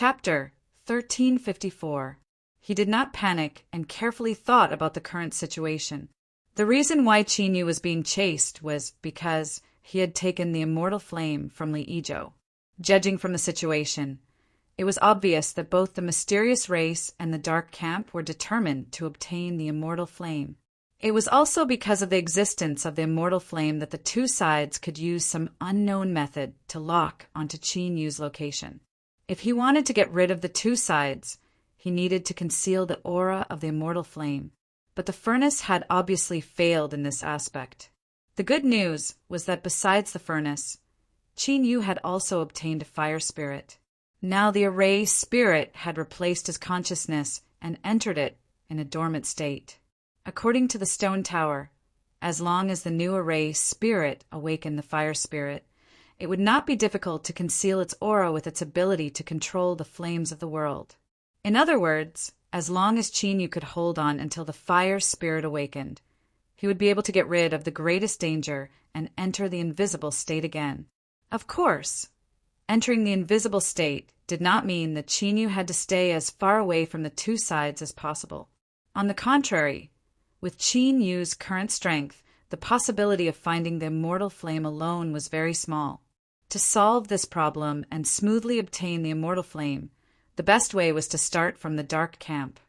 Chapter 1354. He did not panic and carefully thought about the current situation. The reason why Chinyu was being chased was because he had taken the immortal flame from Li Ijo. Judging from the situation, it was obvious that both the mysterious race and the dark camp were determined to obtain the immortal flame. It was also because of the existence of the immortal flame that the two sides could use some unknown method to lock onto Chinyu's location. If he wanted to get rid of the two sides, he needed to conceal the aura of the immortal flame. But the furnace had obviously failed in this aspect. The good news was that besides the furnace, Chinyu had also obtained a fire spirit. Now the array spirit had replaced his consciousness and entered it in a dormant state. According to the stone tower, as long as the new array spirit awakened the fire spirit, it would not be difficult to conceal its aura with its ability to control the flames of the world. In other words, as long as Chinyu could hold on until the fire spirit awakened, he would be able to get rid of the greatest danger and enter the invisible state again. Of course, entering the invisible state did not mean that Chinyu had to stay as far away from the two sides as possible. On the contrary, with Chinyu's current strength, the possibility of finding the immortal flame alone was very small. To solve this problem and smoothly obtain the immortal flame, the best way was to start from the dark camp.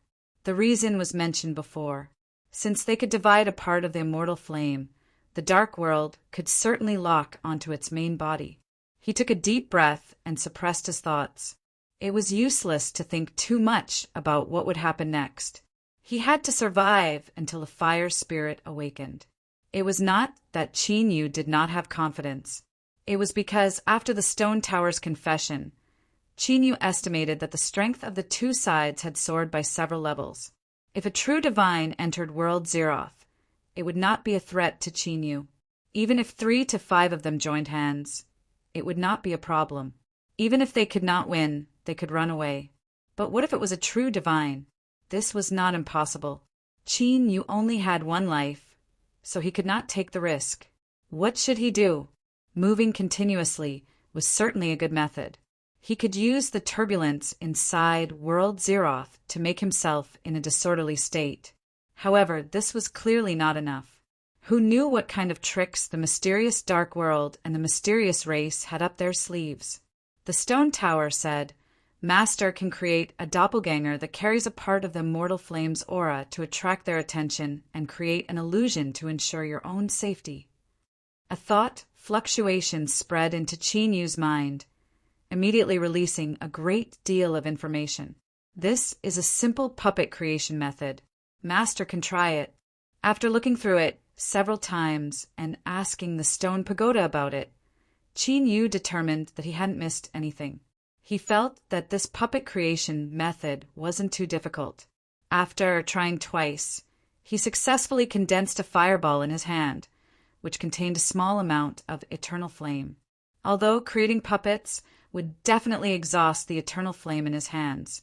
The reason was mentioned before. Since they could divide a part of the immortal flame, the dark world could certainly lock onto its main body. He took a deep breath and suppressed his thoughts. It was useless to think too much about what would happen next. He had to survive until the fire spirit awakened. It was not that Chinyu did not have confidence. It was because after the stone tower's confession, Chinyu estimated that the strength of the two sides had soared by several levels. If a true divine entered World Zeroth, it would not be a threat to Chinyu. Even if 3 to 5 of them joined hands, it would not be a problem. Even if they could not win, they could run away. But what if it was a true divine? This was not impossible. Chinyu only had one life, so he could not take the risk. What should he do? Moving continuously was certainly a good method. He could use the turbulence inside World Zeroth to make himself in a disorderly state. However, this was clearly not enough. Who knew what kind of tricks the mysterious dark world and the mysterious race had up their sleeves? The stone tower said, Master can create a doppelganger that carries a part of the immortal flame's aura to attract their attention and create an illusion to ensure your own safety. A thought fluctuation spread into Chinyu's mind, immediately releasing a great deal of information. This is a simple puppet creation method. Master can try it. After looking through it several times and asking the stone pagoda about it, Chinyu determined that he hadn't missed anything. He felt that this puppet creation method wasn't too difficult. After trying twice, he successfully condensed a fireball in his hand, which contained a small amount of eternal flame. Although creating puppets would definitely exhaust the eternal flame in his hands,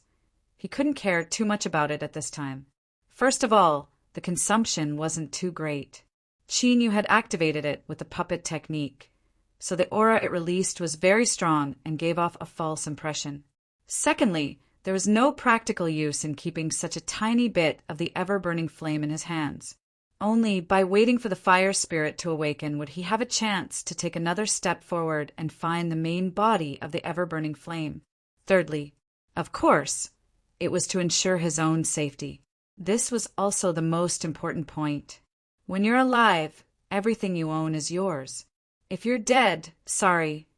he couldn't care too much about it at this time. First of all, the consumption wasn't too great. Chinyu had activated it with the puppet technique, so the aura it released was very strong and gave off a false impression. Secondly, there was no practical use in keeping such a tiny bit of the ever-burning flame in his hands. Only by waiting for the fire spirit to awaken would he have a chance to take another step forward and find the main body of the ever-burning flame. Thirdly, of course, it was to ensure his own safety. This was also the most important point. When you're alive, everything you own is yours. If you're dead, sorry,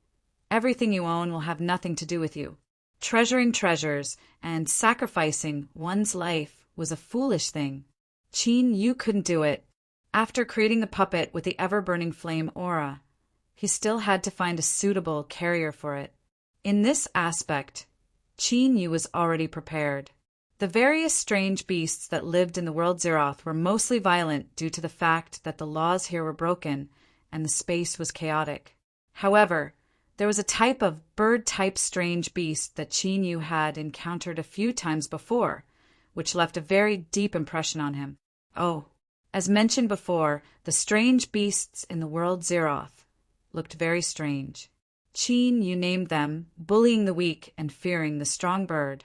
everything you own will have nothing to do with you. Treasuring treasures and sacrificing one's life was a foolish thing. Chinyu couldn't do it. After creating the puppet with the ever-burning flame aura, he still had to find a suitable carrier for it. In this aspect, Chinyu was already prepared. The various strange beasts that lived in the world Zeroth were mostly violent due to the fact that the laws here were broken and the space was chaotic. However, there was a type of bird-type strange beast that Chinyu had encountered a few times before, which left a very deep impression on him. Oh, as mentioned before, the strange beasts in the world Zeroth looked very strange. Qin Yu named them bullying the weak and fearing the strong bird.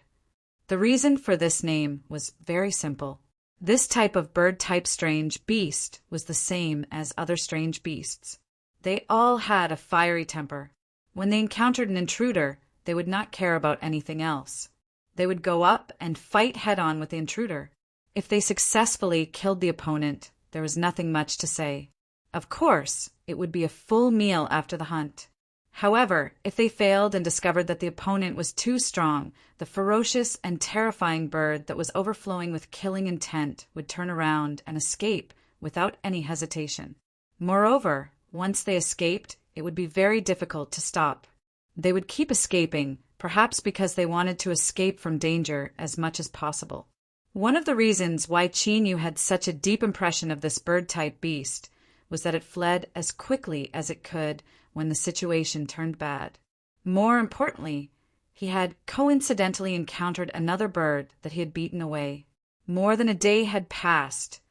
The reason for this name was very simple. This type of bird-type strange beast was the same as other strange beasts. They all had a fiery temper. When they encountered an intruder, they would not care about anything else. They would go up and fight head-on with the intruder. If they successfully killed the opponent, there was nothing much to say. Of course, it would be a full meal after the hunt. However, if they failed and discovered that the opponent was too strong, the ferocious and terrifying bird that was overflowing with killing intent would turn around and escape without any hesitation. Moreover, once they escaped, it would be very difficult to stop. They would keep escaping, perhaps because they wanted to escape from danger as much as possible. One of the reasons why Qin Yu had such a deep impression of this bird-type beast was that it fled as quickly as it could when the situation turned bad. More importantly, he had coincidentally encountered another bird that he had beaten away. More than a day had passed,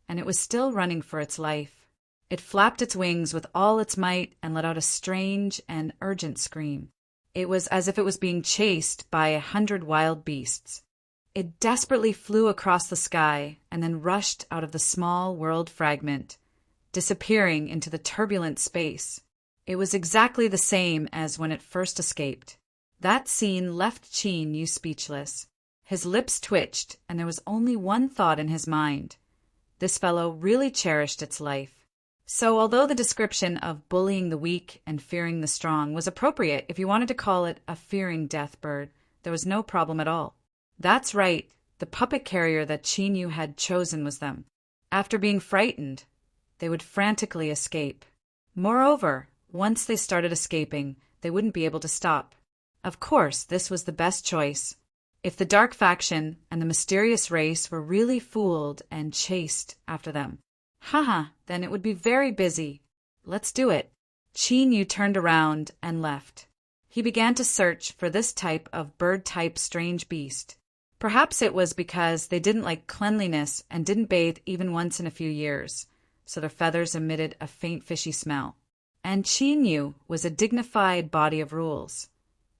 and it was still running for its life. It flapped its wings with all its might and let out a strange and urgent scream. It was as if it was being chased by 100 wild beasts. It desperately flew across the sky and then rushed out of the small world fragment, disappearing into the turbulent space. It was exactly the same as when it first escaped. That scene left Qin Yu speechless. His lips twitched, and there was only one thought in his mind. This fellow really cherished its life. So although the description of bullying the weak and fearing the strong was appropriate if you wanted to call it a fearing death bird, there was no problem at all. That's right, the puppet carrier that Qin Yu had chosen was them. After being frightened, they would frantically escape. Moreover, once they started escaping, they wouldn't be able to stop. Of course, this was the best choice. If the dark faction and the mysterious race were really fooled and chased after them, then it would be very busy. Let's do it. Qin Yu turned around and left. He began to search for this type of bird-type strange beast. Perhaps it was because they didn't like cleanliness and didn't bathe even once in a few years, so their feathers emitted a faint fishy smell. And Qin Yu was a dignified body of rules,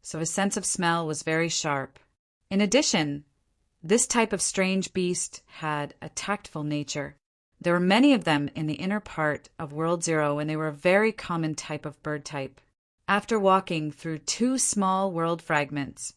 so his sense of smell was very sharp. In addition, this type of strange beast had a tactful nature. There were many of them in the inner part of World Zero, and they were a very common type of bird type. After walking through 2 small world fragments,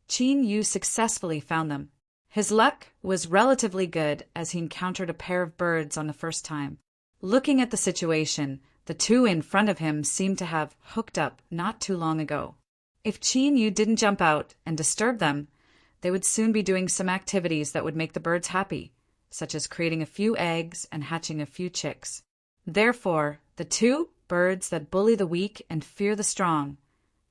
Qin Yu successfully found them. His luck was relatively good as he encountered a pair of birds on the first time. Looking at the situation, the 2 in front of him seemed to have hooked up not too long ago. If Qin Yu didn't jump out and disturb them, they would soon be doing some activities that would make the birds happy, such as creating a few eggs and hatching a few chicks. Therefore, the 2 birds that bully the weak and fear the strong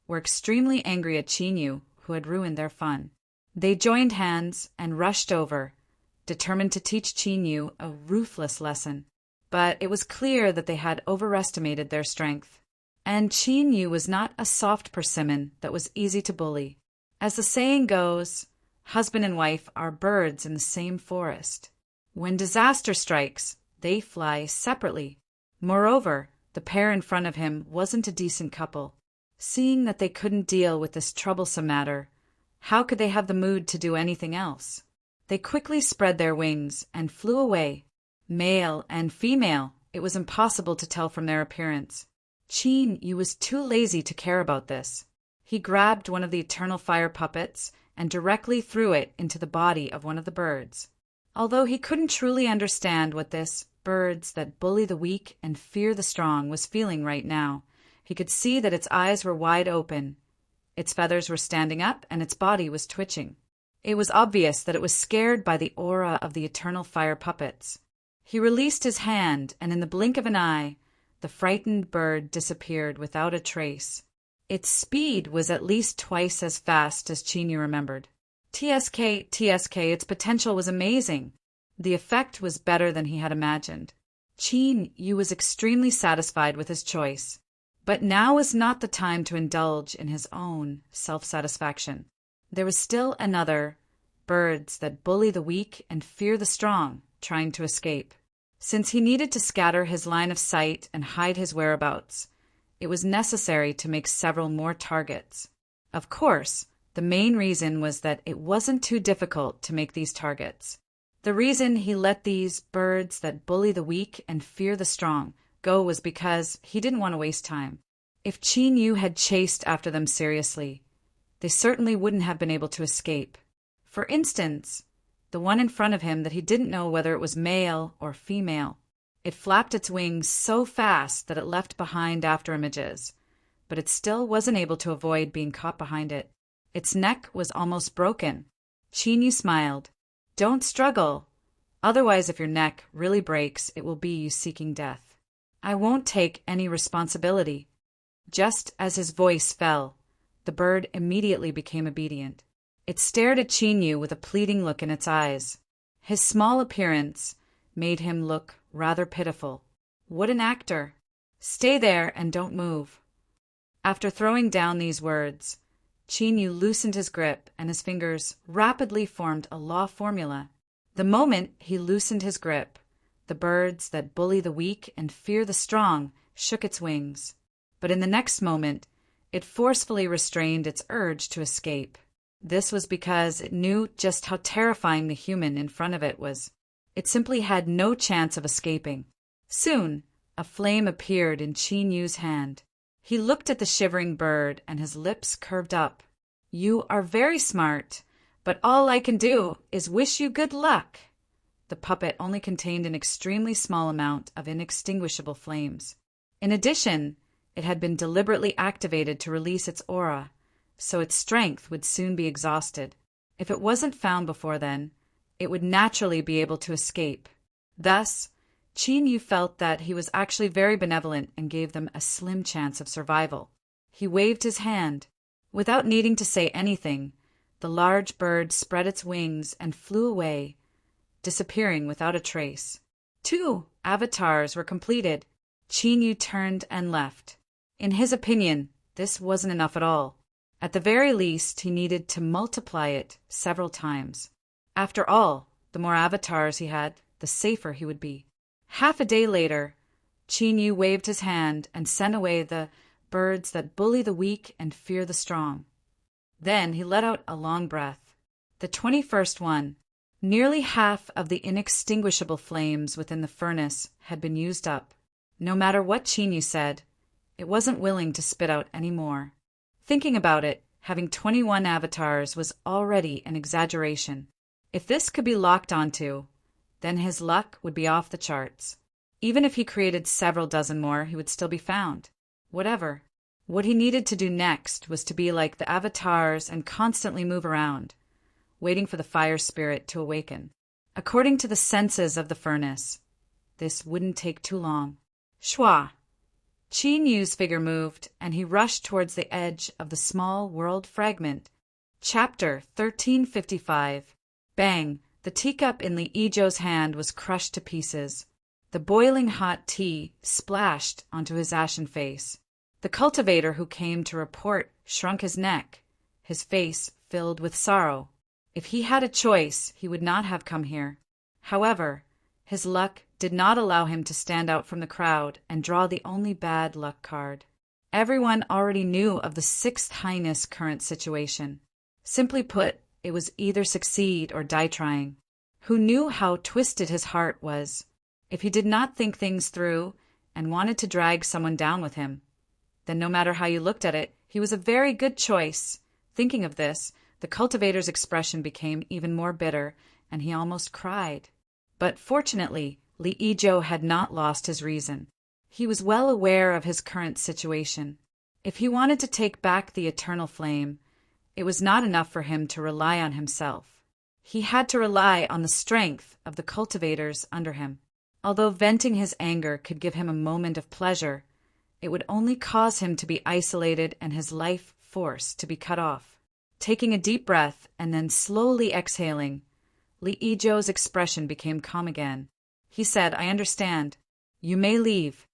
were extremely angry at Qin Yu, who had ruined their fun. They joined hands and rushed over, determined to teach Qin Yu a ruthless lesson. But it was clear that they had overestimated their strength. And Qin Yu was not a soft persimmon that was easy to bully. As the saying goes, husband and wife are birds in the same forest. When disaster strikes, they fly separately. Moreover, the pair in front of him wasn't a decent couple. Seeing that they couldn't deal with this troublesome matter, how could they have the mood to do anything else? They quickly spread their wings and flew away. Male and female, it was impossible to tell from their appearance. Qin Yu was too lazy to care about this. He grabbed one of the eternal fire puppets and directly threw it into the body of one of the birds. Although he couldn't truly understand what this birds that bully the weak and fear the strong was feeling right now, he could see that its eyes were wide open, its feathers were standing up, and its body was twitching. It was obvious that it was scared by the aura of the eternal fire puppets. He released his hand, and in the blink of an eye, the frightened bird disappeared without a trace. Its speed was at least twice as fast as Qin Yu remembered. TSK, its potential was amazing. The effect was better than he had imagined. Qin Yu was extremely satisfied with his choice. But now was not the time to indulge in his own self-satisfaction. There was still another, birds that bully the weak and fear the strong, trying to escape. Since he needed to scatter his line of sight and hide his whereabouts, it was necessary to make several more targets. Of course, the main reason was that it wasn't too difficult to make these targets. The reason he let these birds that bully the weak and fear the strong go was because he didn't want to waste time. If Qin Yu had chased after them seriously, they certainly wouldn't have been able to escape. For instance, the one in front of him that he didn't know whether it was male or female. It flapped its wings so fast that it left behind after images, but it still wasn't able to avoid being caught behind it. Its neck was almost broken. Qin Yu smiled. Don't struggle. Otherwise, if your neck really breaks, it will be you seeking death. I won't take any responsibility. Just as his voice fell, the bird immediately became obedient. It stared at Qin Yu with a pleading look in its eyes. His small appearance made him look rather pitiful. What an actor! Stay there and don't move. After throwing down these words, Qin Yu loosened his grip and his fingers rapidly formed a law formula. The moment he loosened his grip, the birds that bully the weak and fear the strong shook its wings. But in the next moment, it forcefully restrained its urge to escape. This was because it knew just how terrifying the human in front of it was. It simply had no chance of escaping. Soon, a flame appeared in Qin Yu's hand. He looked at the shivering bird and his lips curved up. You are very smart, but all I can do is wish you good luck. The puppet only contained an extremely small amount of inextinguishable flames. In addition, it had been deliberately activated to release its aura, so its strength would soon be exhausted. If it wasn't found before then, it would naturally be able to escape. Thus, Qin Yu felt that he was actually very benevolent and gave them a slim chance of survival. He waved his hand. Without needing to say anything, the large bird spread its wings and flew away, disappearing without a trace. 2 avatars were completed. Qin Yu turned and left. In his opinion, this wasn't enough at all. At the very least, he needed to multiply it several times. After all, the more avatars he had, the safer he would be. Half a day later, Qin Yu waved his hand and sent away the birds that bully the weak and fear the strong. Then he let out a long breath. The 21st one. Nearly half of the inextinguishable flames within the furnace had been used up. No matter what Qin Yu said, it wasn't willing to spit out any more. Thinking about it, having 21 avatars was already an exaggeration. If this could be locked onto, then his luck would be off the charts. Even if he created several dozen more, he would still be found. Whatever. What he needed to do next was to be like the avatars and constantly move around, waiting for the fire spirit to awaken. According to the senses of the furnace, this wouldn't take too long. Shwa! Qin Yu's figure moved, and he rushed towards the edge of the small world fragment. Chapter 1355. Bang! The teacup in Li Yizhou's hand was crushed to pieces. The boiling hot tea splashed onto his ashen face. The cultivator who came to report shrunk his neck, his face filled with sorrow. If he had a choice, he would not have come here. However, his luck did not allow him to stand out from the crowd and draw the only bad luck card. Everyone already knew of the Sixth Highness' current situation. Simply put, it was either succeed or die trying. Who knew how twisted his heart was? If he did not think things through and wanted to drag someone down with him, then no matter how you looked at it, he was a very good choice. Thinking of this, the cultivator's expression became even more bitter, and he almost cried. But fortunately, Li Yizhou had not lost his reason. He was well aware of his current situation. If he wanted to take back the eternal flame, it was not enough for him to rely on himself. He had to rely on the strength of the cultivators under him. Although venting his anger could give him a moment of pleasure, it would only cause him to be isolated and his life force to be cut off. Taking a deep breath and then slowly exhaling, Li Yizhou's expression became calm again. He said, "I understand. You may leave."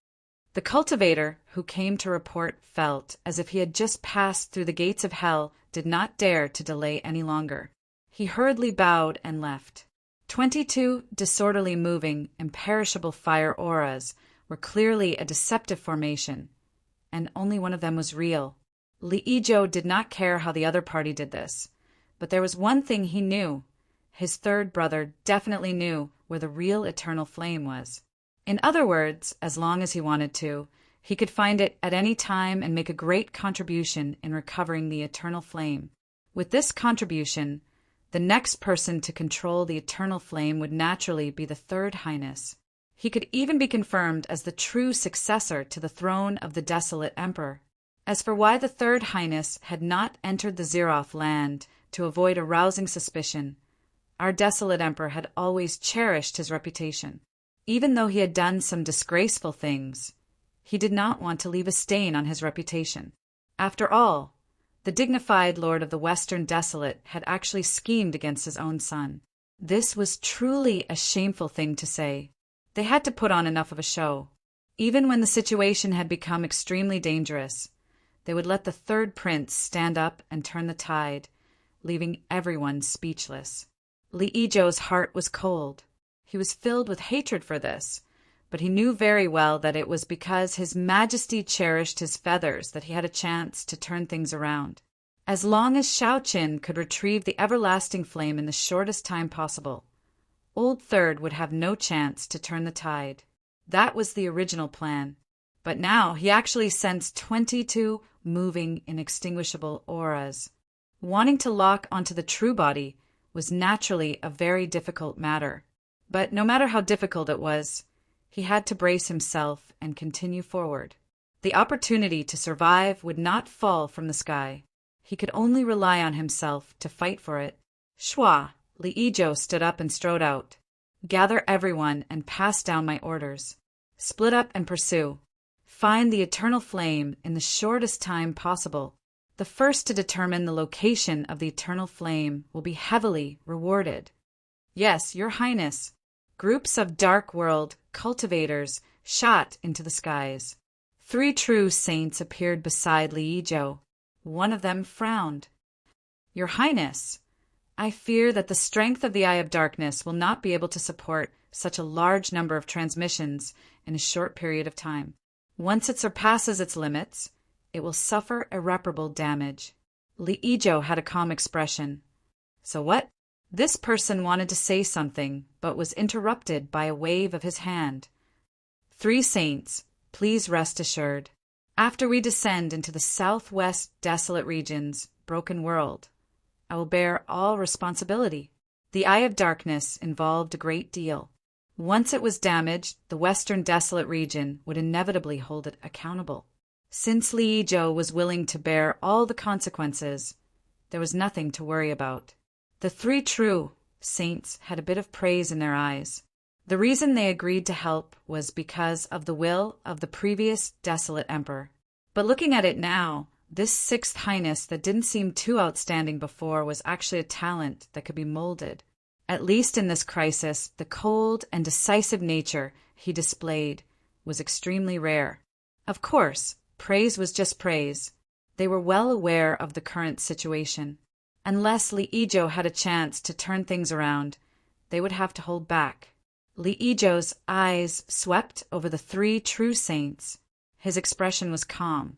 The cultivator, who came to report, felt as if he had just passed through the gates of hell, did not dare to delay any longer. He hurriedly bowed and left. 22 disorderly moving, imperishable fire auras were clearly a deceptive formation, and only one of them was real. Li Yijo did not care how the other party did this, but there was one thing he knew. His third brother definitely knew where the real eternal flame was. In other words, as long as he wanted to, he could find it at any time and make a great contribution in recovering the eternal flame. With this contribution, the next person to control the eternal flame would naturally be the Third Highness. He could even be confirmed as the true successor to the throne of the desolate emperor. As for why the Third Highness had not entered the Zeroth land to avoid arousing suspicion, our desolate emperor had always cherished his reputation. Even though he had done some disgraceful things, he did not want to leave a stain on his reputation. After all, the dignified lord of the Western Desolate had actually schemed against his own son. This was truly a shameful thing to say. They had to put on enough of a show. Even when the situation had become extremely dangerous, they would let the third prince stand up and turn the tide, leaving everyone speechless. Li Yijo's heart was cold. He was filled with hatred for this, but he knew very well that it was because His Majesty cherished his feathers that he had a chance to turn things around. As long as Shao Qin could retrieve the everlasting flame in the shortest time possible, Old Third would have no chance to turn the tide. That was the original plan. But now he actually sensed 22 moving, inextinguishable auras. Wanting to lock onto the true body was naturally a very difficult matter. But no matter how difficult it was, he had to brace himself and continue forward. The opportunity to survive would not fall from the sky. He could only rely on himself to fight for it. Shua, Li Yijo stood up and strode out. Gather everyone and pass down my orders. Split up and pursue. Find the eternal flame in the shortest time possible. The first to determine the location of the eternal flame will be heavily rewarded. Yes, Your Highness. Groups of Dark World cultivators shot into the skies. 3 true saints appeared beside Li Yijo. One of them frowned. Your Highness, I fear that the strength of the Eye of Darkness will not be able to support such a large number of transmissions in a short period of time. Once it surpasses its limits, it will suffer irreparable damage. Li Yijo had a calm expression. So what? This person wanted to say something, but was interrupted by a wave of his hand. 3 saints, please rest assured. After we descend into the southwest desolate regions, broken world, I will bear all responsibility. The Eye of Darkness involved a great deal. Once it was damaged, the western desolate region would inevitably hold it accountable. Since Li Yijo was willing to bear all the consequences, there was nothing to worry about. The 3 true saints had a bit of praise in their eyes. The reason they agreed to help was because of the will of the previous desolate emperor. But looking at it now, this 6th Highness that didn't seem too outstanding before was actually a talent that could be molded. At least in this crisis, the cold and decisive nature he displayed was extremely rare. Of course, praise was just praise. They were well aware of the current situation. Unless Li Yijo had a chance to turn things around, they would have to hold back. Li Yijo's eyes swept over the 3 true saints. His expression was calm,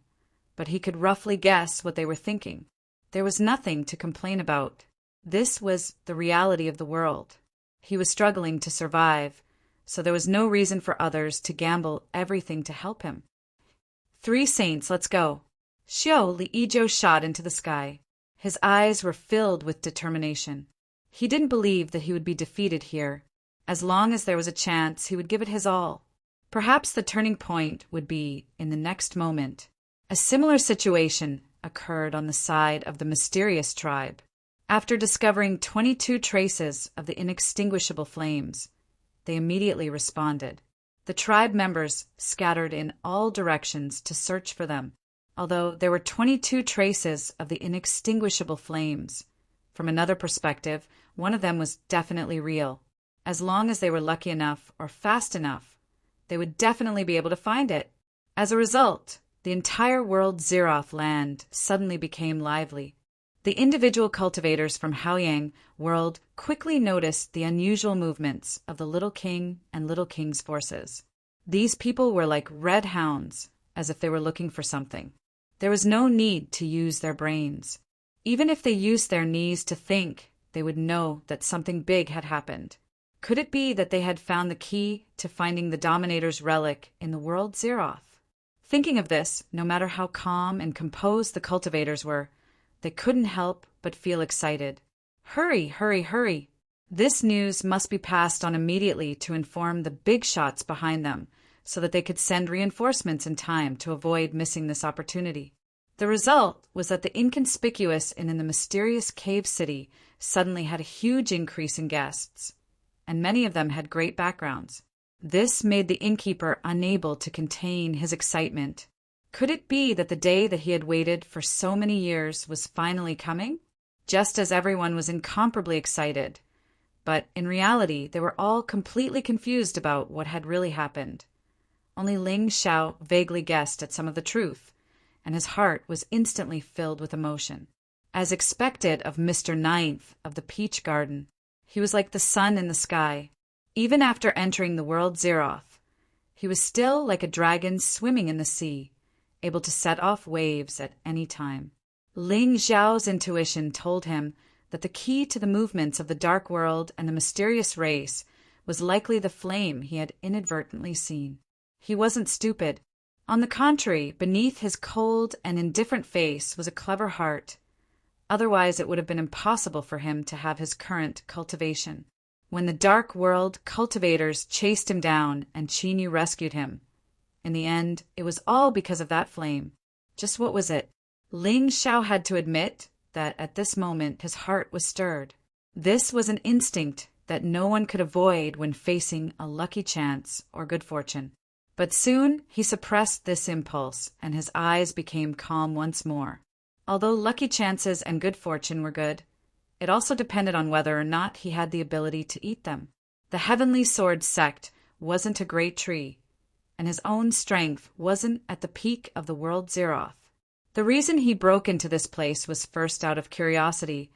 but he could roughly guess what they were thinking. There was nothing to complain about. This was the reality of the world. He was struggling to survive, so there was no reason for others to gamble everything to help him. 3 saints, let's go. Xiao, Li Yijo shot into the sky. His eyes were filled with determination. He didn't believe that he would be defeated here. As long as there was a chance, he would give it his all. Perhaps the turning point would be in the next moment. A similar situation occurred on the side of the mysterious tribe. After discovering 22 traces of the inextinguishable flames, they immediately responded. The tribe members scattered in all directions to search for them. Although there were 22 traces of the inextinguishable flames, from another perspective, one of them was definitely real. As long as they were lucky enough or fast enough, they would definitely be able to find it. As a result, the entire world Zeroth land suddenly became lively. The individual cultivators from Haoyang world quickly noticed the unusual movements of the Little King and Little King's forces. These people were like red hounds, as if they were looking for something. There was no need to use their brains. Even if they used their knees to think, they would know that something big had happened. Could it be that they had found the key to finding the Dominator's relic in the world Zeroth? Thinking of this, no matter how calm and composed the cultivators were, they couldn't help but feel excited. Hurry, hurry, hurry! This news must be passed on immediately to inform the big shots behind them, so that they could send reinforcements in time to avoid missing this opportunity. The result was that the inconspicuous and in the mysterious cave city suddenly had a huge increase in guests, and many of them had great backgrounds. This made the innkeeper unable to contain his excitement. Could it be that the day that he had waited for so many years was finally coming? Just as everyone was incomparably excited. But in reality, they were all completely confused about what had really happened. Only Ling Xiao vaguely guessed at some of the truth, and his heart was instantly filled with emotion. As expected of Mr. Ninth of the Peach Garden, he was like the sun in the sky. Even after entering the world Zeroth, he was still like a dragon swimming in the sea, able to set off waves at any time. Ling Xiao's intuition told him that the key to the movements of the dark world and the mysterious race was likely the flame he had inadvertently seen. He wasn't stupid. On the contrary, beneath his cold and indifferent face was a clever heart. Otherwise, it would have been impossible for him to have his current cultivation. When the dark world cultivators chased him down and Qin Yu rescued him, in the end, it was all because of that flame. Just what was it? Ling Xiao had to admit that at this moment his heart was stirred. This was an instinct that no one could avoid when facing a lucky chance or good fortune. But soon he suppressed this impulse, and his eyes became calm once more. Although lucky chances and good fortune were good, it also depended on whether or not he had the ability to eat them. The Heavenly Sword sect wasn't a great tree, and his own strength wasn't at the peak of the world Zeroth. The reason he broke into this place was first out of curiosity,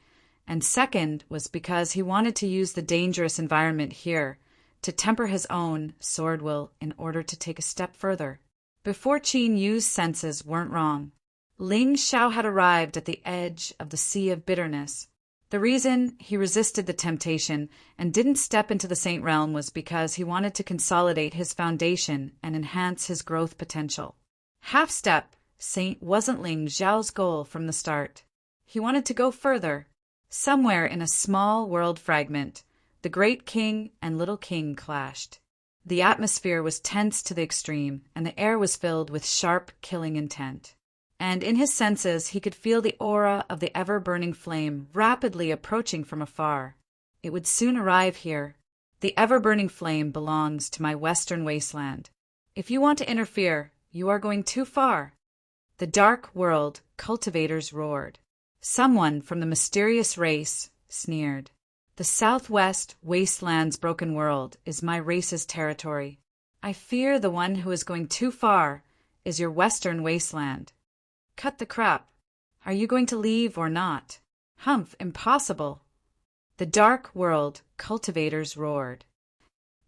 and second was because he wanted to use the dangerous environment here to temper his own sword will in order to take a step further. Before Qin Yu's senses weren't wrong, Ling Xiao had arrived at the edge of the Sea of Bitterness. The reason he resisted the temptation and didn't step into the Saint Realm was because he wanted to consolidate his foundation and enhance his growth potential. Half-step Saint wasn't Ling Xiao's goal from the start. He wanted to go further. Somewhere in a small world fragment, the Great King and Little King clashed. The atmosphere was tense to the extreme, and the air was filled with sharp, killing intent. And in his senses he could feel the aura of the ever-burning flame rapidly approaching from afar. It would soon arrive here. The ever-burning flame belongs to my western wasteland. If you want to interfere, you are going too far. The dark world cultivators roared. Someone from the mysterious race sneered. The southwest wasteland's broken world is my race's territory. I fear the one who is going too far is your western wasteland. Cut the crap. Are you going to leave or not? Humph, impossible. The dark world cultivators roared.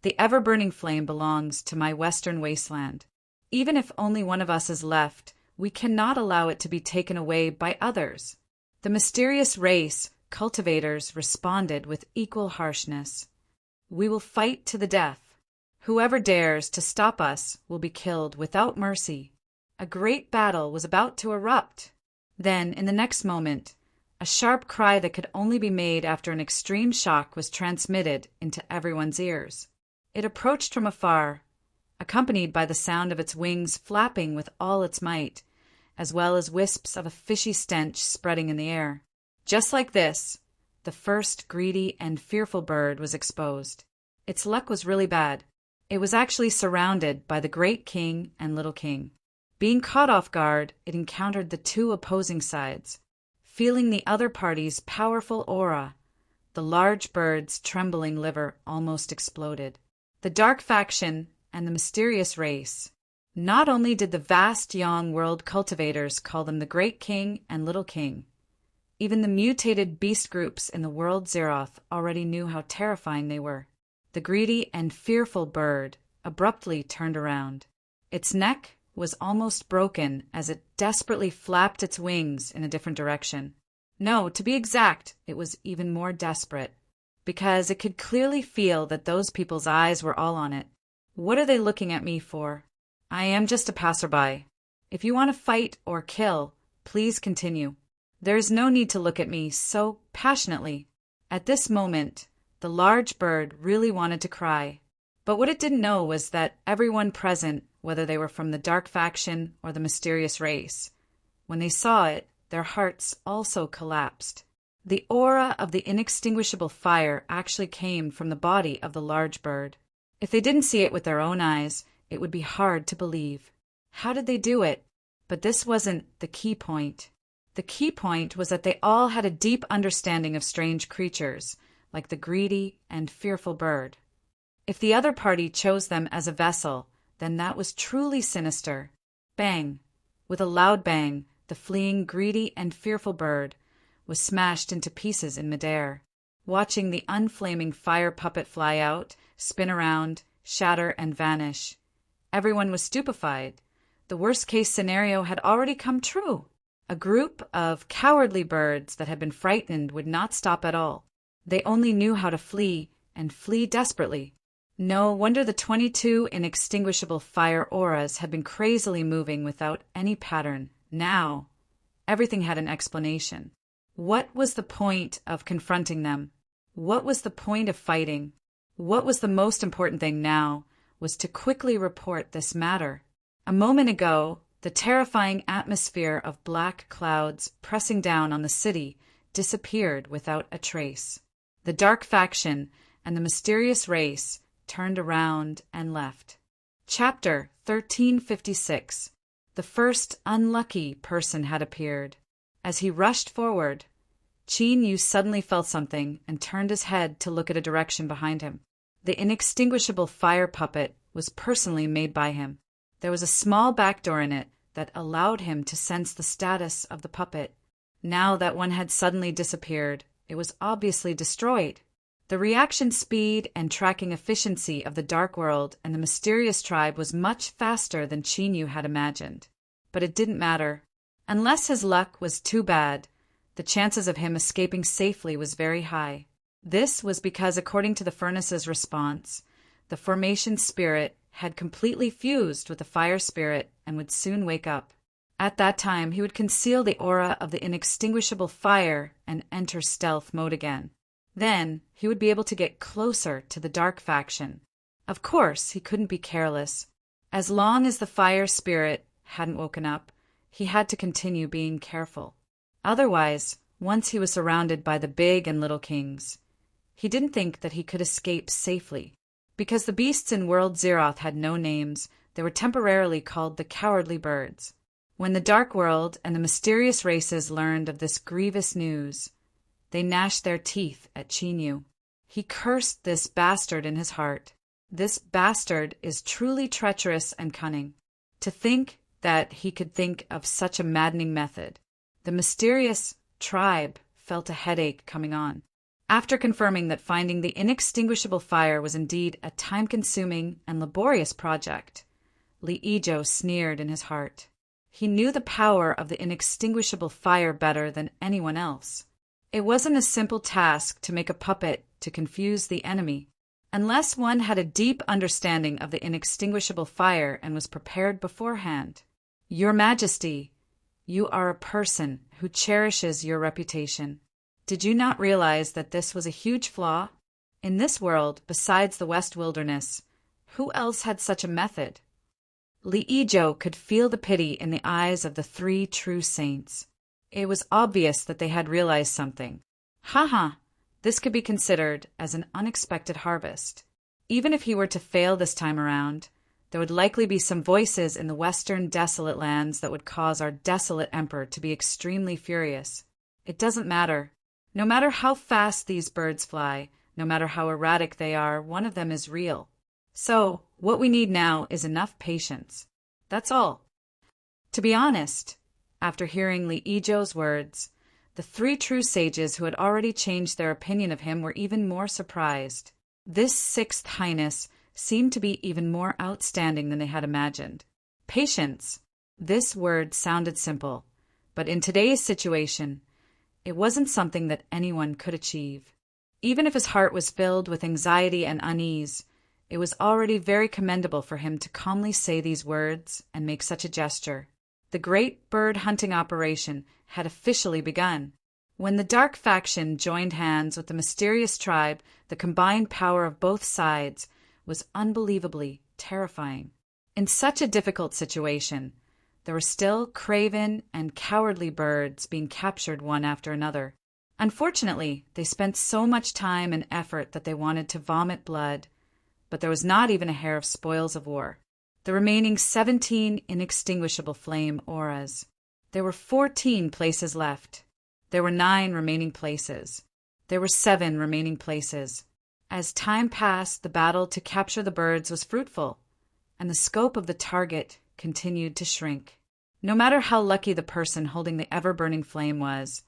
The ever-burning flame belongs to my western wasteland. Even if only one of us is left, we cannot allow it to be taken away by others. The mysterious race cultivators responded with equal harshness. We will fight to the death. Whoever dares to stop us will be killed without mercy. A great battle was about to erupt. Then, in the next moment, a sharp cry that could only be made after an extreme shock was transmitted into everyone's ears. It approached from afar, accompanied by the sound of its wings flapping with all its might, as well as wisps of a fishy stench spreading in the air. Just like this, the first greedy and fearful bird was exposed. Its luck was really bad. It was actually surrounded by the Great King and Little King. Being caught off guard, it encountered the two opposing sides. Feeling the other party's powerful aura, the large bird's trembling liver almost exploded. The dark faction and the mysterious race. Not only did the vast Yang world cultivators call them the Great King and Little King, even the mutated beast groups in the world Zeroth already knew how terrifying they were. The greedy and fearful bird abruptly turned around. Its neck was almost broken as it desperately flapped its wings in a different direction. No, to be exact, it was even more desperate, because it could clearly feel that those people's eyes were all on it. What are they looking at me for? I am just a passerby. If you want to fight or kill, please continue. There is no need to look at me so passionately. At this moment, the large bird really wanted to cry. But what it didn't know was that everyone present, whether they were from the dark faction or the mysterious race, when they saw it, their hearts also collapsed. The aura of the inextinguishable fire actually came from the body of the large bird. If they didn't see it with their own eyes, it would be hard to believe. How did they do it? But this wasn't the key point. The key point was that they all had a deep understanding of strange creatures, like the greedy and fearful bird. If the other party chose them as a vessel, then that was truly sinister. Bang! With a loud bang, the fleeing, greedy, and fearful bird was smashed into pieces in midair. Watching the unflaming fire puppet fly out, spin around, shatter, and vanish, everyone was stupefied. The worst-case scenario had already come true. A group of cowardly birds that had been frightened would not stop at all. They only knew how to flee, and flee desperately. No wonder the 22 inextinguishable fire auras had been crazily moving without any pattern. Now, everything had an explanation. What was the point of confronting them? What was the point of fighting? What was the most important thing now was to quickly report this matter. A moment ago, the terrifying atmosphere of black clouds pressing down on the city disappeared without a trace. The dark faction and the mysterious race turned around and left. Chapter 1356. The first unlucky person had appeared. As he rushed forward, Qin Yu suddenly felt something and turned his head to look at a direction behind him. The inextinguishable fire puppet was personally made by him. There was a small back door in it that allowed him to sense the status of the puppet. Now that one had suddenly disappeared, it was obviously destroyed. The reaction speed and tracking efficiency of the Dark World and the mysterious tribe was much faster than Qin Yu had imagined. But it didn't matter. Unless his luck was too bad, the chances of him escaping safely was very high. This was because, according to the furnace's response, the formation spirit had completely fused with the fire spirit and would soon wake up. At that time, he would conceal the aura of the inextinguishable fire and enter stealth mode again. Then, he would be able to get closer to the dark faction. Of course, he couldn't be careless. As long as the fire spirit hadn't woken up, he had to continue being careful. Otherwise, once he was surrounded by the big and little kings, he didn't think that he could escape safely. Because the beasts in World Zeroth had no names, they were temporarily called the Cowardly Birds. When the Dark World and the mysterious races learned of this grievous news, they gnashed their teeth at Qin Yu. He cursed this bastard in his heart. This bastard is truly treacherous and cunning. To think that he could think of such a maddening method. The mysterious tribe felt a headache coming on. After confirming that finding the inextinguishable fire was indeed a time-consuming and laborious project, Li Yizhou sneered in his heart. He knew the power of the inextinguishable fire better than anyone else. It wasn't a simple task to make a puppet to confuse the enemy. Unless one had a deep understanding of the inextinguishable fire and was prepared beforehand. Your Majesty, you are a person who cherishes your reputation. Did you not realize that this was a huge flaw? In this world, besides the West Wilderness, who else had such a method? Li Yizhou could feel the pity in the eyes of the three true saints. It was obvious that they had realized something. This could be considered as an unexpected harvest. Even if he were to fail this time around, there would likely be some voices in the western desolate lands that would cause our desolate emperor to be extremely furious. It doesn't matter. No matter how fast these birds fly, no matter how erratic they are, one of them is real. So, what we need now is enough patience. That's all. To be honest, after hearing Li Yizhou's words, the three true sages who had already changed their opinion of him were even more surprised. This Sixth Highness seemed to be even more outstanding than they had imagined. Patience. This word sounded simple, but in today's situation, it wasn't something that anyone could achieve. Even if his heart was filled with anxiety and unease, it was already very commendable for him to calmly say these words and make such a gesture. The great bird hunting operation had officially begun. When the dark faction joined hands with the mysterious tribe, the combined power of both sides was unbelievably terrifying. In such a difficult situation, there were still craven and cowardly birds being captured one after another. Unfortunately, they spent so much time and effort that they wanted to vomit blood, but there was not even a hair of spoils of war. The remaining 17 inextinguishable flame auras. There were 14 places left. There were 9 remaining places. There were 7 remaining places. As time passed, the battle to capture the birds was fruitful, and the scope of the target continued to shrink. No matter how lucky the person holding the ever-burning flame was,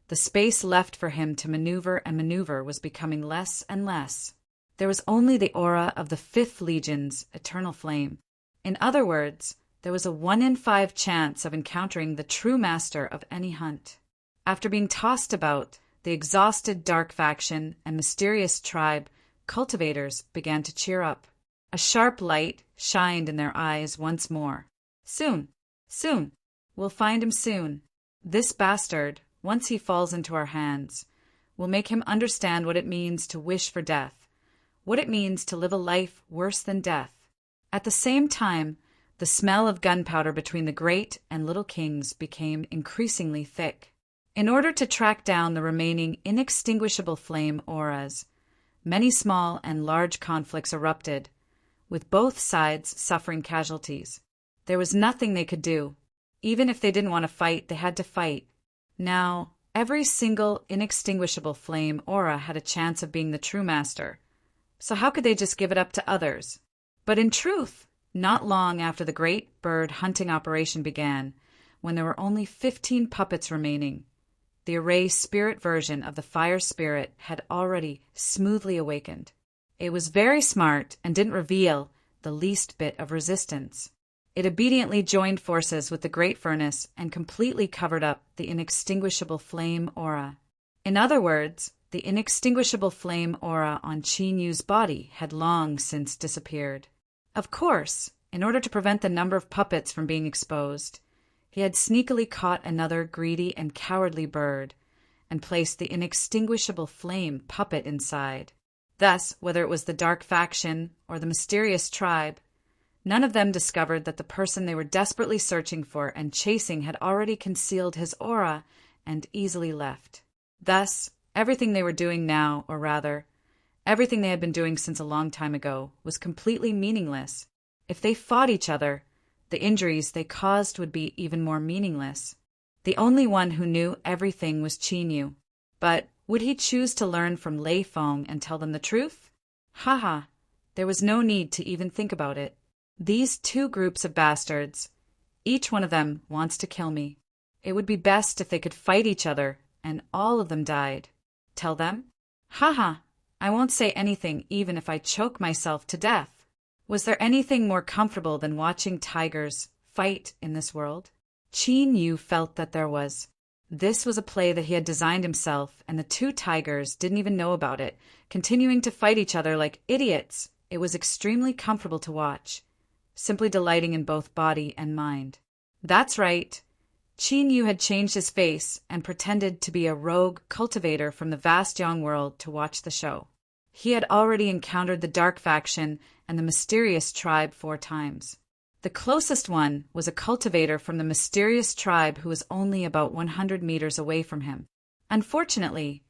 the space left for him to maneuver was becoming less and less. There was only the aura of the 5th Legion's eternal flame. In other words, there was a 1 in 5 chance of encountering the true master of any hunt. After being tossed about, the exhausted dark faction and mysterious tribe cultivators began to cheer up. A sharp light shined in their eyes once more. Soon, we'll find him soon. This bastard, once he falls into our hands, will make him understand what it means to wish for death, what it means to live a life worse than death. At the same time, the smell of gunpowder between the great and little kings became increasingly thick. In order to track down the remaining inextinguishable flame auras, many small and large conflicts erupted, with both sides suffering casualties. There was nothing they could do. Even if they didn't want to fight, they had to fight. Now, every single inextinguishable flame aura had a chance of being the true master. So how could they just give it up to others? But in truth, not long after the great bird hunting operation began, when there were only 15 puppets remaining, the array spirit version of the fire spirit had already smoothly awakened. It was very smart and didn't reveal the least bit of resistance. It obediently joined forces with the great furnace and completely covered up the inextinguishable flame aura. In other words, the inextinguishable flame aura on Qin Yu's body had long since disappeared. Of course, in order to prevent the number of puppets from being exposed, he had sneakily caught another greedy and cowardly bird and placed the inextinguishable flame puppet inside. Thus, whether it was the dark faction or the mysterious tribe, none of them discovered that the person they were desperately searching for and chasing had already concealed his aura and easily left. Thus, everything they were doing now, or rather, everything they had been doing since a long time ago, was completely meaningless. If they fought each other, the injuries they caused would be even more meaningless. The only one who knew everything was Qin Yu. But would he choose to learn from Lei Feng and tell them the truth? Haha, there was no need to even think about it. These 2 groups of bastards, each one of them wants to kill me. It would be best if they could fight each other and all of them died. Tell them? Haha, I won't say anything even if I choke myself to death. Was there anything more comfortable than watching tigers fight in this world? Qin Yu felt that there was. This was a play that he had designed himself, and the 2 tigers didn't even know about it, continuing to fight each other like idiots. It was extremely comfortable to watch, simply delighting in both body and mind. That's right. Qin Yu had changed his face and pretended to be a rogue cultivator from the vast young world to watch the show. He had already encountered the dark faction and the mysterious tribe 4 times. The closest one was a cultivator from the mysterious tribe who was only about 100 meters away from him. Unfortunately,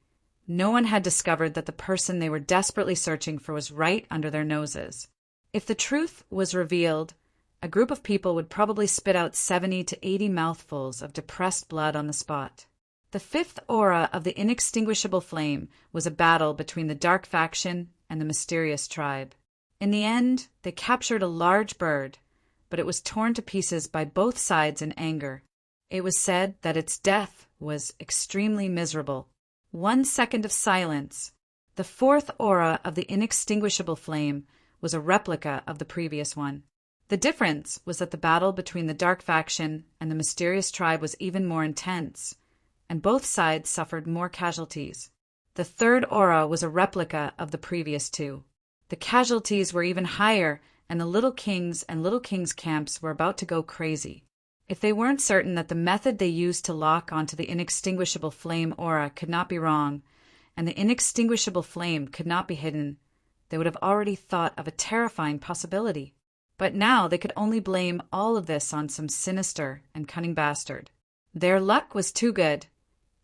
no one had discovered that the person they were desperately searching for was right under their noses. If the truth was revealed, a group of people would probably spit out 70 to 80 mouthfuls of depressed blood on the spot. The 5th aura of the inextinguishable flame was a battle between the dark faction and the mysterious tribe. In the end, they captured a large bird, but it was torn to pieces by both sides in anger. It was said that its death was extremely miserable. 1 second of silence. The 4th aura of the inextinguishable flame was a replica of the previous one. The difference was that the battle between the dark faction and the mysterious tribe was even more intense, and both sides suffered more casualties. The third aura was a replica of the previous two. The casualties were even higher, and the Little Kings and Little Kings camps were about to go crazy. If they weren't certain that the method they used to lock onto the inextinguishable flame aura could not be wrong, and the inextinguishable flame could not be hidden, they would have already thought of a terrifying possibility. But now they could only blame all of this on some sinister and cunning bastard. Their luck was too good,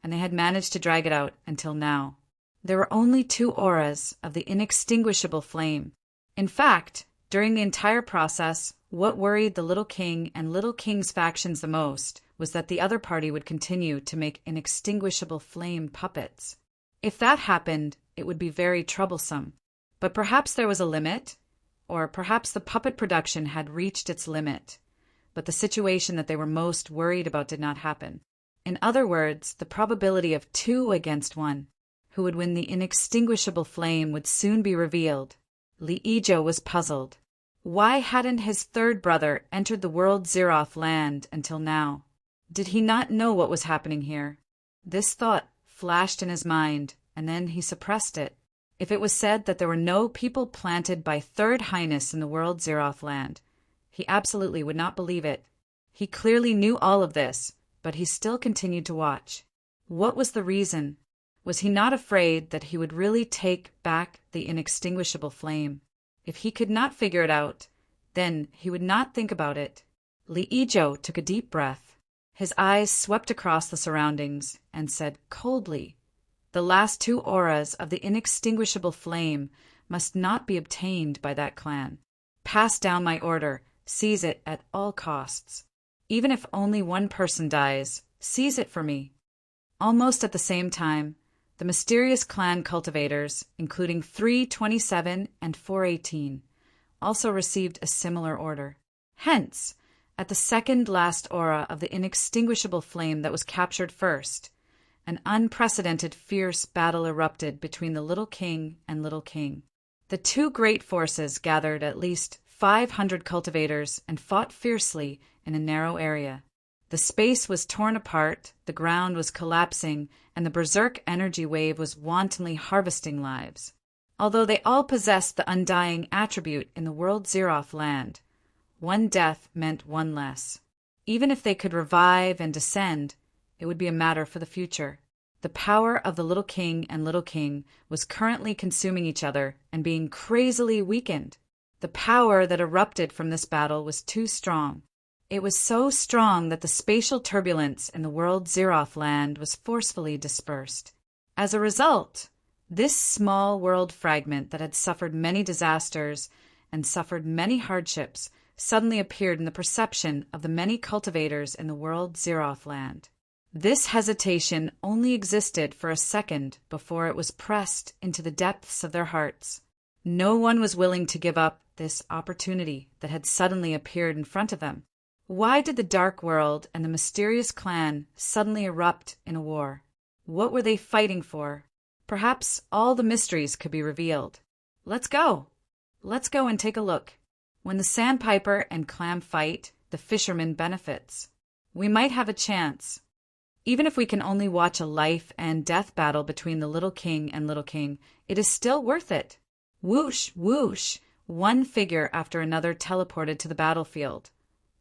and they had managed to drag it out until now. There were only 2 auras of the inextinguishable flame. In fact, during the entire process, what worried the Little King and Little King's factions the most was that the other party would continue to make inextinguishable flame puppets. If that happened, it would be very troublesome. But perhaps there was a limit, or perhaps the puppet production had reached its limit. But the situation that they were most worried about did not happen. In other words, the probability of 2 against 1, who would win the inextinguishable flame, would soon be revealed. Li Ijo was puzzled. Why hadn't his third brother entered the world Zeroth land until now? Did he not know what was happening here? This thought flashed in his mind, and then he suppressed it. If it was said that there were no people planted by Third Highness in the world Zeroth land, he absolutely would not believe it. He clearly knew all of this, but he still continued to watch. What was the reason? Was he not afraid that he would really take back the inextinguishable flame? If he could not figure it out, then he would not think about it. Li Ijo took a deep breath. His eyes swept across the surroundings and said coldly, "The last 2 auras of the inextinguishable flame must not be obtained by that clan. Pass down my order. Seize it at all costs. Even if only 1 person dies, seize it for me." Almost at the same time, the mysterious clan cultivators, including 327 and 418, also received a similar order. Hence, at the second last aura of the inextinguishable flame that was captured first, an unprecedented fierce battle erupted between the Little King and Little King. The 2 great forces gathered at least 500 cultivators and fought fiercely in a narrow area. The space was torn apart, the ground was collapsing, and the berserk energy wave was wantonly harvesting lives. Although they all possessed the undying attribute in the world Zeroth land, 1 death meant 1 less. Even if they could revive and descend, it would be a matter for the future. The power of the Little King and Little King was currently consuming each other and being crazily weakened. The power that erupted from this battle was too strong. It was so strong that the spatial turbulence in the world Zeroth land was forcefully dispersed. As a result, this small world fragment that had suffered many disasters and suffered many hardships suddenly appeared in the perception of the many cultivators in the world Zeroth land. This hesitation only existed for a second before it was pressed into the depths of their hearts. No one was willing to give up this opportunity that had suddenly appeared in front of them. Why did the Dark World and the mysterious clan suddenly erupt in a war? What were they fighting for? Perhaps all the mysteries could be revealed. Let's go! Let's go and take a look. When the sandpiper and clam fight, the fisherman benefits. We might have a chance. Even if we can only watch a life and death battle between the Little King and Little King, it is still worth it. Whoosh, whoosh, 1 figure after another teleported to the battlefield,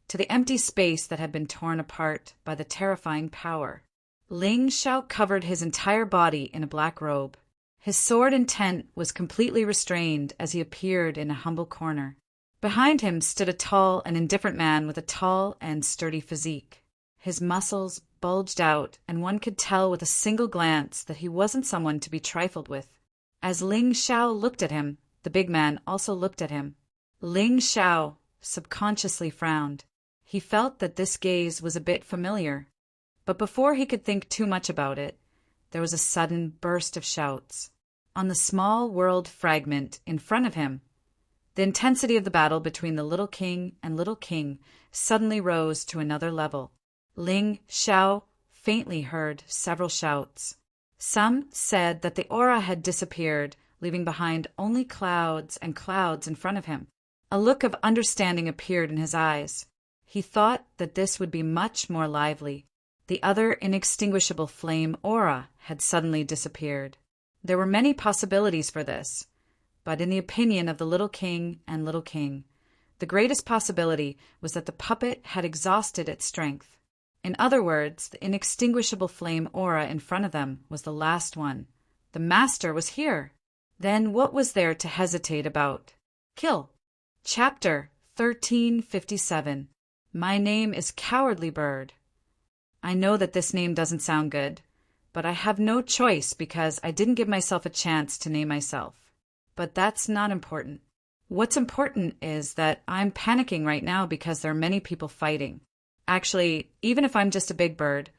to the empty space that had been torn apart by the terrifying power. Ling Xiao covered his entire body in a black robe. His sword intent was completely restrained as he appeared in a humble corner. Behind him stood a tall and indifferent man with a tall and sturdy physique. His muscles bulged out, and one could tell with a single glance that he wasn't someone to be trifled with. As Ling Xiao looked at him, the big man also looked at him. Ling Xiao subconsciously frowned. He felt that this gaze was a bit familiar. But before he could think too much about it, there was a sudden burst of shouts. On the small world fragment in front of him, the intensity of the battle between the Little King and Little King suddenly rose to another level. Ling Xiao faintly heard several shouts. Some said that the aura had disappeared, leaving behind only clouds and clouds in front of him. A look of understanding appeared in his eyes. He thought that this would be much more lively. The other inextinguishable flame aura had suddenly disappeared. There were many possibilities for this, but in the opinion of the little king and little king, the greatest possibility was that the puppet had exhausted its strength. In other words, the inextinguishable flame aura in front of them was the last one. The master was here. Then what was there to hesitate about? Kill. Chapter 1357. My name is Cowardly Bird. I know that this name doesn't sound good, but I have no choice because I didn't give myself a chance to name myself. But that's not important. What's important is that I'm panicking right now because there are many people fighting. Actually, even if I'm just a big bird,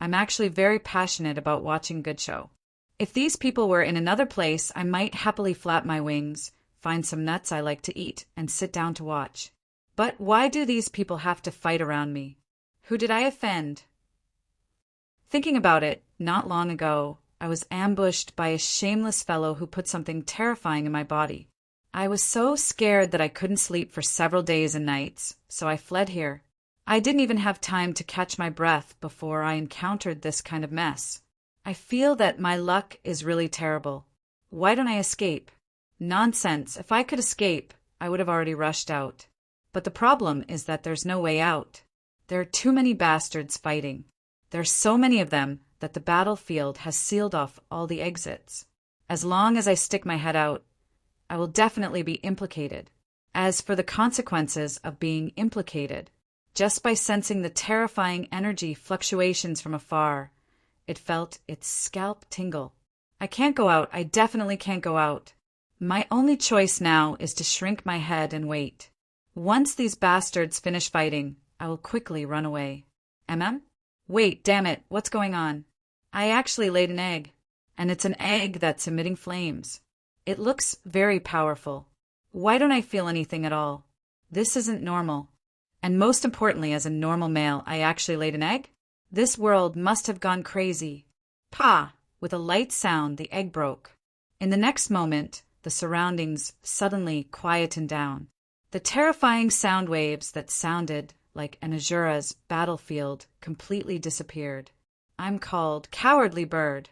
I'm actually very passionate about watching a good show. If these people were in another place, I might happily flap my wings, find some nuts I like to eat, and sit down to watch. But why do these people have to fight around me? Who did I offend? Thinking about it, not long ago, I was ambushed by a shameless fellow who put something terrifying in my body. I was so scared that I couldn't sleep for several days and nights, so I fled here. I didn't even have time to catch my breath before I encountered this kind of mess. I feel that my luck is really terrible. Why don't I escape? Nonsense. If I could escape, I would have already rushed out. But the problem is that there's no way out. There are too many bastards fighting. There are so many of them that the battlefield has sealed off all the exits. As long as I stick my head out, I will definitely be implicated. As for the consequences of being implicated, just by sensing the terrifying energy fluctuations from afar, it felt its scalp tingle. I can't go out. I definitely can't go out. My only choice now is to shrink my head and wait. Once these bastards finish fighting, I will quickly run away. Wait, damn it, what's going on? I actually laid an egg, and it's an egg that's emitting flames. It looks very powerful. Why don't I feel anything at all? This isn't normal. And most importantly, as a normal male, I actually laid an egg? This world must have gone crazy. Pa! With a light sound, the egg broke. In the next moment, the surroundings suddenly quietened down. The terrifying sound waves that sounded like an Azura's battlefield completely disappeared. I'm called Cowardly Bird.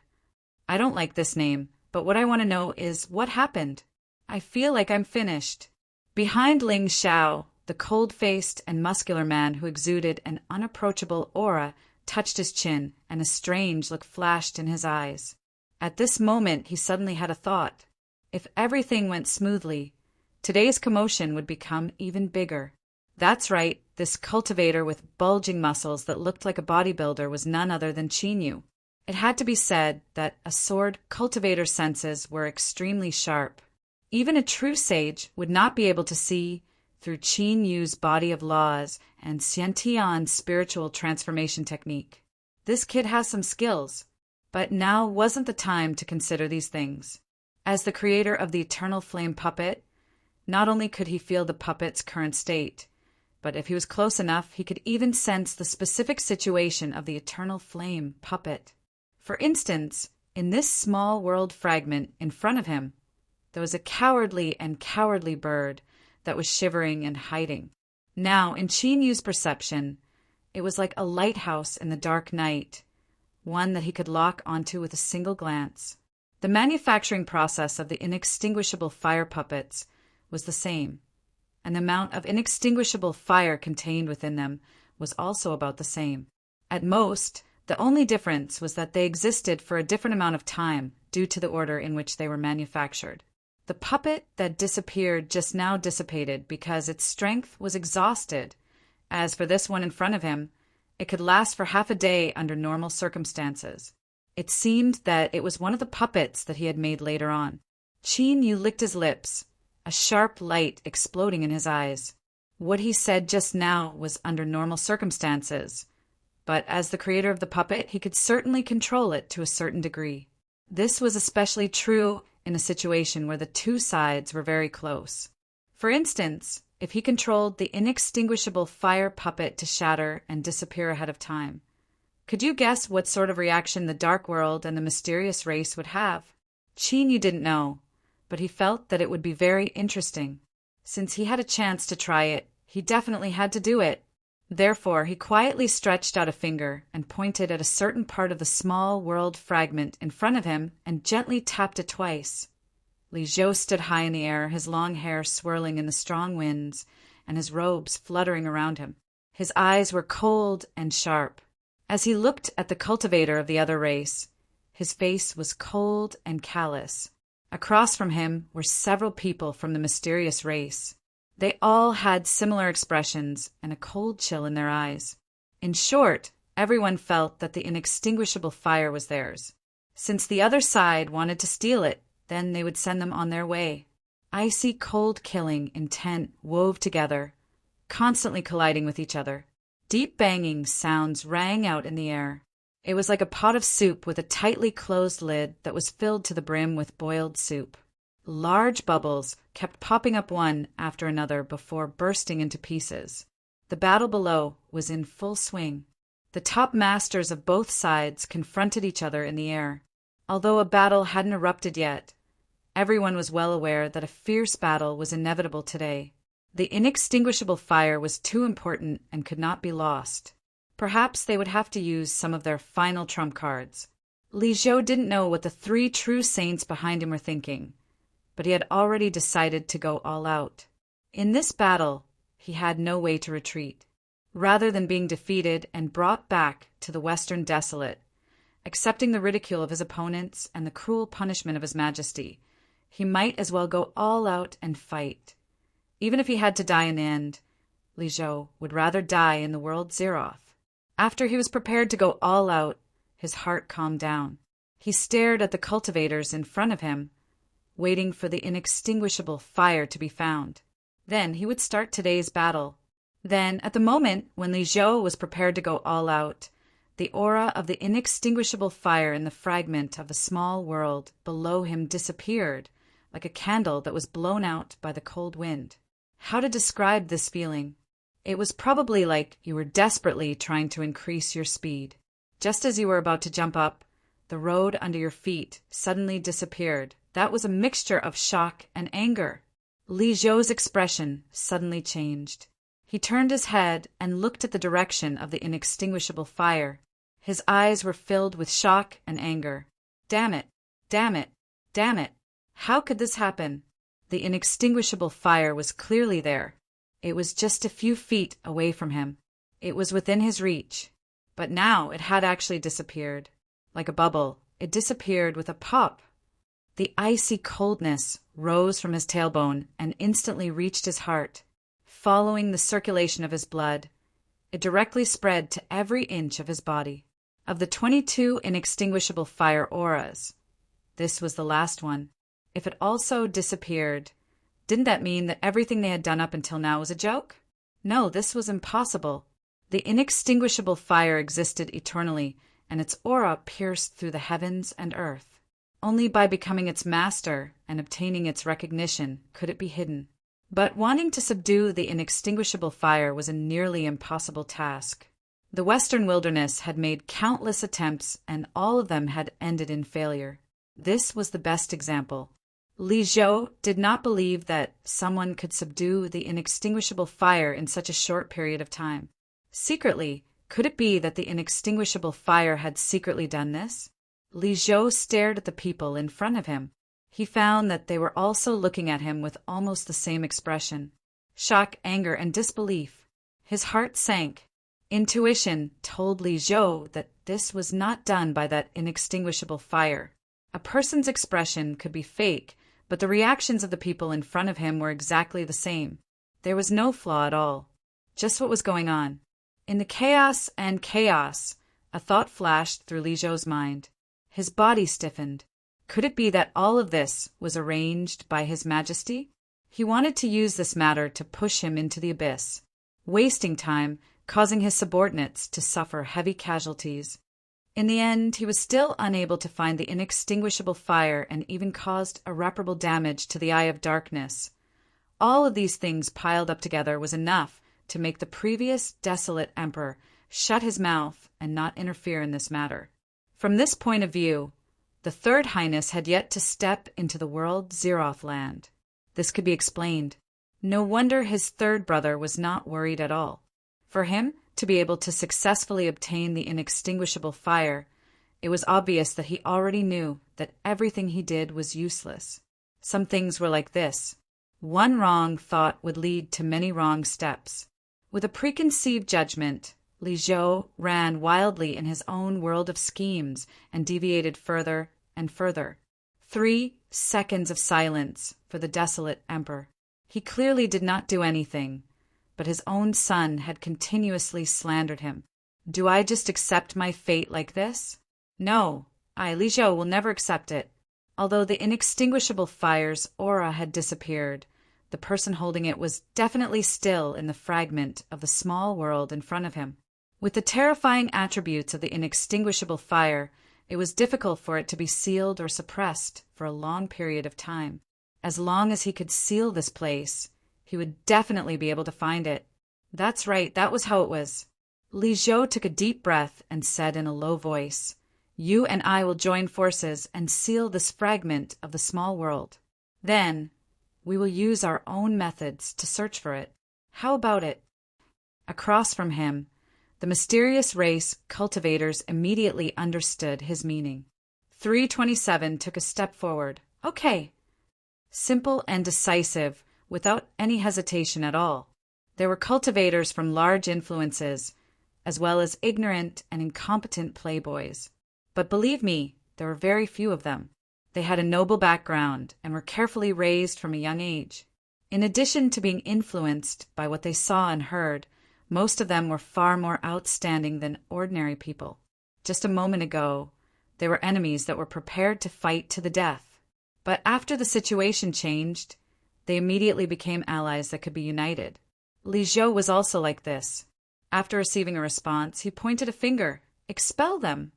I don't like this name, but what I want to know is what happened. I feel like I'm finished. Behind Ling Xiao, the cold-faced and muscular man who exuded an unapproachable aura touched his chin, and a strange look flashed in his eyes. At this moment, he suddenly had a thought. If everything went smoothly, today's commotion would become even bigger. That's right, this cultivator with bulging muscles that looked like a bodybuilder was none other than Qin. It had to be said that a sword cultivator's senses were extremely sharp. Even a true sage would not be able to see through Qin Yu's body of laws and Xiantian's spiritual transformation technique. This kid has some skills, but now wasn't the time to consider these things. As the creator of the eternal flame puppet, not only could he feel the puppet's current state, but if he was close enough, he could even sense the specific situation of the eternal flame puppet. For instance, in this small world fragment in front of him, there was a cowardly bird that was shivering and hiding. Now, in Qin Yu's perception, it was like a lighthouse in the dark night, one that he could lock onto with a single glance. The manufacturing process of the inextinguishable fire puppets was the same, and the amount of inextinguishable fire contained within them was also about the same. At most, the only difference was that they existed for a different amount of time due to the order in which they were manufactured. The puppet that disappeared just now dissipated because its strength was exhausted. As for this one in front of him, it could last for half a day under normal circumstances. It seemed that it was one of the puppets that he had made later on. Qin Yu licked his lips, a sharp light exploding in his eyes. What he said just now was under normal circumstances, but as the creator of the puppet, he could certainly control it to a certain degree. This was especially true in a situation where the two sides were very close. For instance, if he controlled the inextinguishable fire puppet to shatter and disappear ahead of time. Could you guess what sort of reaction the dark world and the mysterious race would have? Qin Yu didn't know, but he felt that it would be very interesting. Since he had a chance to try it, he definitely had to do it. Therefore, he quietly stretched out a finger and pointed at a certain part of the small world fragment in front of him and gently tapped it twice. Li Zhou stood high in the air, his long hair swirling in the strong winds and his robes fluttering around him. His eyes were cold and sharp. As he looked at the cultivator of the other race, his face was cold and callous. Across from him were several people from the mysterious race. They all had similar expressions and a cold chill in their eyes. In short, everyone felt that the inextinguishable fire was theirs. Since the other side wanted to steal it, then they would send them on their way. Icy cold killing intent wove together, constantly colliding with each other. Deep banging sounds rang out in the air. It was like a pot of soup with a tightly closed lid that was filled to the brim with boiled soup. Large bubbles kept popping up one after another before bursting into pieces. The battle below was in full swing. The top masters of both sides confronted each other in the air. Although a battle hadn't erupted yet, everyone was well aware that a fierce battle was inevitable today. The inextinguishable fire was too important and could not be lost. Perhaps they would have to use some of their final trump cards. Li Zhou didn't know what the three true saints behind him were thinking, but he had already decided to go all out. In this battle, he had no way to retreat. Rather than being defeated and brought back to the Western Desolate, accepting the ridicule of his opponents and the cruel punishment of His Majesty, he might as well go all out and fight. Even if he had to die in the end, Li Zhou would rather die in the world Zeroth. After he was prepared to go all out, his heart calmed down. He stared at the cultivators in front of him, waiting for the inextinguishable fire to be found. Then he would start today's battle. Then, at the moment when Li Zhou was prepared to go all out, the aura of the inextinguishable fire in the fragment of a small world below him disappeared, like a candle that was blown out by the cold wind. How to describe this feeling? It was probably like you were desperately trying to increase your speed. Just as you were about to jump up, the road under your feet suddenly disappeared. That was a mixture of shock and anger. Li Zhou's expression suddenly changed. He turned his head and looked at the direction of the inextinguishable fire. His eyes were filled with shock and anger. Damn it! Damn it! Damn it! How could this happen? The inextinguishable fire was clearly there. It was just a few feet away from him. It was within his reach. But now it had actually disappeared. Like a bubble, it disappeared with a pop. The icy coldness rose from his tailbone and instantly reached his heart. Following the circulation of his blood, it directly spread to every inch of his body. Of the 22 inextinguishable fire auras, this was the last one. If it also disappeared, didn't that mean that everything they had done up until now was a joke? No, this was impossible. The inextinguishable fire existed eternally, and its aura pierced through the heavens and earth. Only by becoming its master and obtaining its recognition could it be hidden. But wanting to subdue the inextinguishable fire was a nearly impossible task. The Western wilderness had made countless attempts, and all of them had ended in failure. This was the best example. Li Zhou did not believe that someone could subdue the inextinguishable fire in such a short period of time. Secretly, could it be that the inextinguishable fire had secretly done this? Li Zhou stared at the people in front of him. He found that they were also looking at him with almost the same expression: shock, anger, and disbelief. His heart sank. Intuition told Li Zhou that this was not done by that inextinguishable fire. A person's expression could be fake, but the reactions of the people in front of him were exactly the same. There was no flaw at all. Just what was going on. In the chaos and chaos, a thought flashed through Li Zhou's mind. His body stiffened. Could it be that all of this was arranged by His Majesty? He wanted to use this matter to push him into the abyss, wasting time, causing his subordinates to suffer heavy casualties. In the end, he was still unable to find the inextinguishable fire and even caused irreparable damage to the Eye of Darkness. All of these things piled up together was enough to make the previous desolate emperor shut his mouth and not interfere in this matter. From this point of view, the Third Highness had yet to step into the world Zeroth land. This could be explained. No wonder his third brother was not worried at all. For him to be able to successfully obtain the inextinguishable fire, it was obvious that he already knew that everything he did was useless. Some things were like this. One wrong thought would lead to many wrong steps. With a preconceived judgment, Li Zhou ran wildly in his own world of schemes and deviated further and further. 3 seconds of silence for the desolate emperor. He clearly did not do anything, but his own son had continuously slandered him. Do I just accept my fate like this? No, I, Li Zhou, will never accept it. Although the inextinguishable fire's aura had disappeared, the person holding it was definitely still in the fragment of the small world in front of him. With the terrifying attributes of the inextinguishable fire, it was difficult for it to be sealed or suppressed for a long period of time. As long as he could seal this place, he would definitely be able to find it. That's right, that was how it was. Li Zhou took a deep breath and said in a low voice, "You and I will join forces and seal this fragment of the small world. Then, we will use our own methods to search for it. How about it?" Across from him, the mysterious race cultivators immediately understood his meaning. 327 took a step forward. Okay. Simple and decisive, without any hesitation at all. There were cultivators from large influences, as well as ignorant and incompetent playboys. But believe me, there were very few of them. They had a noble background and were carefully raised from a young age. In addition to being influenced by what they saw and heard, most of them were far more outstanding than ordinary people. Just a moment ago, they were enemies that were prepared to fight to the death. But after the situation changed, they immediately became allies that could be united. Li Zhou was also like this. After receiving a response, he pointed a finger. Expel them!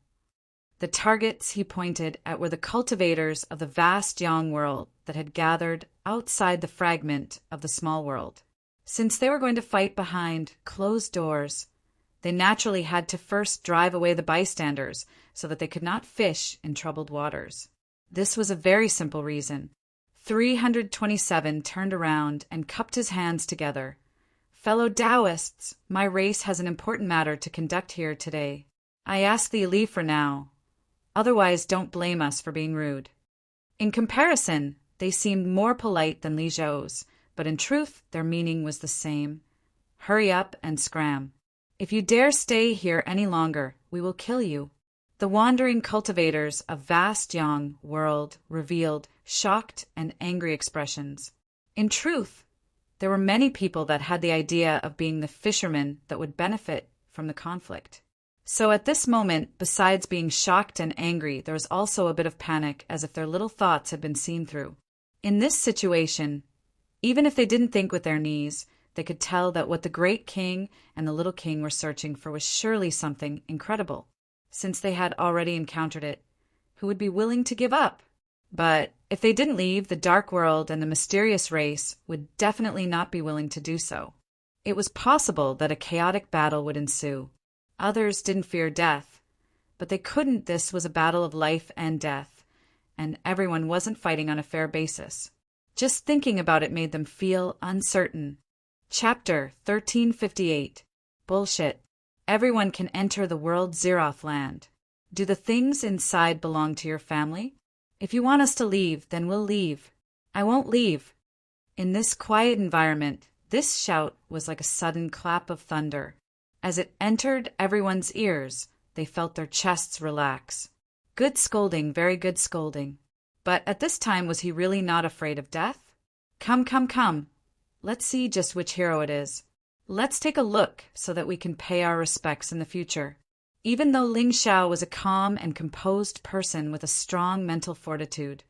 The targets he pointed at were the cultivators of the vast young world that had gathered outside the fragment of the small world. Since they were going to fight behind closed doors, they naturally had to first drive away the bystanders so that they could not fish in troubled waters. This was a very simple reason. 327 turned around and cupped his hands together. Fellow Taoists, my race has an important matter to conduct here today. I ask thee leave for now. Otherwise, don't blame us for being rude. In comparison, they seemed more polite than Li Zhou's, but in truth, their meaning was the same. Hurry up and scram. If you dare stay here any longer, we will kill you. The wandering cultivators of vast young world revealed shocked and angry expressions. In truth, there were many people that had the idea of being the fishermen that would benefit from the conflict. So at this moment, besides being shocked and angry, there was also a bit of panic, as if their little thoughts had been seen through. In this situation, even if they didn't think with their knees, they could tell that what the great king and the little king were searching for was surely something incredible. Since they had already encountered it, who would be willing to give up? But if they didn't leave, the dark world and the mysterious race would definitely not be willing to do so. It was possible that a chaotic battle would ensue. Others didn't fear death, but they couldn't. This was a battle of life and death, and everyone wasn't fighting on a fair basis. Just thinking about it made them feel uncertain. Chapter 1358. Bullshit. Everyone can enter the world Zeroth land. Do the things inside belong to your family? If you want us to leave, then we'll leave. I won't leave. In this quiet environment, this shout was like a sudden clap of thunder. As it entered everyone's ears, they felt their chests relax. Good scolding, very good scolding. But at this time, was he really not afraid of death? Come, come, come. Let's see just which hero it is. Let's take a look so that we can pay our respects in the future. Even though Ling Xiao was a calm and composed person with a strong mental fortitude,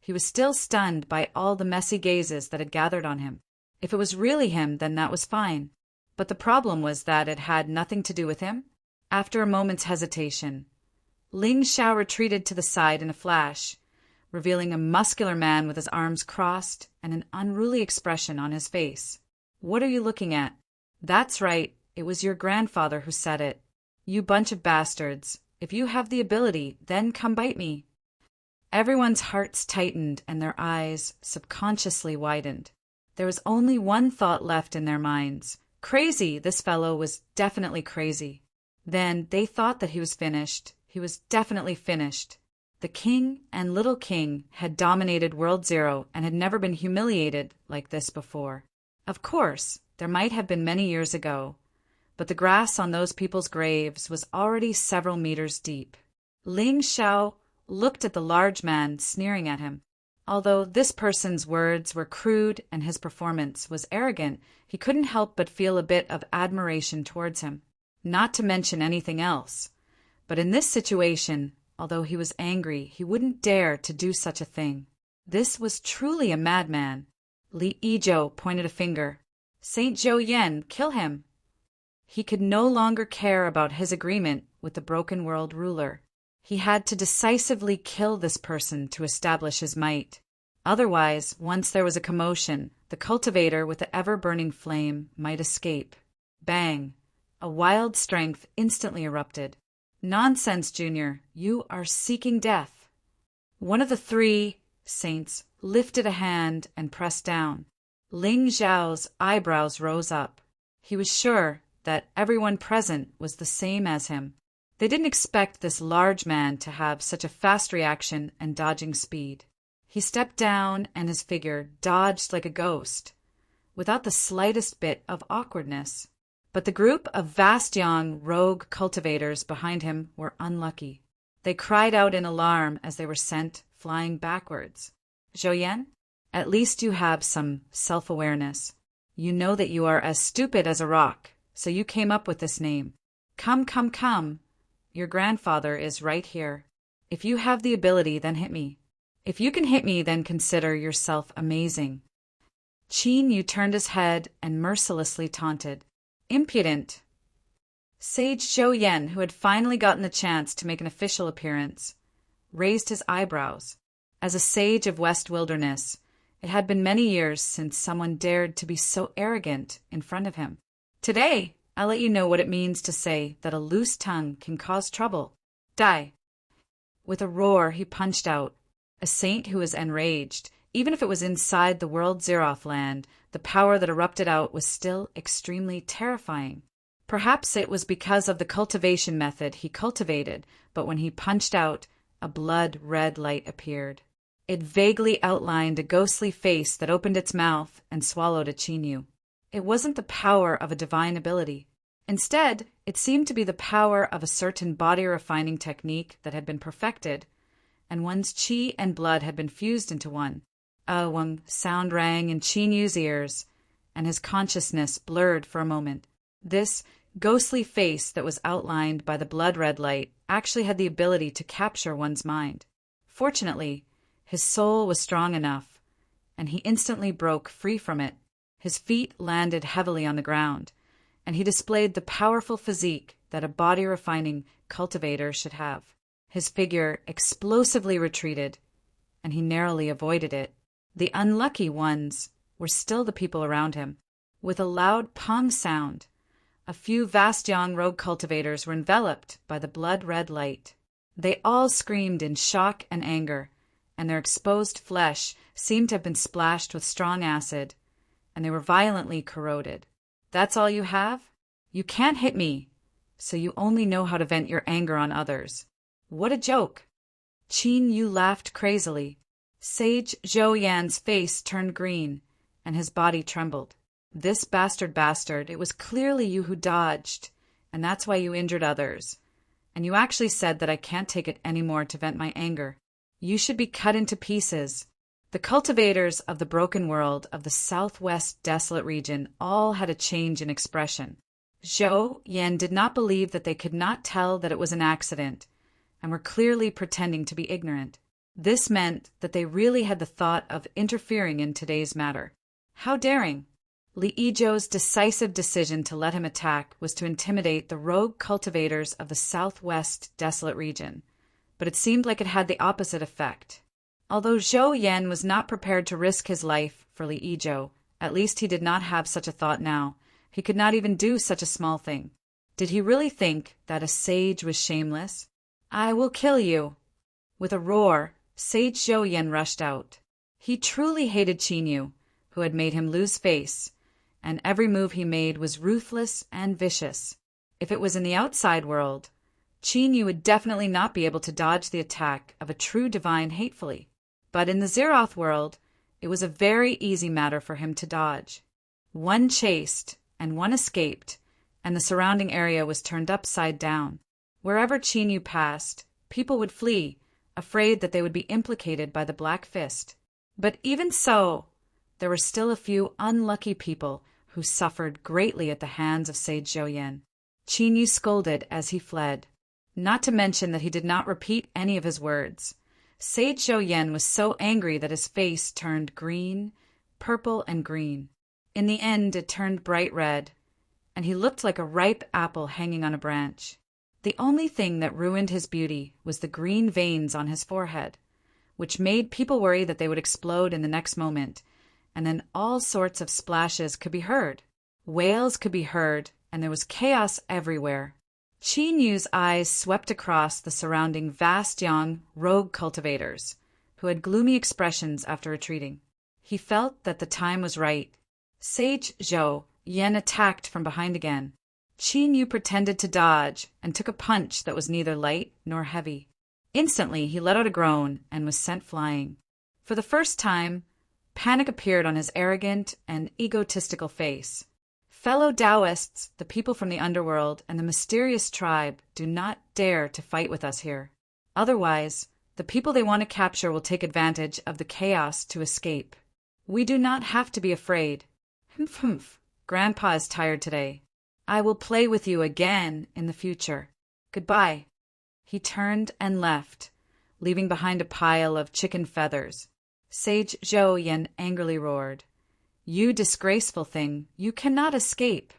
he was still stunned by all the messy gazes that had gathered on him. If it was really him, then that was fine. But the problem was that it had nothing to do with him. After a moment's hesitation, Ling Xiao retreated to the side in a flash, revealing a muscular man with his arms crossed and an unruly expression on his face. What are you looking at? That's right, it was your grandfather who said it. You bunch of bastards. If you have the ability, then come bite me. Everyone's hearts tightened and their eyes subconsciously widened. There was only one thought left in their minds. Crazy, this fellow was definitely crazy. Then they thought that he was finished. He was definitely finished. The king and little king had dominated World Zero and had never been humiliated like this before. Of course, there might have been many years ago, but the grass on those people's graves was already several meters deep. Ling Xiao looked at the large man, sneering at him. Although this person's words were crude and his performance was arrogant, he couldn't help but feel a bit of admiration towards him, not to mention anything else. But in this situation, although he was angry, he wouldn't dare to do such a thing. This was truly a madman. Li Yizhou pointed a finger. Saint Zhou Yan, kill him. He could no longer care about his agreement with the broken world ruler. He had to decisively kill this person to establish his might. Otherwise, once there was a commotion, the cultivator with the ever-burning flame might escape. Bang! A wild strength instantly erupted. Nonsense, Junior. You are seeking death. One of the three saints lifted a hand and pressed down. Ling Zhao's eyebrows rose up. He was sure that everyone present was the same as him. They didn't expect this large man to have such a fast reaction and dodging speed. He stepped down and his figure dodged like a ghost, without the slightest bit of awkwardness. But the group of vast young rogue cultivators behind him were unlucky. They cried out in alarm as they were sent flying backwards. Zhou Yan, at least you have some self-awareness. You know that you are as stupid as a rock, so you came up with this name. Come, come, come. Your grandfather is right here. If you have the ability, then hit me. If you can hit me, then consider yourself amazing. Qin Yu turned his head and mercilessly taunted. Impudent! Sage Zhou Yan, who had finally gotten the chance to make an official appearance, raised his eyebrows. As a sage of West Wilderness, it had been many years since someone dared to be so arrogant in front of him. Today, I'll let you know what it means to say that a loose tongue can cause trouble. Die! With a roar, he punched out. A saint who was enraged. Even if it was inside the world Zeroth land, the power that erupted out was still extremely terrifying. Perhaps it was because of the cultivation method he cultivated, but when he punched out, a blood-red light appeared. It vaguely outlined a ghostly face that opened its mouth and swallowed a Qin Yu. It wasn't the power of a divine ability. Instead, it seemed to be the power of a certain body-refining technique that had been perfected, and one's qi and blood had been fused into one. A Wang sound rang in Qin Yu's ears, and his consciousness blurred for a moment. This ghostly face that was outlined by the blood-red light actually had the ability to capture one's mind. Fortunately, his soul was strong enough, and he instantly broke free from it. His feet landed heavily on the ground, and he displayed the powerful physique that a body-refining cultivator should have. His figure explosively retreated, and he narrowly avoided it. The unlucky ones were still the people around him. With a loud pong sound, a few vast young rogue cultivators were enveloped by the blood-red light. They all screamed in shock and anger, and their exposed flesh seemed to have been splashed with strong acid, and they were violently corroded. That's all you have? You can't hit me, so you only know how to vent your anger on others. What a joke! Qin Yu laughed crazily. Sage Zhou Yan's face turned green, and his body trembled. This bastard, it was clearly you who dodged, and that's why you injured others. And you actually said that I can't take it anymore to vent my anger. You should be cut into pieces. The cultivators of the broken world of the southwest desolate region all had a change in expression. Zhou Yan did not believe that they could not tell that it was an accident, and were clearly pretending to be ignorant. This meant that they really had the thought of interfering in today's matter. How daring! Li Yizhou's decisive decision to let him attack was to intimidate the rogue cultivators of the southwest desolate region, but it seemed like it had the opposite effect. Although Zhou Yan was not prepared to risk his life for Li Yizhou, at least he did not have such a thought now. He could not even do such a small thing. Did he really think that a sage was shameless? I will kill you! With a roar, Sage Zhou Yan rushed out. He truly hated Qin Yu, who had made him lose face, and every move he made was ruthless and vicious. If it was in the outside world, Qin Yu would definitely not be able to dodge the attack of a true divine hatefully. But in the Zeroth world, it was a very easy matter for him to dodge. One chased, and one escaped, and the surrounding area was turned upside down. Wherever Qin Yu passed, people would flee, afraid that they would be implicated by the Black Fist. But even so, there were still a few unlucky people who suffered greatly at the hands of Sage Zhou-Yen. Qin Yu scolded as he fled, not to mention that he did not repeat any of his words. Sage Zhou-Yen was so angry that his face turned green, purple, and green. In the end, it turned bright red, and he looked like a ripe apple hanging on a branch. The only thing that ruined his beauty was the green veins on his forehead, which made people worry that they would explode in the next moment, and then all sorts of splashes could be heard. Wails could be heard, and there was chaos everywhere. Qin Yu's eyes swept across the surrounding vast young rogue cultivators, who had gloomy expressions after retreating. He felt that the time was right. Sage Zhou-Yen attacked from behind again. Qin Yu pretended to dodge and took a punch that was neither light nor heavy. Instantly, he let out a groan and was sent flying. For the first time, panic appeared on his arrogant and egotistical face. Fellow Taoists, the people from the underworld, and the mysterious tribe do not dare to fight with us here. Otherwise, the people they want to capture will take advantage of the chaos to escape. We do not have to be afraid. Humph. Grandpa is tired today. I will play with you again in the future. Goodbye. He turned and left, leaving behind a pile of chicken feathers. Sage Zhou-Yen angrily roared, "You disgraceful thing, you cannot escape."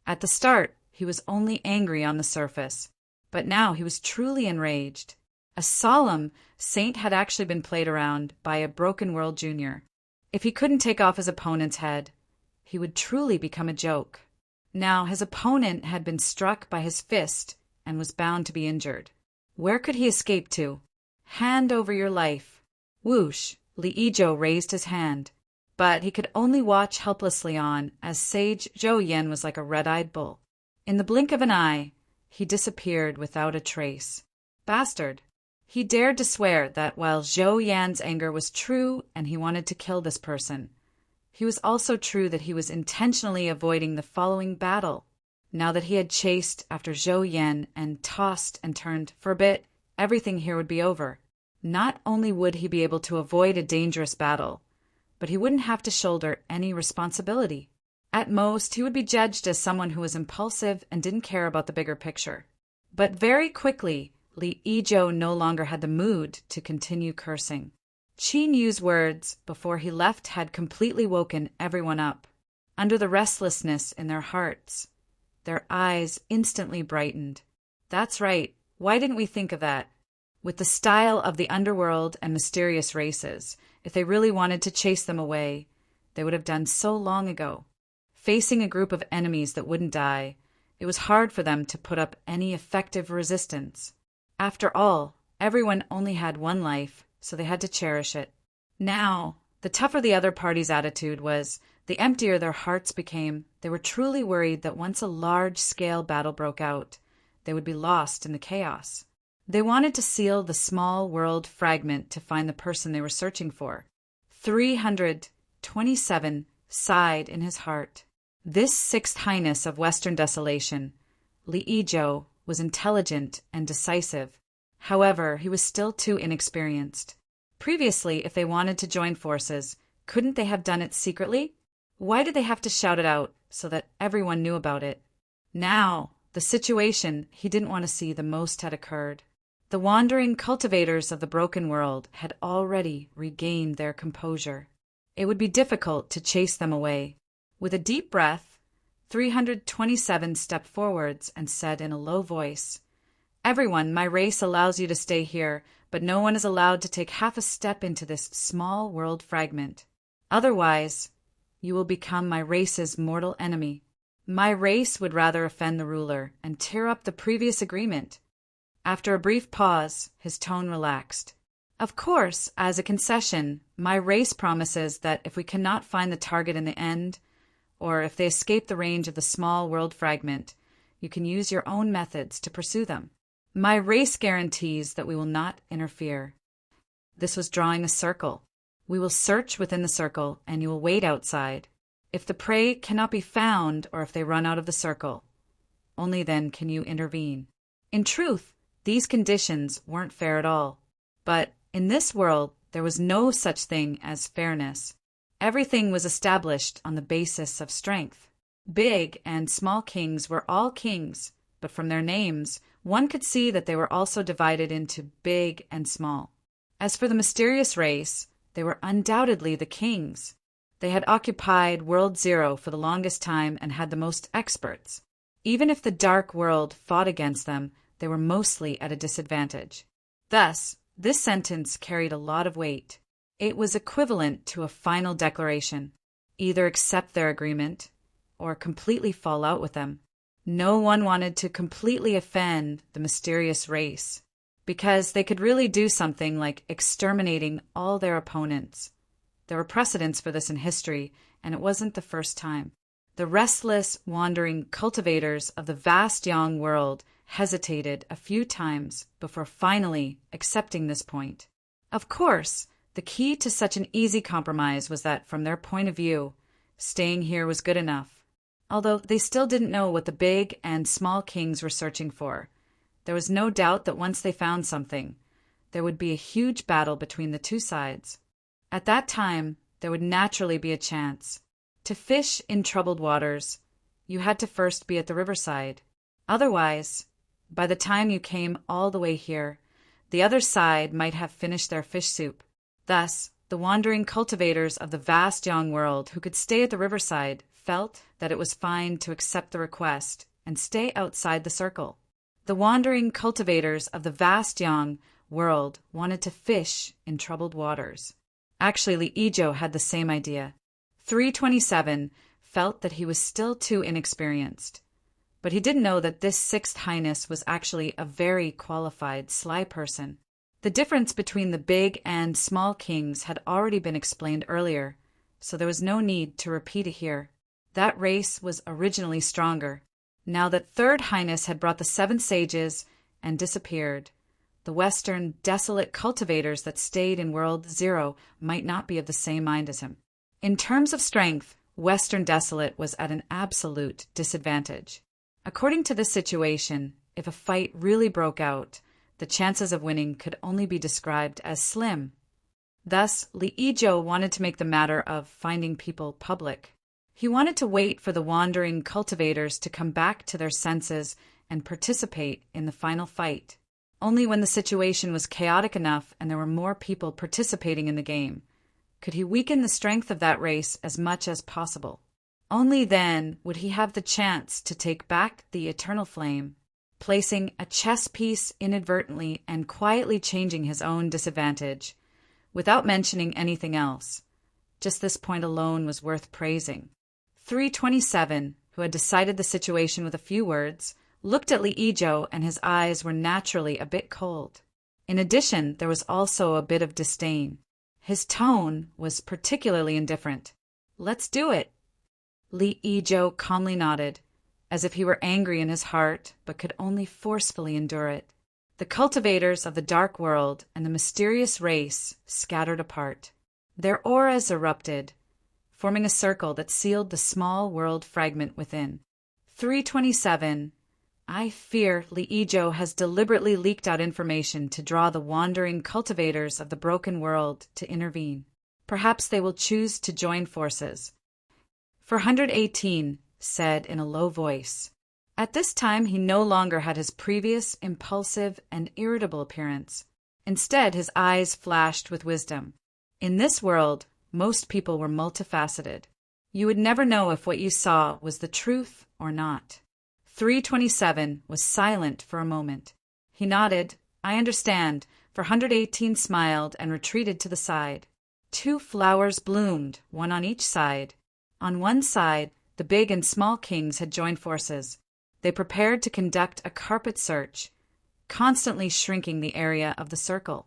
At the start, he was only angry on the surface, but now he was truly enraged. A solemn saint had actually been played around by a Broken World Junior. If he couldn't take off his opponent's head, he would truly become a joke. Now his opponent had been struck by his fist and was bound to be injured. Where could he escape to? Hand over your life. Whoosh! Li Yizhou raised his hand, but he could only watch helplessly on as Sage Zhou-Yen was like a red-eyed bull. In the blink of an eye, he disappeared without a trace. Bastard! He dared to swear that while Zhou-Yan's anger was true and he wanted to kill this person, he was also true that he was intentionally avoiding the following battle. Now that he had chased after Zhou-Yen and tossed and turned for a bit, everything here would be over. Not only would he be able to avoid a dangerous battle, but he wouldn't have to shoulder any responsibility. At most, he would be judged as someone who was impulsive and didn't care about the bigger picture. But very quickly, Li Yizhou no longer had the mood to continue cursing. Qin Yu's words before he left had completely woken everyone up. Under the restlessness in their hearts, their eyes instantly brightened. That's right, why didn't we think of that? With the style of the underworld and mysterious races, if they really wanted to chase them away, they would have done so long ago. Facing a group of enemies that wouldn't die, it was hard for them to put up any effective resistance. After all, everyone only had one life, so they had to cherish it. Now, the tougher the other party's attitude was, the emptier their hearts became. They were truly worried that once a large-scale battle broke out, they would be lost in the chaos. They wanted to seal the small world fragment to find the person they were searching for. 327 sighed in his heart. This sixth highness of Western desolation, Li Yizhou, was intelligent and decisive. However, he was still too inexperienced. Previously, if they wanted to join forces, couldn't they have done it secretly? Why did they have to shout it out so that everyone knew about it? Now, the situation he didn't want to see the most had occurred. The wandering cultivators of the broken world had already regained their composure. It would be difficult to chase them away. With a deep breath, 327 stepped forwards and said in a low voice, "Everyone, my race allows you to stay here, but no one is allowed to take half a step into this small world fragment. Otherwise, you will become my race's mortal enemy. My race would rather offend the ruler and tear up the previous agreement." After a brief pause, his tone relaxed. Of course, as a concession, my race promises that if we cannot find the target in the end, or if they escape the range of the small world fragment, you can use your own methods to pursue them. My race guarantees that we will not interfere. This was drawing a circle. We will search within the circle, and you will wait outside. If the prey cannot be found, or if they run out of the circle, only then can you intervene. In truth, these conditions weren't fair at all. But in this world, there was no such thing as fairness. Everything was established on the basis of strength. Big and small kings were all kings, but from their names, one could see that they were also divided into big and small. As for the mysterious race, they were undoubtedly the kings. They had occupied World Zero for the longest time and had the most experts. Even if the Dark World fought against them, they were mostly at a disadvantage. Thus, this sentence carried a lot of weight. It was equivalent to a final declaration. Either accept their agreement, or completely fall out with them. No one wanted to completely offend the mysterious race, because they could really do something like exterminating all their opponents. There were precedents for this in history, and it wasn't the first time. The restless, wandering cultivators of the vast young world hesitated a few times before finally accepting this point. Of course, the key to such an easy compromise was that, from their point of view, staying here was good enough. Although they still didn't know what the big and small kings were searching for, there was no doubt that once they found something, there would be a huge battle between the two sides. At that time, there would naturally be a chance. To fish in troubled waters, you had to first be at the riverside. Otherwise, by the time you came all the way here, the other side might have finished their fish soup. Thus, the wandering cultivators of the vast young world who could stay at the riverside felt that it was fine to accept the request and stay outside the circle. The wandering cultivators of the vast young world wanted to fish in troubled waters. Actually, Liijo had the same idea. 327 felt that he was still too inexperienced. But he didn't know that this Sixth Highness was actually a very qualified, sly person. The difference between the big and small kings had already been explained earlier, so there was no need to repeat it here. That race was originally stronger. Now that Third Highness had brought the 7 sages and disappeared, the Western desolate cultivators that stayed in World Zero might not be of the same mind as him. In terms of strength, Western Desolate was at an absolute disadvantage. According to this situation, if a fight really broke out, the chances of winning could only be described as slim. Thus, Liijo wanted to make the matter of finding people public. He wanted to wait for the wandering cultivators to come back to their senses and participate in the final fight. Only when the situation was chaotic enough and there were more people participating in the game could he weaken the strength of that race as much as possible. Only then would he have the chance to take back the eternal flame, placing a chess piece inadvertently and quietly changing his own disadvantage, without mentioning anything else. Just this point alone was worth praising. 327, who had decided the situation with a few words, looked at Liijo, and his eyes were naturally a bit cold. In addition, there was also a bit of disdain. His tone was particularly indifferent. "Let's do it." Liijo calmly nodded, as if he were angry in his heart, but could only forcefully endure it. The cultivators of the dark world and the mysterious race scattered apart. Their auras erupted, forming a circle that sealed the small world fragment within. 327. I fear Liijo has deliberately leaked out information to draw the wandering cultivators of the broken world to intervene. Perhaps they will choose to join forces. 418 said in a low voice. At this time he no longer had his previous impulsive and irritable appearance. Instead, his eyes flashed with wisdom. In this world, most people were multifaceted. You would never know if what you saw was the truth or not. 327 was silent for a moment. He nodded. I understand. 418 smiled and retreated to the side. 2 flowers bloomed, one on each side. On one side, the big and small kings had joined forces. They prepared to conduct a carpet search, constantly shrinking the area of the circle.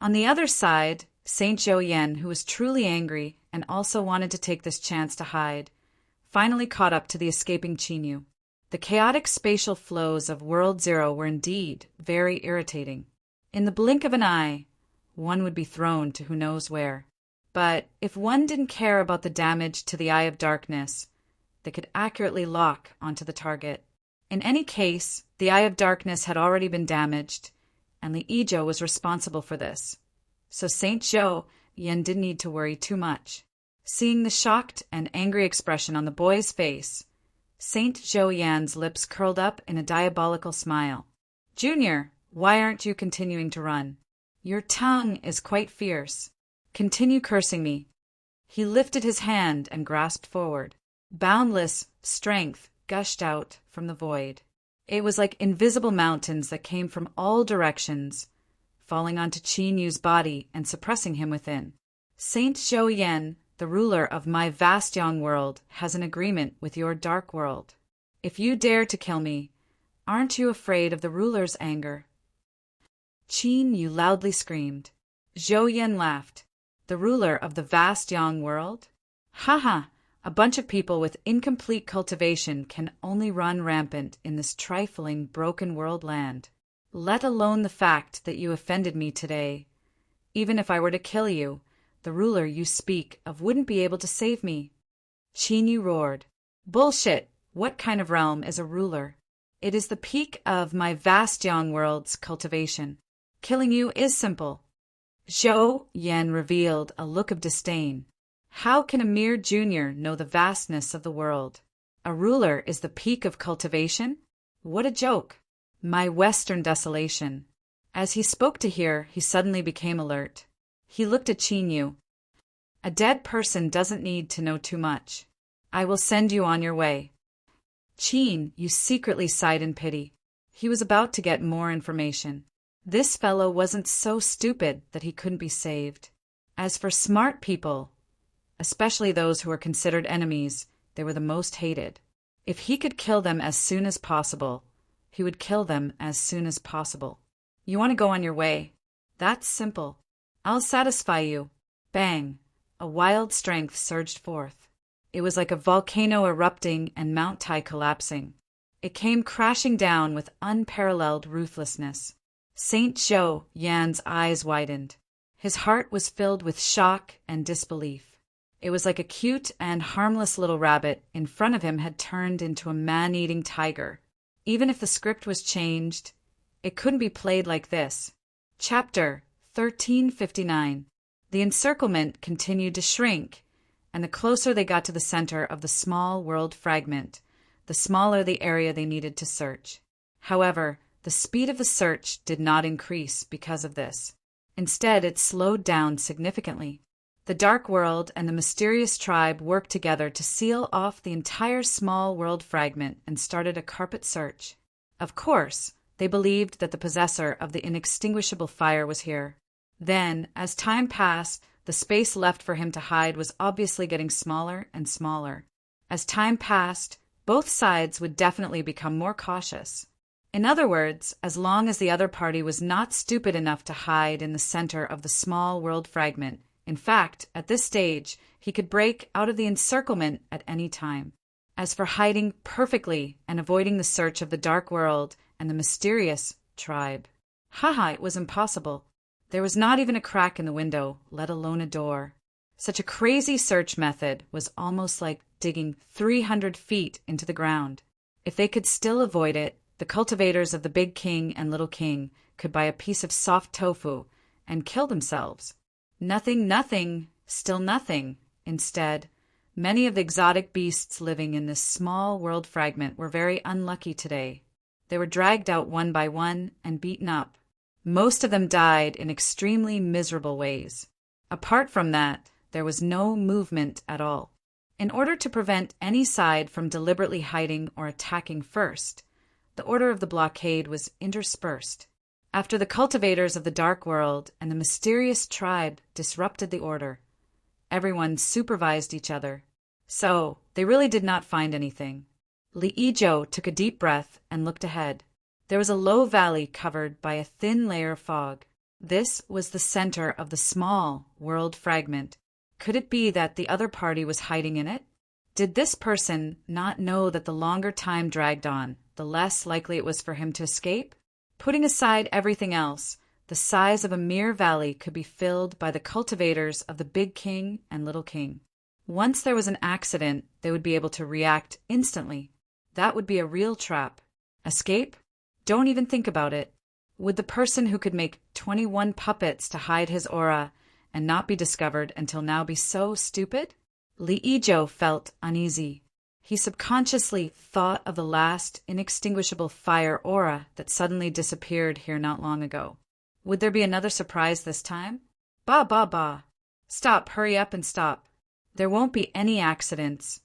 On the other side, Saint Zhou Yen, who was truly angry and also wanted to take this chance to hide, finally caught up to the escaping Qinyu. The chaotic spatial flows of World Zero were indeed very irritating. In the blink of an eye, one would be thrown to who knows where. But if one didn't care about the damage to the Eye of Darkness, they could accurately lock onto the target. In any case, the Eye of Darkness had already been damaged, and Li Yizhou was responsible for this. So Saint Zhou Yen didn't need to worry too much. Seeing the shocked and angry expression on the boy's face, Saint Zhou Yan's lips curled up in a diabolical smile. "Junior, why aren't you continuing to run? Your tongue is quite fierce. Continue cursing me." He lifted his hand and grasped forward. Boundless strength gushed out from the void. It was like invisible mountains that came from all directions, falling onto Qinyu's body and suppressing him within. "Saint Zhou Yen, the ruler of my vast young world, has an agreement with your dark world. If you dare to kill me, aren't you afraid of the ruler's anger?" Qinyu loudly screamed. Zhou Yen laughed. "The ruler of the vast young world? Ha ha! A bunch of people with incomplete cultivation can only run rampant in this trifling, broken world land. Let alone the fact that you offended me today. Even if I were to kill you, the ruler you speak of wouldn't be able to save me." Qinyu roared. "Bullshit! What kind of realm is a ruler? It is the peak of my vast young world's cultivation. Killing you is simple." Zhou Yen revealed a look of disdain. "How can a mere junior know the vastness of the world? A ruler is the peak of cultivation? What a joke! My western desolation." As he spoke to her, he suddenly became alert. He looked at Qinyu. "A dead person doesn't need to know too much. I will send you on your way." Qinyu secretly sighed in pity. He was about to get more information. This fellow wasn't so stupid that he couldn't be saved. As for smart people, especially those who were considered enemies, they were the most hated. If he could kill them as soon as possible, he would kill them as soon as possible. "You want to go on your way? That's simple. I'll satisfy you." Bang! A wild strength surged forth. It was like a volcano erupting and Mount Tai collapsing. It came crashing down with unparalleled ruthlessness. Saint Zhou Yan's eyes widened. His heart was filled with shock and disbelief. It was like a cute and harmless little rabbit in front of him had turned into a man-eating tiger. Even if the script was changed, it couldn't be played like this. Chapter 1359. The encirclement continued to shrink, and the closer they got to the center of the small world fragment, the smaller the area they needed to search. However, the speed of the search did not increase because of this. Instead, it slowed down significantly. The Dark World and the mysterious tribe worked together to seal off the entire small world fragment and started a carpet search. Of course, they believed that the possessor of the inextinguishable fire was here. Then, as time passed, the space left for him to hide was obviously getting smaller and smaller. As time passed, both sides would definitely become more cautious. In other words, as long as the other party was not stupid enough to hide in the center of the small world fragment, in fact, at this stage, he could break out of the encirclement at any time. As for hiding perfectly and avoiding the search of the Dark World and the mysterious tribe, it was impossible. There was not even a crack in the window, let alone a door. Such a crazy search method was almost like digging 300 feet into the ground. If they could still avoid it, the cultivators of the Big King and Little King could buy a piece of soft tofu and kill themselves. Nothing, still nothing. Instead, many of the exotic beasts living in this small world fragment were very unlucky today. They were dragged out one by one and beaten up. Most of them died in extremely miserable ways. Apart from that, there was no movement at all. In order to prevent any side from deliberately hiding or attacking first, the order of the blockade was interspersed. After the cultivators of the Dark World and the mysterious tribe disrupted the order, everyone supervised each other. So, they really did not find anything. Li Yizhou took a deep breath and looked ahead. There was a low valley covered by a thin layer of fog. This was the center of the small world fragment. Could it be that the other party was hiding in it? Did this person not know that the longer time dragged on, the less likely it was for him to escape? Putting aside everything else, the size of a mere valley could be filled by the cultivators of the Big King and Little King. Once there was an accident, they would be able to react instantly. That would be a real trap. Escape? Don't even think about it. Would the person who could make 21 puppets to hide his aura and not be discovered until now be so stupid? Li Ijo felt uneasy. He subconsciously thought of the last inextinguishable fire aura that suddenly disappeared here not long ago. Would there be another surprise this time? Bah, bah, bah. Stop, hurry up and stop. There won't be any accidents.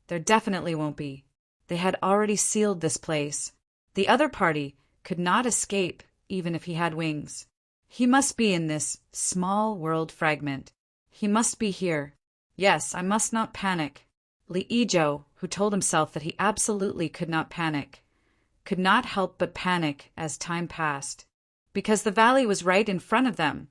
There definitely won't be. They had already sealed this place. The other party could not escape even if he had wings. He must be in this small world fragment. He must be here. Yes, I must not panic. Li Ijo, who told himself that he absolutely could not panic, could not help but panic as time passed. Because the valley was right in front of them.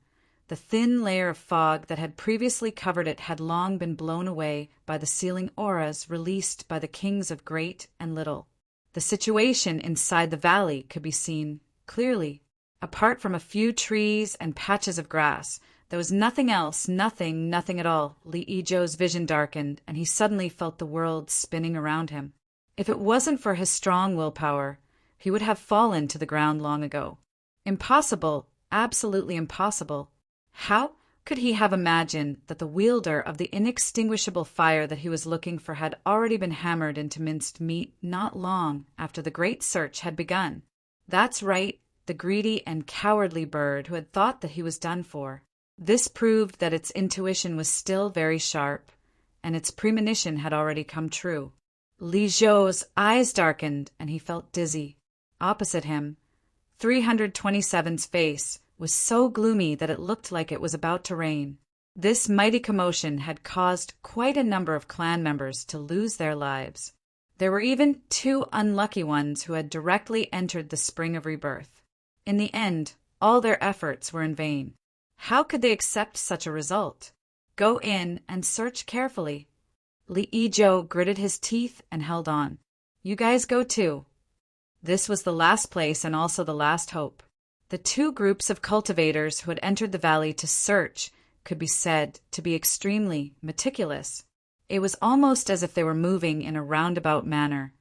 The thin layer of fog that had previously covered it had long been blown away by the sealing auras released by the kings of Great and Little. The situation inside the valley could be seen clearly. Apart from a few trees and patches of grass, there was nothing else, nothing at all. Li Ijo's vision darkened, and he suddenly felt the world spinning around him. If it wasn't for his strong willpower, he would have fallen to the ground long ago. Impossible, absolutely impossible. How could he have imagined that the wielder of the inextinguishable fire that he was looking for had already been hammered into minced meat not long after the great search had begun? That's right, the greedy and cowardly bird who had thought that he was done for. This proved that its intuition was still very sharp, and its premonition had already come true. Li Zhou's eyes darkened, and he felt dizzy. Opposite him, 327's face was so gloomy that it looked like it was about to rain. This mighty commotion had caused quite a number of clan members to lose their lives. There were even 2 unlucky ones who had directly entered the spring of rebirth. In the end, all their efforts were in vain. How could they accept such a result? Go in and search carefully. Li Ijo gritted his teeth and held on. You guys go too. This was the last place and also the last hope. The 2 groups of cultivators who had entered the valley to search could be said to be extremely meticulous. It was almost as if they were moving in a roundabout manner,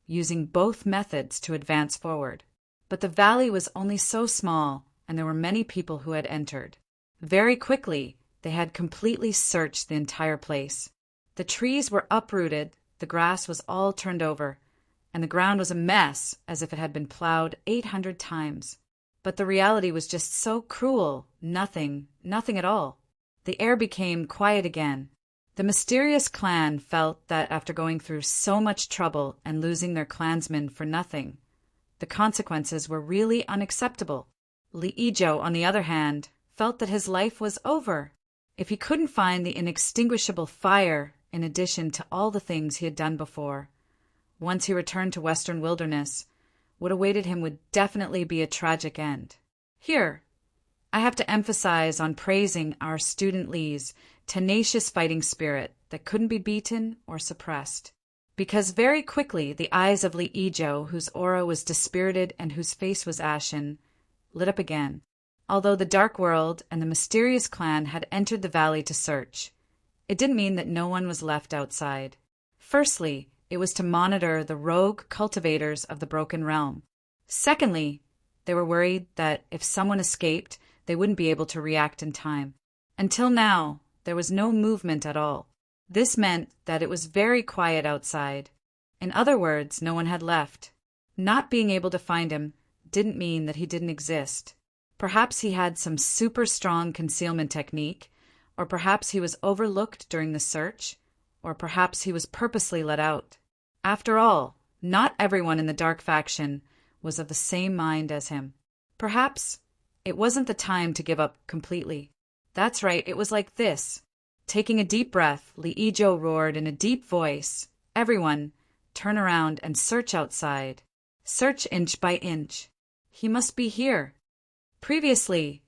using both methods to advance forward. But the valley was only so small, and there were many people who had entered. Very quickly, they had completely searched the entire place. The trees were uprooted, the grass was all turned over, and the ground was a mess as if it had been plowed 800 times. But the reality was just so cruel, nothing at all. The air became quiet again. The mysterious clan felt that after going through so much trouble and losing their clansmen for nothing, the consequences were really unacceptable. Li Ijo, on the other hand, felt that his life was over. If he couldn't find the inextinguishable fire in addition to all the things he had done before, once he returned to Western Wilderness, what awaited him would definitely be a tragic end. Here, I have to emphasize on praising our student Li's tenacious fighting spirit that couldn't be beaten or suppressed. Because very quickly the eyes of Li Ijo, whose aura was dispirited and whose face was ashen, lit up again. Although the Dark World and the mysterious clan had entered the valley to search, it didn't mean that no one was left outside. Firstly, it was to monitor the rogue cultivators of the Broken Realm. Secondly, they were worried that if someone escaped, they wouldn't be able to react in time. Until now, there was no movement at all. This meant that it was very quiet outside. In other words, no one had left. Not being able to find him didn't mean that he didn't exist. Perhaps he had some super strong concealment technique, or perhaps he was overlooked during the search, or perhaps he was purposely let out. After all, not everyone in the Dark Faction was of the same mind as him. Perhaps it wasn't the time to give up completely. That's right, it was like this. Taking a deep breath, Li Ijo roared in a deep voice, "Everyone, turn around and search outside. Search inch by inch. He must be here." Previously,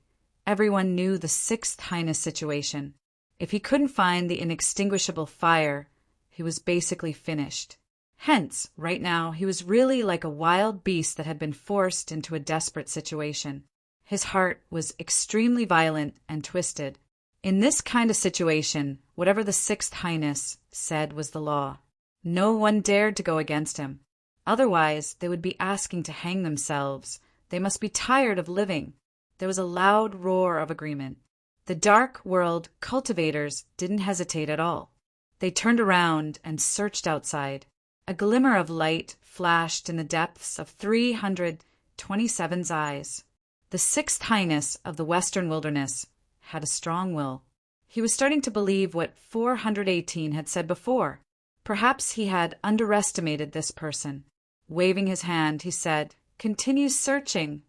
Everyone knew the Sixth Highness situation. If he couldn't find the inextinguishable fire, he was basically finished. Hence, right now, he was really like a wild beast that had been forced into a desperate situation. His heart was extremely violent and twisted. In this kind of situation, whatever the Sixth Highness said was the law. No one dared to go against him. Otherwise, they would be asking to hang themselves. They must be tired of living. There was a loud roar of agreement. The Dark World cultivators didn't hesitate at all. They turned around and searched outside. A glimmer of light flashed in the depths of 327's eyes. The Sixth Highness of the Western Wilderness had a strong will. He was starting to believe what 418 had said before. Perhaps he had underestimated this person. Waving his hand, he said, "Continue searching."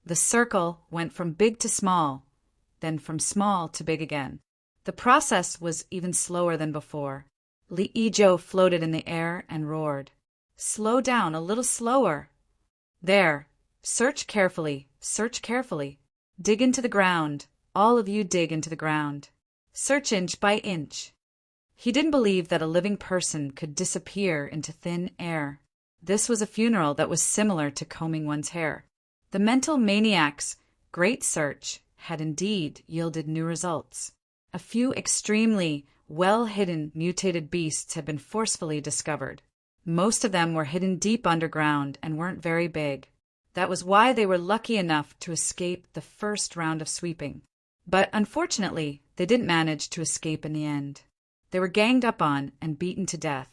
The circle went from big to small, then from small to big again. The process was even slower than before. Li Yijo floated in the air and roared. "Slow down, a little slower. There. Search carefully, search carefully. Dig into the ground. All of you dig into the ground. Search inch by inch." He didn't believe that a living person could disappear into thin air. This was a funeral that was similar to combing one's hair. The mental maniac's great search had indeed yielded new results. A few extremely well-hidden mutated beasts had been forcefully discovered. Most of them were hidden deep underground and weren't very big. That was why they were lucky enough to escape the first round of sweeping. But unfortunately, they didn't manage to escape in the end. They were ganged up on and beaten to death.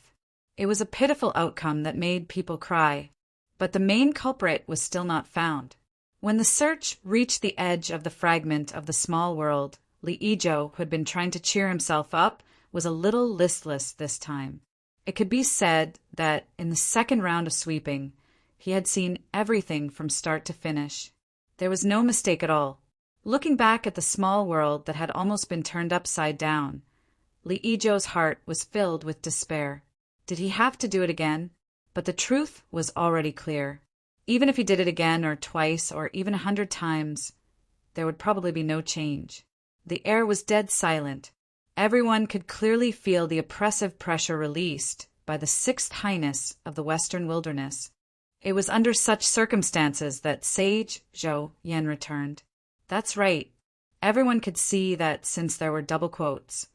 It was a pitiful outcome that made people cry, but the main culprit was still not found. When the search reached the edge of the fragment of the small world, Li Yijo, who had been trying to cheer himself up, was a little listless this time. It could be said that in the second round of sweeping, he had seen everything from start to finish. There was no mistake at all. Looking back at the small world that had almost been turned upside down, Li Yijo's heart was filled with despair. Did he have to do it again? But the truth was already clear. Even if he did it again or twice or even 100 times, there would probably be no change. The air was dead silent. Everyone could clearly feel the oppressive pressure released by the Sixth Highness of the Western Wilderness. It was under such circumstances that Sage Zhou Yan returned. That's right. Everyone could see that since there were double quotes,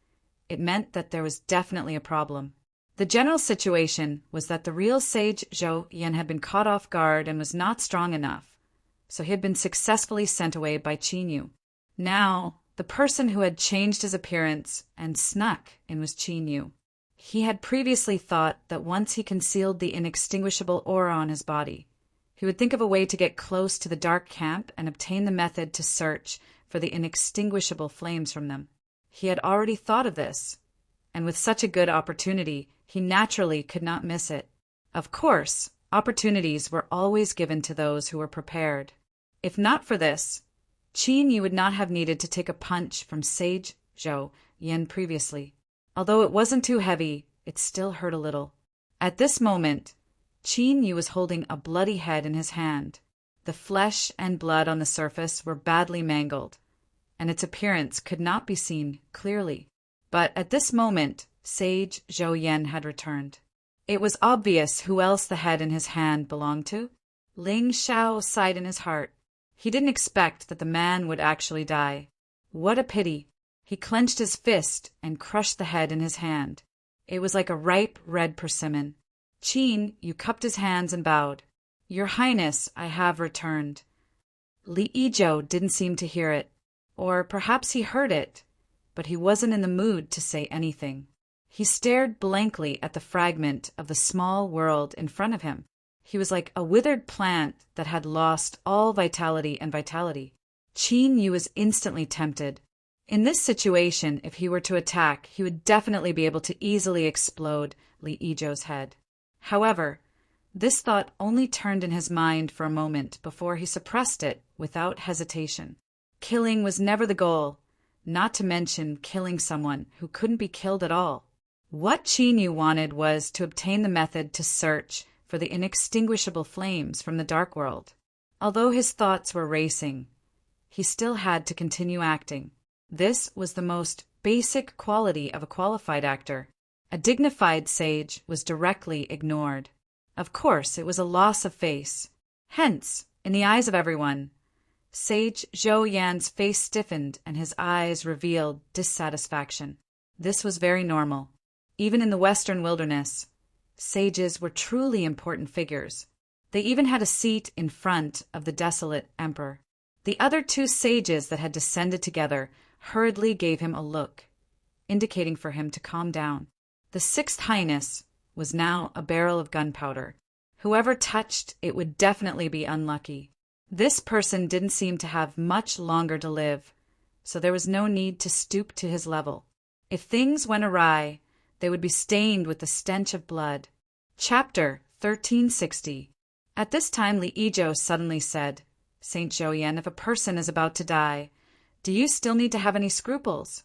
it meant that there was definitely a problem. The general situation was that the real Sage Zhou Yan had been caught off guard and was not strong enough, so he had been successfully sent away by Qin Yu. Now, the person who had changed his appearance and snuck in was Qin Yu. He had previously thought that once he concealed the inextinguishable aura on his body, he would think of a way to get close to the dark camp and obtain the method to search for the inextinguishable flames from them. He had already thought of this, and with such a good opportunity, he naturally could not miss it. Of course, opportunities were always given to those who were prepared. If not for this, Qin Yu would not have needed to take a punch from Sage Zhou Yan previously. Although it wasn't too heavy, it still hurt a little. At this moment, Qin Yu was holding a bloody head in his hand. The flesh and blood on the surface were badly mangled, and its appearance could not be seen clearly. But at this moment, Sage Zhou Yan had returned. It was obvious who else the head in his hand belonged to. Ling Xiao sighed in his heart. He didn't expect that the man would actually die. What a pity! He clenched his fist and crushed the head in his hand. It was like a ripe red persimmon. Qin Yu cupped his hands and bowed. "Your Highness, I have returned." Li Yijo didn't seem to hear it, or perhaps he heard it, but he wasn't in the mood to say anything. He stared blankly at the fragment of the small world in front of him. He was like a withered plant that had lost all vitality and vitality. Qin Yu was instantly tempted. In this situation, if he were to attack, he would definitely be able to easily explode Li Yijo's head. However, this thought only turned in his mind for a moment before he suppressed it without hesitation. Killing was never the goal, not to mention killing someone who couldn't be killed at all. What Qin Yu wanted was to obtain the method to search for the inextinguishable flames from the dark world. Although his thoughts were racing, he still had to continue acting. This was the most basic quality of a qualified actor. A dignified sage was directly ignored. Of course, it was a loss of face. Hence, in the eyes of everyone, Sage Zhou Yan's face stiffened and his eyes revealed dissatisfaction. This was very normal. Even in the Western wilderness, sages were truly important figures. They even had a seat in front of the desolate emperor. The other two sages that had descended together hurriedly gave him a look, indicating for him to calm down. The Sixth Highness was now a barrel of gunpowder. Whoever touched it would definitely be unlucky. This person didn't seem to have much longer to live, so there was no need to stoop to his level. If things went awry, they would be stained with the stench of blood. Chapter 1360. At this time Li Yizhou suddenly said, "Saint Zhou Yan, if a person is about to die, do you still need to have any scruples?"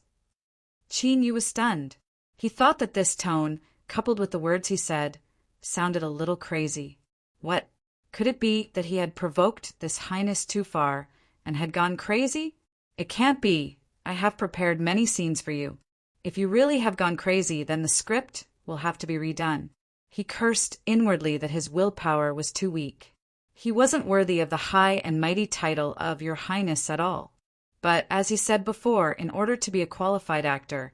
Qin Yu was stunned. He thought that this tone, coupled with the words he said, sounded a little crazy. What? Could it be that he had provoked this highness too far and had gone crazy? It can't be. I have prepared many scenes for you. If you really have gone crazy, then the script will have to be redone. He cursed inwardly that his willpower was too weak. He wasn't worthy of the high and mighty title of Your Highness at all. But as he said before, in order to be a qualified actor,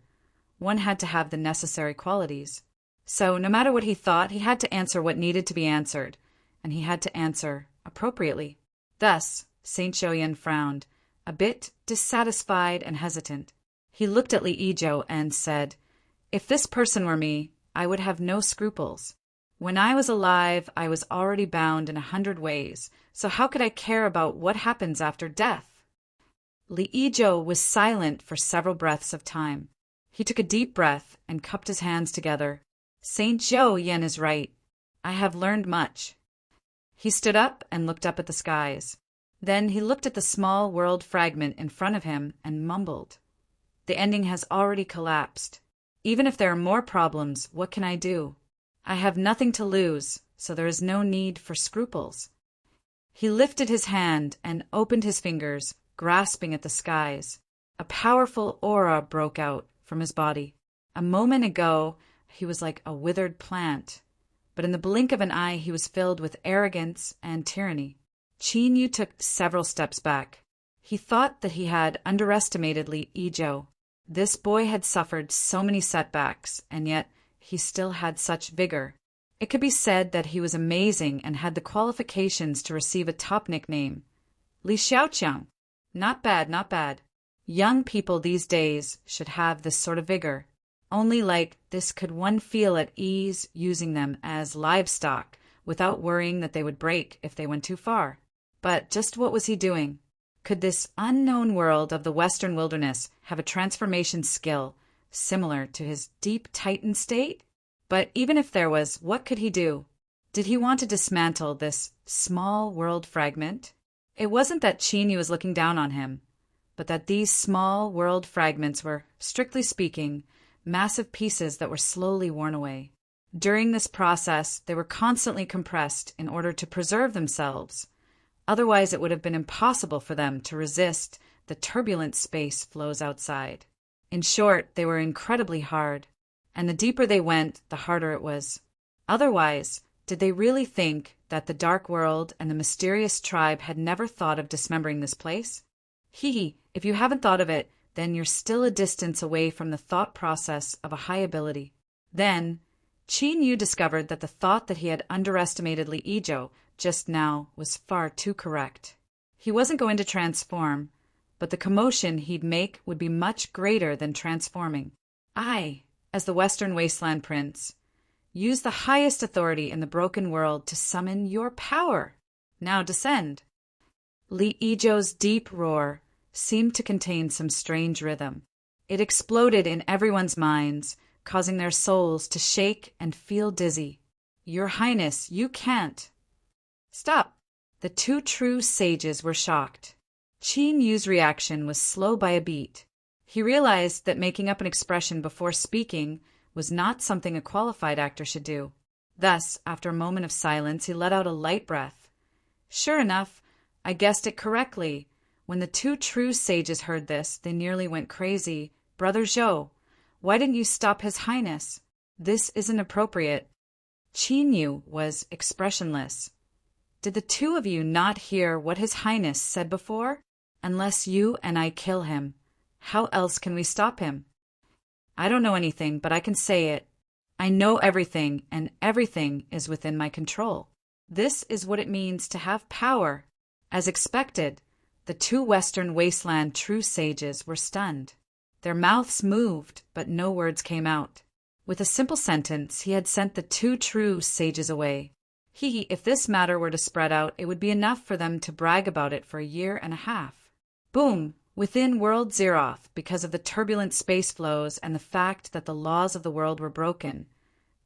one had to have the necessary qualities. So no matter what he thought, he had to answer what needed to be answered, and he had to answer appropriately. Thus, Saint Zhou Yan frowned, a bit dissatisfied and hesitant. He looked at Li Yizhou and said, "If this person were me, I would have no scruples. When I was alive, I was already bound in 100 ways, so how could I care about what happens after death?" Li Yizhou was silent for several breaths of time. He took a deep breath and cupped his hands together. Saint Zhou Yan is right. I have learned much. He stood up and looked up at the skies. Then he looked at the small world fragment in front of him and mumbled. The ending has already collapsed. Even if there are more problems, what can I do? I have nothing to lose, so there is no need for scruples. He lifted his hand and opened his fingers, grasping at the skies. A powerful aura broke out from his body. A moment ago, he was like a withered plant, but in the blink of an eye he was filled with arrogance and tyranny. Qin Yu took several steps back. He thought that he had underestimated Li Yizhou. This boy had suffered so many setbacks, and yet he still had such vigor. It could be said that he was amazing and had the qualifications to receive a top nickname. Li Xiaoqiang. Not bad, not bad. Young people these days should have this sort of vigor. Only like this could one feel at ease using them as livestock without worrying that they would break if they went too far. But just what was he doing? Could this unknown world of the Western wilderness have a transformation skill similar to his deep Titan state? But even if there was, what could he do? Did he want to dismantle this small world fragment? It wasn't that Qin Yu was looking down on him, but that these small world fragments were, strictly speaking, massive pieces that were slowly worn away. During this process, they were constantly compressed in order to preserve themselves. Otherwise, it would have been impossible for them to resist the turbulent space flows outside. In short, they were incredibly hard, and the deeper they went, the harder it was. Otherwise, did they really think that the dark world and the mysterious tribe had never thought of dismembering this place? If you haven't thought of it, then you're still a distance away from the thought process of a high ability. Then, Qin Yu discovered that the thought that he had underestimated Li Yizhou just now was far too correct. He wasn't going to transform, but the commotion he'd make would be much greater than transforming. I, as the Western Wasteland Prince, use the highest authority in the broken world to summon your power. Now descend. Li Yizhou's deep roar seemed to contain some strange rhythm. It exploded in everyone's minds, causing their souls to shake and feel dizzy. Your Highness, you can't. Stop. The two true sages were shocked. Qin Yu's reaction was slow by a beat. He realized that making up an expression before speaking was not something a qualified actor should do. Thus, after a moment of silence, he let out a light breath. Sure enough, I guessed it correctly. When the two true sages heard this, they nearly went crazy. "Brother Zhou, why didn't you stop His Highness? This isn't appropriate." Qin Yu was expressionless. "Did the two of you not hear what His Highness said before? Unless you and I kill him, how else can we stop him? I don't know anything, but I can say it. I know everything, and everything is within my control. This is what it means to have power." As expected, the two Western wasteland true sages were stunned. Their mouths moved, but no words came out. With a simple sentence, he had sent the two true sages away. If this matter were to spread out, it would be enough for them to brag about it for a year and a half. Boom! Within World Zeroth, because of the turbulent space flows and the fact that the laws of the world were broken,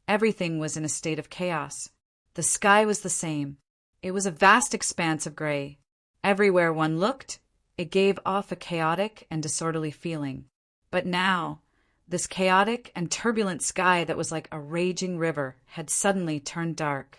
everything was in a state of chaos. The sky was the same. It was a vast expanse of gray. Everywhere one looked, it gave off a chaotic and disorderly feeling. But now, this chaotic and turbulent sky that was like a raging river had suddenly turned dark.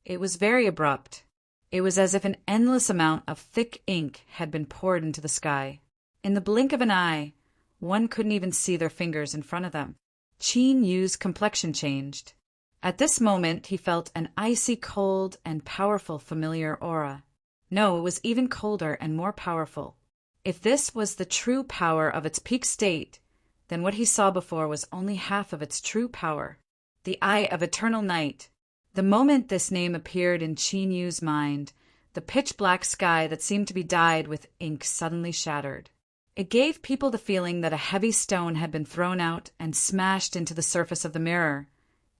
It was very abrupt. It was as if an endless amount of thick ink had been poured into the sky. In the blink of an eye, one couldn't even see their fingers in front of them. Qin Yu's complexion changed. At this moment, he felt an icy cold and powerful familiar aura. No, it was even colder and more powerful. If this was the true power of its peak state, then what he saw before was only half of its true power. The Eye of Eternal Night. The moment this name appeared in Qin Yu's mind, the pitch-black sky that seemed to be dyed with ink suddenly shattered. It gave people the feeling that a heavy stone had been thrown out and smashed into the surface of the mirror,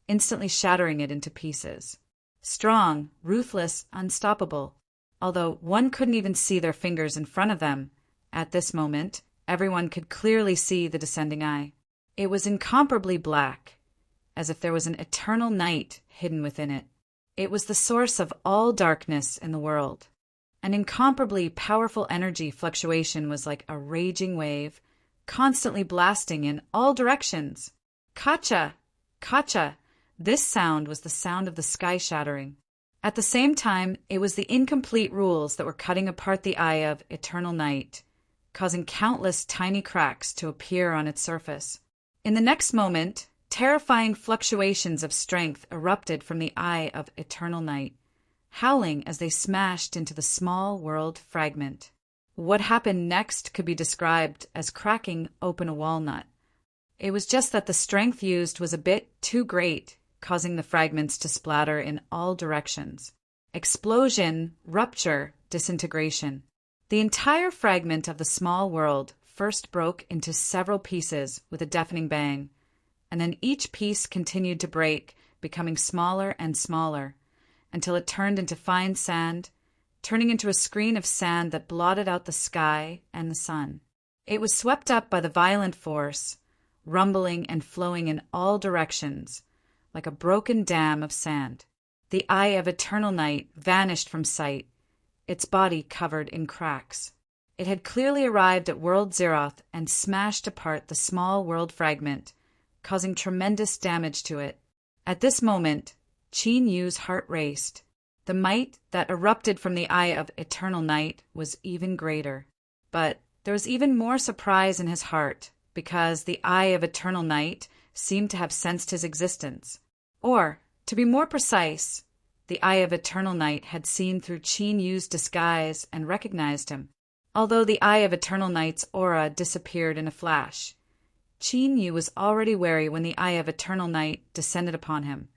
instantly shattering it into pieces. Strong, ruthless, unstoppable. Although one couldn't even see their fingers in front of them, at this moment, everyone could clearly see the descending eye. It was incomparably black, as if there was an eternal night hidden within it. It was the source of all darkness in the world. An incomparably powerful energy fluctuation was like a raging wave, constantly blasting in all directions. Kacha! Kacha! This sound was the sound of the sky shattering. At the same time, it was the incomplete rules that were cutting apart the Eye of Eternal Night, causing countless tiny cracks to appear on its surface. In the next moment, terrifying fluctuations of strength erupted from the Eye of Eternal Night, howling as they smashed into the small world fragment. What happened next could be described as cracking open a walnut. It was just that the strength used was a bit too great, causing the fragments to splatter in all directions. Explosion, rupture, disintegration. The entire fragment of the small world first broke into several pieces with a deafening bang, and then each piece continued to break, becoming smaller and smaller, until it turned into fine sand, turning into a screen of sand that blotted out the sky and the sun. It was swept up by the violent force, rumbling and flowing in all directions, like a broken dam of sand. The Eye of Eternal Night vanished from sight, its body covered in cracks. It had clearly arrived at World Zeroth and smashed apart the small world fragment, causing tremendous damage to it. At this moment, Qin Yu's heart raced. The might that erupted from the Eye of Eternal Night was even greater. But there was even more surprise in his heart, because the Eye of Eternal Night seemed to have sensed his existence. Or, to be more precise, the Eye of Eternal Night had seen through Qin Yu's disguise and recognized him. Although the Eye of Eternal Night's aura disappeared in a flash, Qin Yu was already wary when the Eye of Eternal Night descended upon him,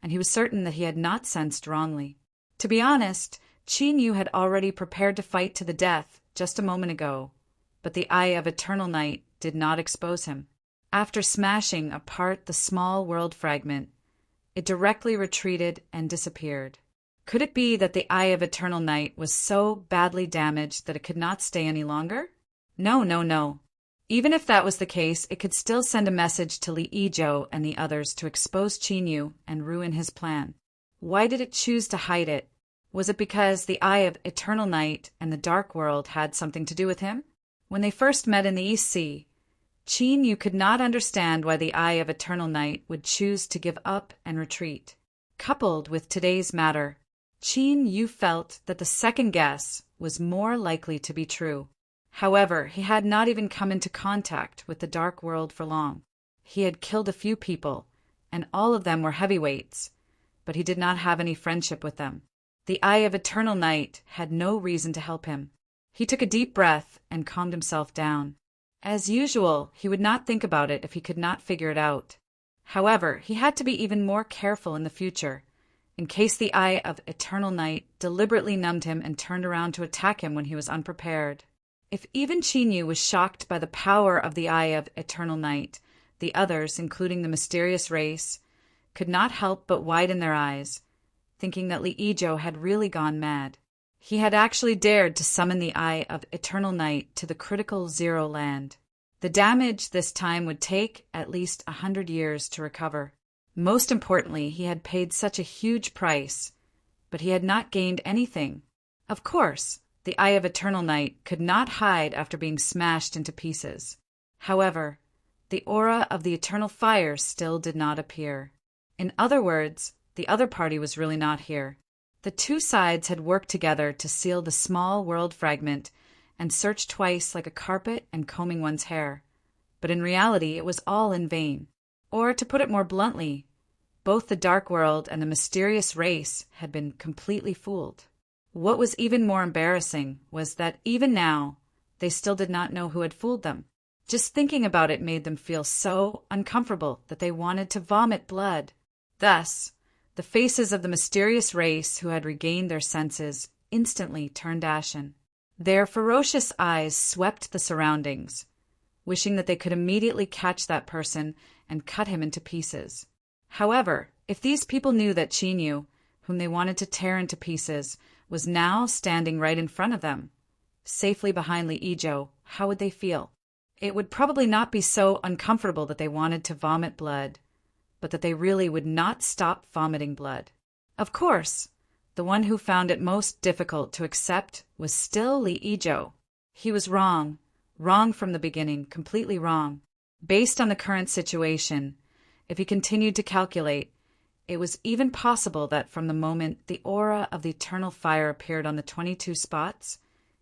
and he was certain that he had not sensed wrongly. To be honest, Qin Yu had already prepared to fight to the death just a moment ago, but the Eye of Eternal Night did not expose him. After smashing apart the small world fragment, it directly retreated and disappeared. Could it be that the Eye of Eternal Night was so badly damaged that it could not stay any longer? No, no, no. Even if that was the case, it could still send a message to Li Yizhou and the others to expose Qin Yu and ruin his plan. Why did it choose to hide it? Was it because the Eye of Eternal Night and the Dark World had something to do with him? When they first met in the East Sea, Qin Yu could not understand why the Eye of Eternal Night would choose to give up and retreat. Coupled with today's matter, Qin Yu felt that the second guess was more likely to be true. However, he had not even come into contact with the dark world for long. He had killed a few people, and all of them were heavyweights, but he did not have any friendship with them. The Eye of Eternal Night had no reason to help him. He took a deep breath and calmed himself down. As usual, he would not think about it if he could not figure it out. However, he had to be even more careful in the future, in case the Eye of Eternal Night deliberately numbed him and turned around to attack him when he was unprepared. If even Chinyu was shocked by the power of the Eye of Eternal Night, the others, including the mysterious race, could not help but widen their eyes, thinking that Li Ijo had really gone mad. He had actually dared to summon the Eye of Eternal Night to the critical Zero Land. The damage this time would take at least 100 years to recover. Most importantly, he had paid such a huge price, but he had not gained anything. Of course, the Eye of Eternal Night could not hide after being smashed into pieces. However, the aura of the Eternal Fire still did not appear. In other words, the other party was really not here. The two sides had worked together to seal the small world fragment and searched twice like a carpet and combing one's hair. But in reality, it was all in vain. Or, to put it more bluntly, both the dark world and the mysterious race had been completely fooled. What was even more embarrassing was that even now, they still did not know who had fooled them. Just thinking about it made them feel so uncomfortable that they wanted to vomit blood. Thus, the faces of the mysterious race who had regained their senses instantly turned ashen. Their ferocious eyes swept the surroundings, wishing that they could immediately catch that person and cut him into pieces. However, if these people knew that Chinyu, whom they wanted to tear into pieces, was now standing right in front of them, safely behind Li Ijo, how would they feel? It would probably not be so uncomfortable that they wanted to vomit blood, but that they really would not stop vomiting blood. Of course, the one who found it most difficult to accept was still Li Ijo. He was wrong from the beginning, completely wrong. Based on the current situation, if he continued to calculate, it was even possible that from the moment the aura of the Eternal Fire appeared on the 22 spots,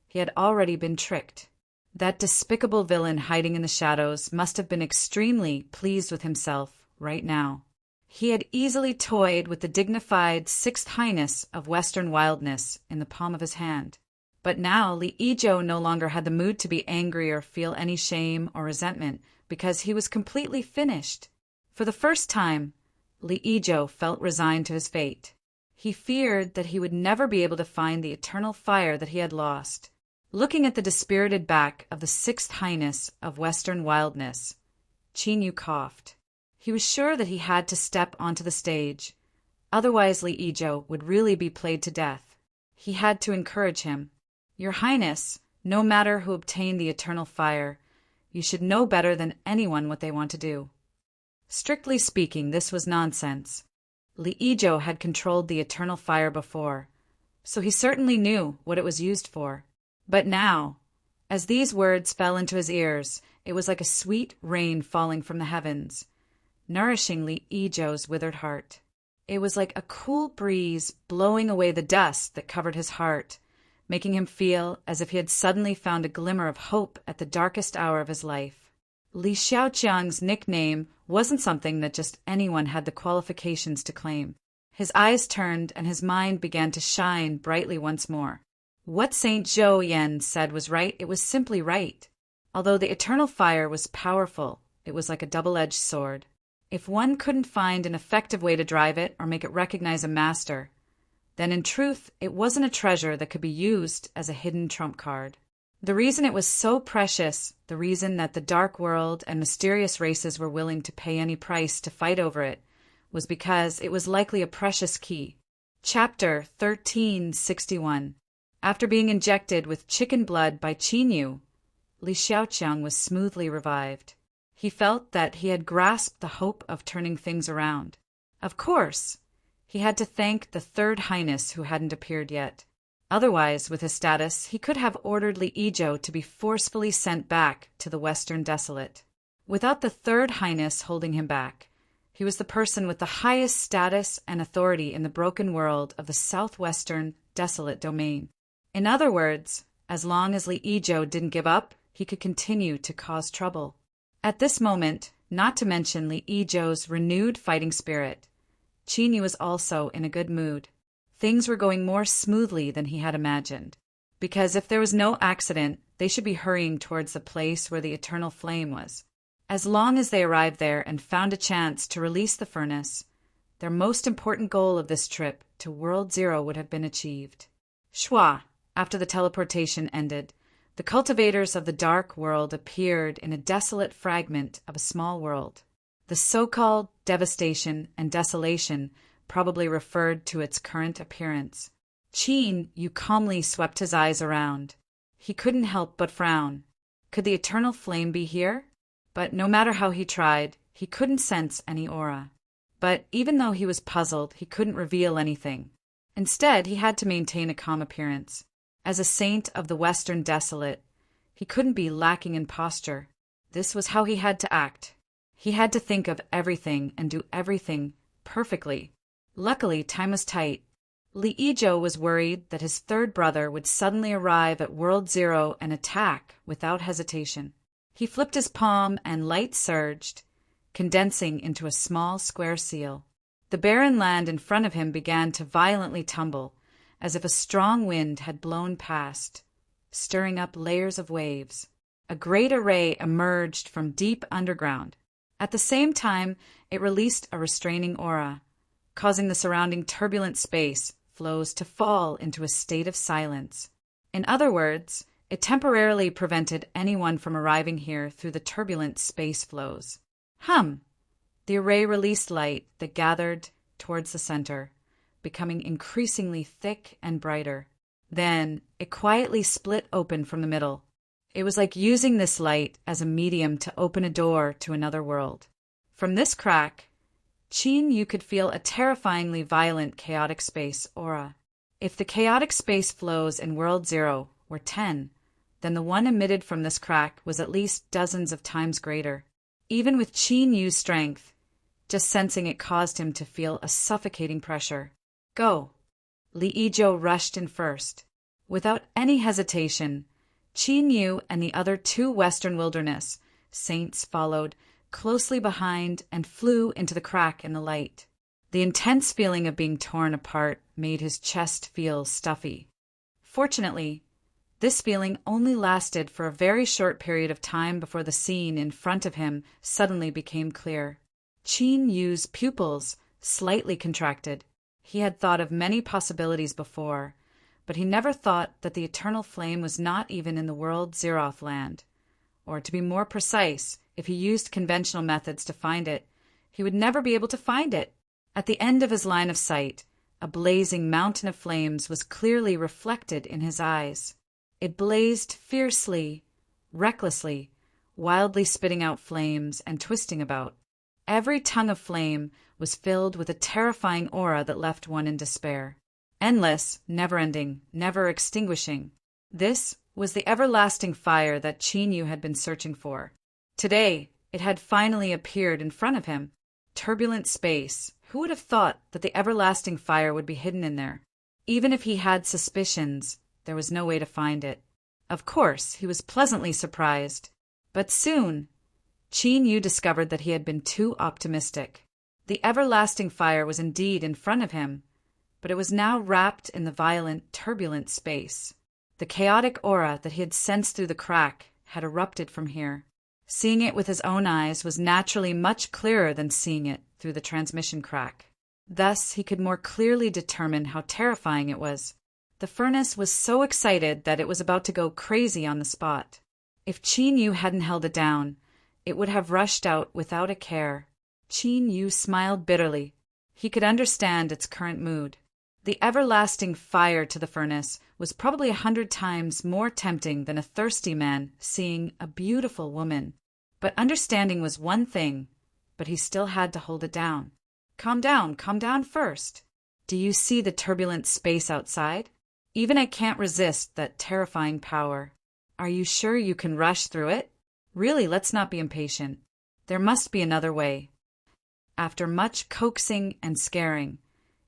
he had already been tricked. That despicable villain hiding in the shadows must have been extremely pleased with himself right now. He had easily toyed with the dignified Sixth Highness of Western Wildness in the palm of his hand. But now Li Ijo no longer had the mood to be angry or feel any shame or resentment because he was completely finished. For the first time, Li Ijo felt resigned to his fate. He feared that he would never be able to find the Eternal Fire that he had lost. Looking at the dispirited back of the Sixth Highness of Western Wildness, Chinyu coughed. He was sure that he had to step onto the stage, otherwise Li Ijo would really be played to death. He had to encourage him. "Your Highness, no matter who obtained the Eternal Fire, you should know better than anyone what they want to do." Strictly speaking, this was nonsense. Li Ijo had controlled the Eternal Fire before, so he certainly knew what it was used for. But now, as these words fell into his ears, it was like a sweet rain falling from the heavens, nourishing Li Ijo's withered heart. It was like a cool breeze blowing away the dust that covered his heart, making him feel as if he had suddenly found a glimmer of hope at the darkest hour of his life. Li Xiaoqiang's nickname wasn't something that just anyone had the qualifications to claim. His eyes turned and his mind began to shine brightly once more. What Saint Zhou Yan said was right. It was simply right. Although the Eternal Fire was powerful, it was like a double-edged sword. If one couldn't find an effective way to drive it or make it recognize a master, then in truth it wasn't a treasure that could be used as a hidden trump card. The reason it was so precious, the reason that the dark world and mysterious races were willing to pay any price to fight over it, was because it was likely a precious key. Chapter 1361. After being injected with chicken blood by Chinyu, Li Xiaoqiang was smoothly revived. He felt that he had grasped the hope of turning things around. Of course, he had to thank the Third Highness who hadn't appeared yet. Otherwise, with his status, he could have ordered Li Ijo to be forcefully sent back to the Western Desolate. Without the Third Highness holding him back, he was the person with the highest status and authority in the broken world of the Southwestern Desolate domain. In other words, As long as Li Ijo didn't give up, he could continue to cause trouble. At this moment, not to mention Li Ijo's renewed fighting spirit, Qin Yu was also in a good mood. Things were going more smoothly than he had imagined. Because if there was no accident, they should be hurrying towards the place where the eternal flame was. As long as they arrived there and found a chance to release the furnace, their most important goal of this trip to World Zero would have been achieved. Shwa, after the teleportation ended, the cultivators of the dark world appeared in a desolate fragment of a small world. The so-called devastation and desolation probably referred to its current appearance. Qin Yu calmly swept his eyes around. He couldn't help but frown. Could the eternal flame be here? But no matter how he tried, he couldn't sense any aura. But even though he was puzzled, he couldn't reveal anything. Instead, he had to maintain a calm appearance. As a saint of the Western Desolate, he couldn't be lacking in posture. This was how he had to act. He had to think of everything and do everything perfectly. Luckily, time was tight. Li Ijo was worried that his third brother would suddenly arrive at World Zero and attack without hesitation. He flipped his palm and light surged, condensing into a small square seal. The barren land in front of him began to violently tumble, as if a strong wind had blown past, stirring up layers of waves. A great array emerged from deep underground. At the same time, it released a restraining aura, causing the surrounding turbulent space flows to fall into a state of silence. In other words, it temporarily prevented anyone from arriving here through the turbulent space flows. The array released light that gathered towards the center, becoming increasingly thick and brighter. Then it quietly split open from the middle. It was like using this light as a medium to open a door to another world. From this crack, Qin Yu could feel a terrifyingly violent chaotic space aura. If the chaotic space flows in World Zero were 10, then the one emitted from this crack was at least dozens of times greater. Even with Qin Yu's strength, just sensing it caused him to feel a suffocating pressure. Go! Li Ijo rushed in first. Without any hesitation, Qin Yu and the other 2 Western Wilderness saints followed closely behind and flew into the crack in the light. The intense feeling of being torn apart made his chest feel stuffy. Fortunately, this feeling only lasted for a very short period of time before the scene in front of him suddenly became clear. Qin Yu's pupils slightly contracted. He had thought of many possibilities before, but he never thought that the eternal flame was not even in the world Zeroth land. Or to be more precise, if he used conventional methods to find it, he would never be able to find it. At the end of his line of sight, a blazing mountain of flames was clearly reflected in his eyes. It blazed fiercely, recklessly, wildly spitting out flames and twisting about. Every tongue of flame was filled with a terrifying aura that left one in despair. Endless, never-ending, never extinguishing. This was the everlasting fire that Qin Yu had been searching for. Today, it had finally appeared in front of him. Turbulent space. Who would have thought that the everlasting fire would be hidden in there? Even if he had suspicions, there was no way to find it. Of course, he was pleasantly surprised. But soon, Qin Yu discovered that he had been too optimistic. The everlasting fire was indeed in front of him, but it was now wrapped in the violent, turbulent space. The chaotic aura that he had sensed through the crack had erupted from here. Seeing it with his own eyes was naturally much clearer than seeing it through the transmission crack. Thus, he could more clearly determine how terrifying it was. The furnace was so excited that it was about to go crazy on the spot. If Qin Yu hadn't held it down, it would have rushed out without a care. Qin Yu smiled bitterly. He could understand its current mood. The everlasting fire to the furnace was probably 100 times more tempting than a thirsty man seeing a beautiful woman. But understanding was one thing, but he still had to hold it down. Calm down first. Do you see the turbulent space outside? Even I can't resist that terrifying power. Are you sure you can rush through it? Really, let's not be impatient. There must be another way. After much coaxing and scaring,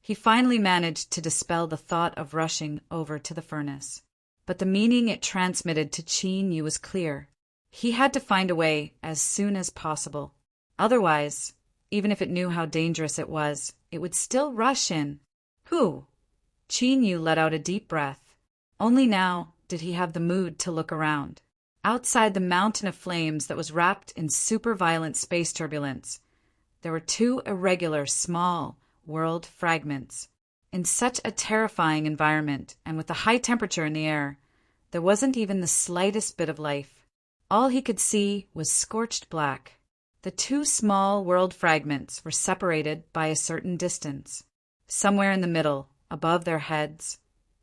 he finally managed to dispel the thought of rushing over to the furnace. but the meaning it transmitted to Qin Yu was clear. He had to find a way as soon as possible. Otherwise, even if it knew how dangerous it was, it would still rush in. Whew! Qin Yu let out a deep breath. Only now did he have the mood to look around. Outside the mountain of flames that was wrapped in super-violent space turbulence, there were two irregular, small world fragments. In such a terrifying environment, and with the high temperature in the air, there wasn't even the slightest bit of life. All he could see was scorched black. The two small world fragments were separated by a certain distance. Somewhere in the middle, above their heads,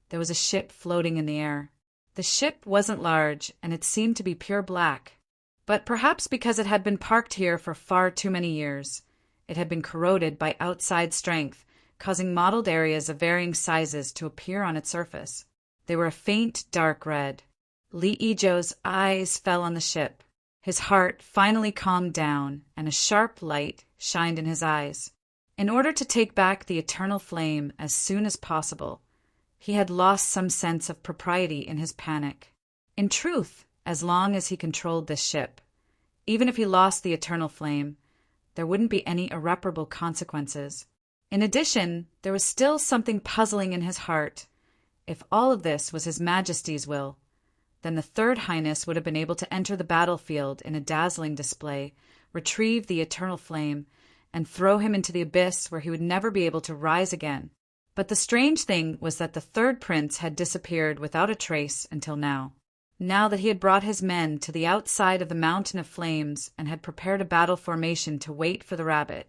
there was a ship floating in the air. The ship wasn't large, and it seemed to be pure black. But perhaps because it had been parked here for far too many years, it had been corroded by outside strength, causing mottled areas of varying sizes to appear on its surface. They were a faint dark red. Li Yizhou's eyes fell on the ship. His heart finally calmed down, and a sharp light shined in his eyes. In order to take back the eternal flame as soon as possible, he had lost some sense of propriety in his panic. In truth, as long as he controlled this ship, even if he lost the eternal flame, there wouldn't be any irreparable consequences. In addition, there was still something puzzling in his heart. If all of this was His Majesty's will, then the Third Highness would have been able to enter the battlefield in a dazzling display, retrieve the eternal flame, and throw him into the abyss where he would never be able to rise again. But the strange thing was that the third prince had disappeared without a trace until now. Now that he had brought his men to the outside of the mountain of flames and had prepared a battle formation to wait for the rabbit,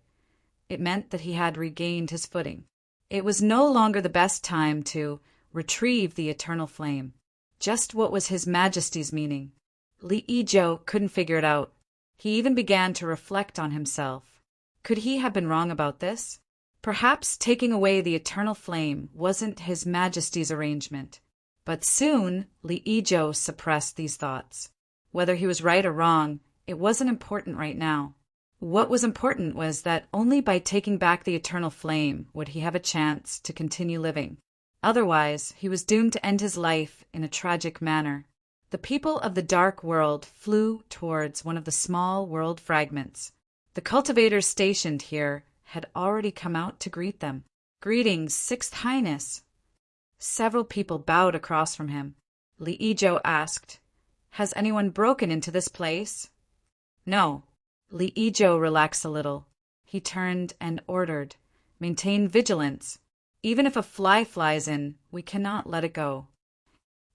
it meant that he had regained his footing. It was no longer the best time to retrieve the eternal flame. Just what was His Majesty's meaning? Li Yizhou couldn't figure it out. He even began to reflect on himself. Could he have been wrong about this? Perhaps taking away the eternal flame wasn't His Majesty's arrangement. But soon, Li Yizhou suppressed these thoughts. Whether he was right or wrong, it wasn't important right now. What was important was that only by taking back the eternal flame would he have a chance to continue living. Otherwise, he was doomed to end his life in a tragic manner. The people of the dark world flew towards one of the small world fragments. The cultivators stationed here had already come out to greet them. "Greetings, Sixth Highness." Several people bowed across from him. Li Yizhou asked, "Has anyone broken into this place?" "No." Li Yizhou relaxed a little. He turned and ordered, "Maintain vigilance. Even if a fly flies in, we cannot let it go."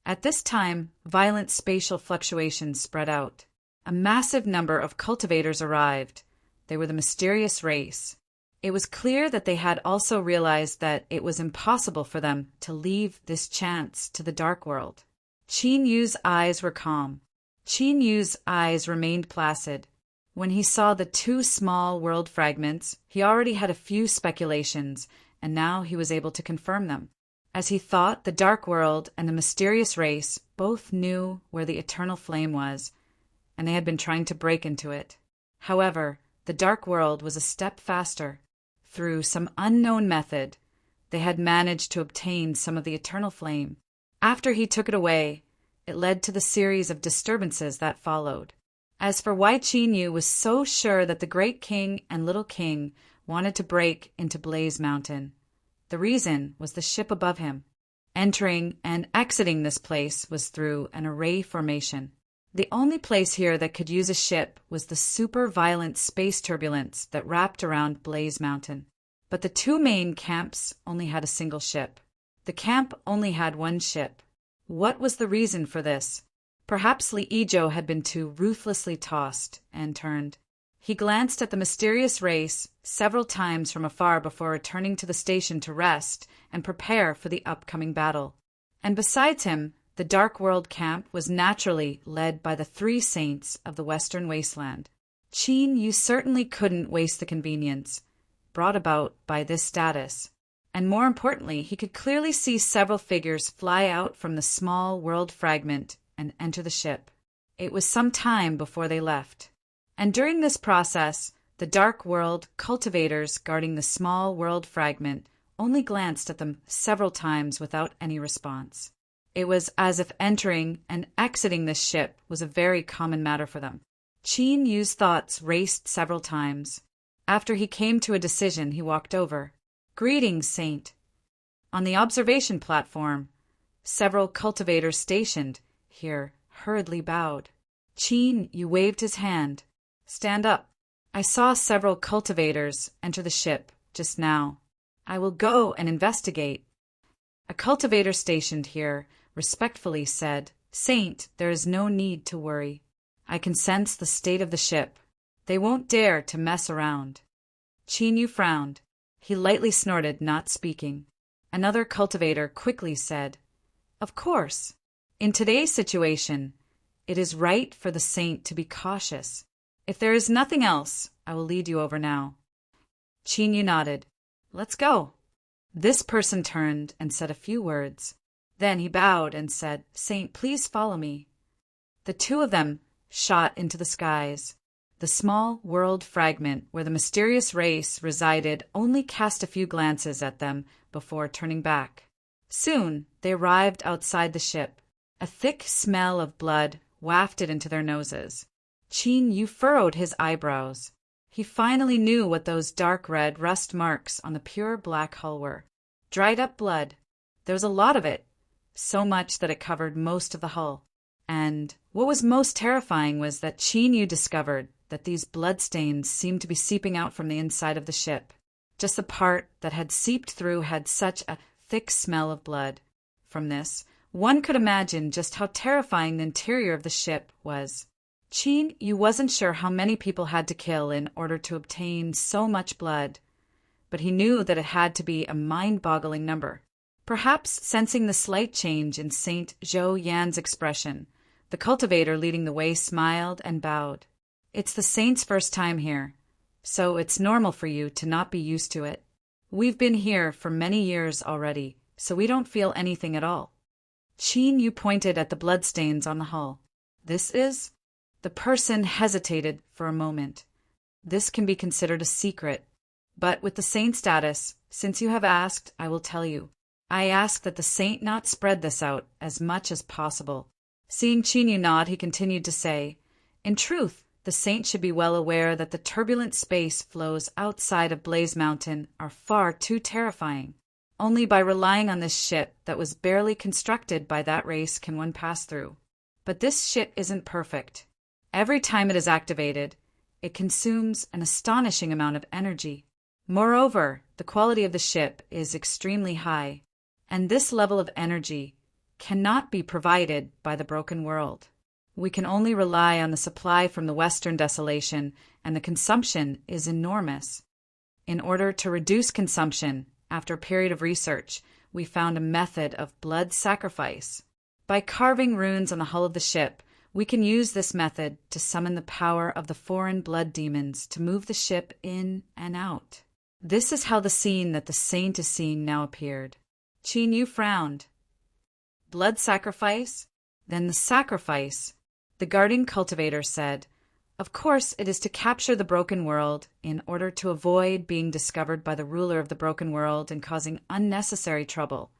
At this time, violent spatial fluctuations spread out. A massive number of cultivators arrived. They were the mysterious race. It was clear that they had also realized that it was impossible for them to leave this chance to the dark world. Qin Yu's eyes were calm. Qin Yu's eyes remained placid. When he saw the two small world fragments, he already had a few speculations, and now he was able to confirm them. As he thought, the dark world and the mysterious race both knew where the eternal flame was, and they had been trying to break into it. However, the dark world was a step faster. Through some unknown method, they had managed to obtain some of the eternal flame. After he took it away, it led to the series of disturbances that followed. As for why Qin Yu was so sure that the Great King and Little King wanted to break into Blaze Mountain, the reason was the ship above him. Entering and exiting this place was through an array formation. The only place here that could use a ship was the super-violent space turbulence that wrapped around Blaze Mountain. But the two main camps only had a single ship. The camp only had one ship. What was the reason for this? Perhaps Li Yizhou had been too ruthlessly tossed and turned. He glanced at the mysterious race several times from afar before returning to the station to rest and prepare for the upcoming battle. And besides him, the Dark World camp was naturally led by the three saints of the Western Wasteland. Qin Yu certainly couldn't waste the convenience brought about by this status. And more importantly, he could clearly see several figures fly out from the small world fragment and enter the ship. It was some time before they left. And during this process, the Dark World cultivators guarding the small world fragment only glanced at them several times without any response. It was as if entering and exiting this ship was a very common matter for them. Qin Yu's thoughts raced several times. After he came to a decision, he walked over. "Greetings, Saint." On the observation platform, several cultivators stationed here hurriedly bowed. Qin Yu waved his hand. "Stand up. I saw several cultivators enter the ship just now. I will go and investigate." A cultivator stationed here respectfully said, "Saint, there is no need to worry. I can sense the state of the ship. They won't dare to mess around." Qin Yu frowned. He lightly snorted, not speaking. Another cultivator quickly said, "Of course. In today's situation, it is right for the saint to be cautious. If there is nothing else, I will lead you over now." Qin Yu nodded. "Let's go." This person turned and said a few words. Then he bowed and said, "Saint, please follow me." The two of them shot into the skies. The small world fragment where the mysterious race resided only cast a few glances at them before turning back. Soon they arrived outside the ship. A thick smell of blood wafted into their noses. Qin Yu furrowed his eyebrows. He finally knew what those dark red rust marks on the pure black hull were. Dried up blood. There was a lot of it, so much that it covered most of the hull. And what was most terrifying was that Qin Yu discovered that these bloodstains seemed to be seeping out from the inside of the ship. Just the part that had seeped through had such a thick smell of blood. From this, one could imagine just how terrifying the interior of the ship was. Qin Yu wasn't sure how many people had to kill in order to obtain so much blood, but he knew that it had to be a mind-boggling number. Perhaps sensing the slight change in Saint Zhou Yan's expression, the cultivator leading the way smiled and bowed. "It's the saint's first time here, so it's normal for you to not be used to it. We've been here for many years already, so we don't feel anything at all." Qin Yu pointed at the bloodstains on the hull. "This is?" The person hesitated for a moment. "This can be considered a secret, but with the saint status, since you have asked, I will tell you. I ask that the saint not spread this out as much as possible." Seeing Qin Yu nod, he continued to say, "In truth, the saint should be well aware that the turbulent space flows outside of Blaze Mountain are far too terrifying. Only by relying on this ship that was barely constructed by that race can one pass through. But this ship isn't perfect. Every time it is activated, it consumes an astonishing amount of energy. Moreover, the quality of the ship is extremely high, and this level of energy cannot be provided by the broken world. We can only rely on the supply from the Western Desolation, and the consumption is enormous. In order to reduce consumption, after a period of research, we found a method of blood sacrifice. By carving runes on the hull of the ship, we can use this method to summon the power of the foreign blood demons to move the ship in and out. This is how the scene that the saint is seeing now appeared." Qin Yu frowned. "Blood sacrifice? Then the sacrifice," the guarding cultivator said. "Of course it is to capture the broken world in order to avoid being discovered by the ruler of the broken world and causing unnecessary trouble.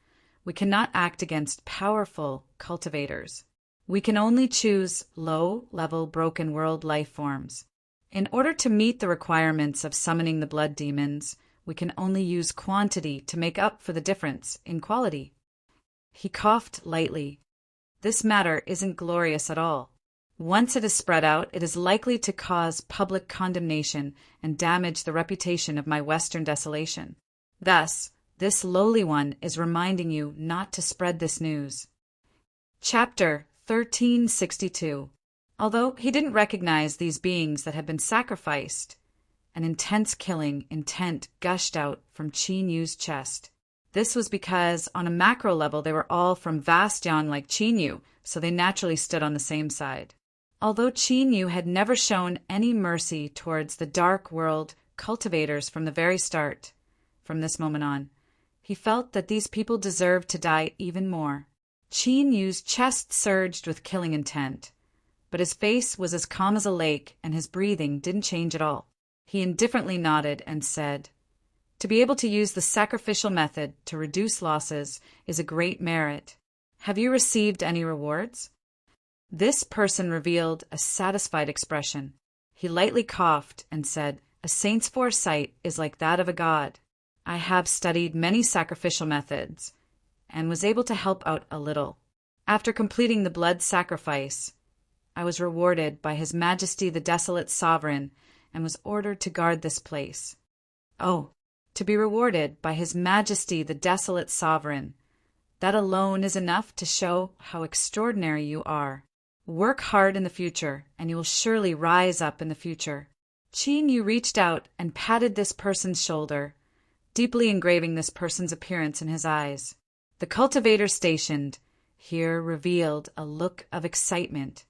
We cannot act against powerful cultivators. We can only choose low-level broken world life forms. In order to meet the requirements of summoning the blood demons, we can only use quantity to make up for the difference in quality." He coughed lightly. "This matter isn't glorious at all. Once it is spread out, it is likely to cause public condemnation and damage the reputation of my Western Desolation. Thus, this lowly one is reminding you not to spread this news." Chapter 1362. Although he didn't recognize these beings that had been sacrificed, an intense killing intent gushed out from Qin Yu's chest. This was because, on a macro level, they were all from vast Yan like Qin Yu, so they naturally stood on the same side. Although Qin Yu had never shown any mercy towards the dark world cultivators from the very start, from this moment on, he felt that these people deserved to die even more. Qin Yu's chest surged with killing intent, but his face was as calm as a lake and his breathing didn't change at all. He indifferently nodded and said, "To be able to use the sacrificial method to reduce losses is a great merit, Have you received any rewards? This person revealed a satisfied expression. He lightly coughed and said, A saint's foresight is like that of a god. I have studied many sacrificial methods and was able to help out a little. After completing the blood sacrifice, I was rewarded by His Majesty the Desolate Sovereign and was ordered to guard this place. Oh, to be rewarded by His Majesty the Desolate Sovereign. That alone is enough to show how extraordinary you are. Work hard in the future, and you will surely rise up in the future. Qin Yu reached out and patted this person's shoulder, deeply engraving this person's appearance in his eyes. The cultivator stationed here revealed a look of excitement.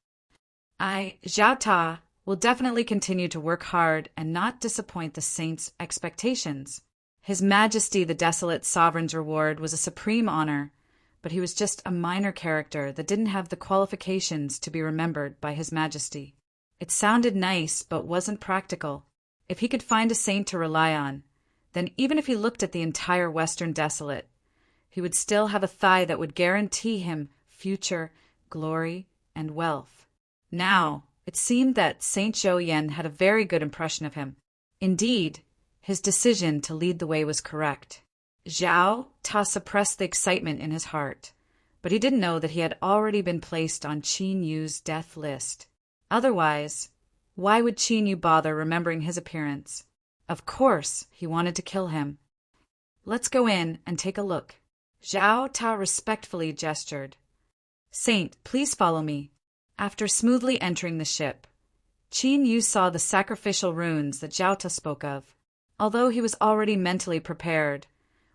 I, Zhao Ta, will definitely continue to work hard and not disappoint the saint's expectations. His Majesty the Desolate Sovereign's reward was a supreme honor, but he was just a minor character that didn't have the qualifications to be remembered by His Majesty. It sounded nice, but wasn't practical. If he could find a saint to rely on, then even if he looked at the entire Western Desolate, he would still have a thigh that would guarantee him future glory and wealth. Now, it seemed that Saint Zhou Yan had a very good impression of him. Indeed, his decision to lead the way was correct. Zhao Ta suppressed the excitement in his heart, but he didn't know that he had already been placed on Qin Yu's death list. Otherwise, why would Qin Yu bother remembering his appearance? Of course, he wanted to kill him. Let's go in and take a look. Zhao Ta respectfully gestured. Saint, please follow me. After smoothly entering the ship, Qin Yu saw the sacrificial runes that Zhao Ta spoke of. Although he was already mentally prepared,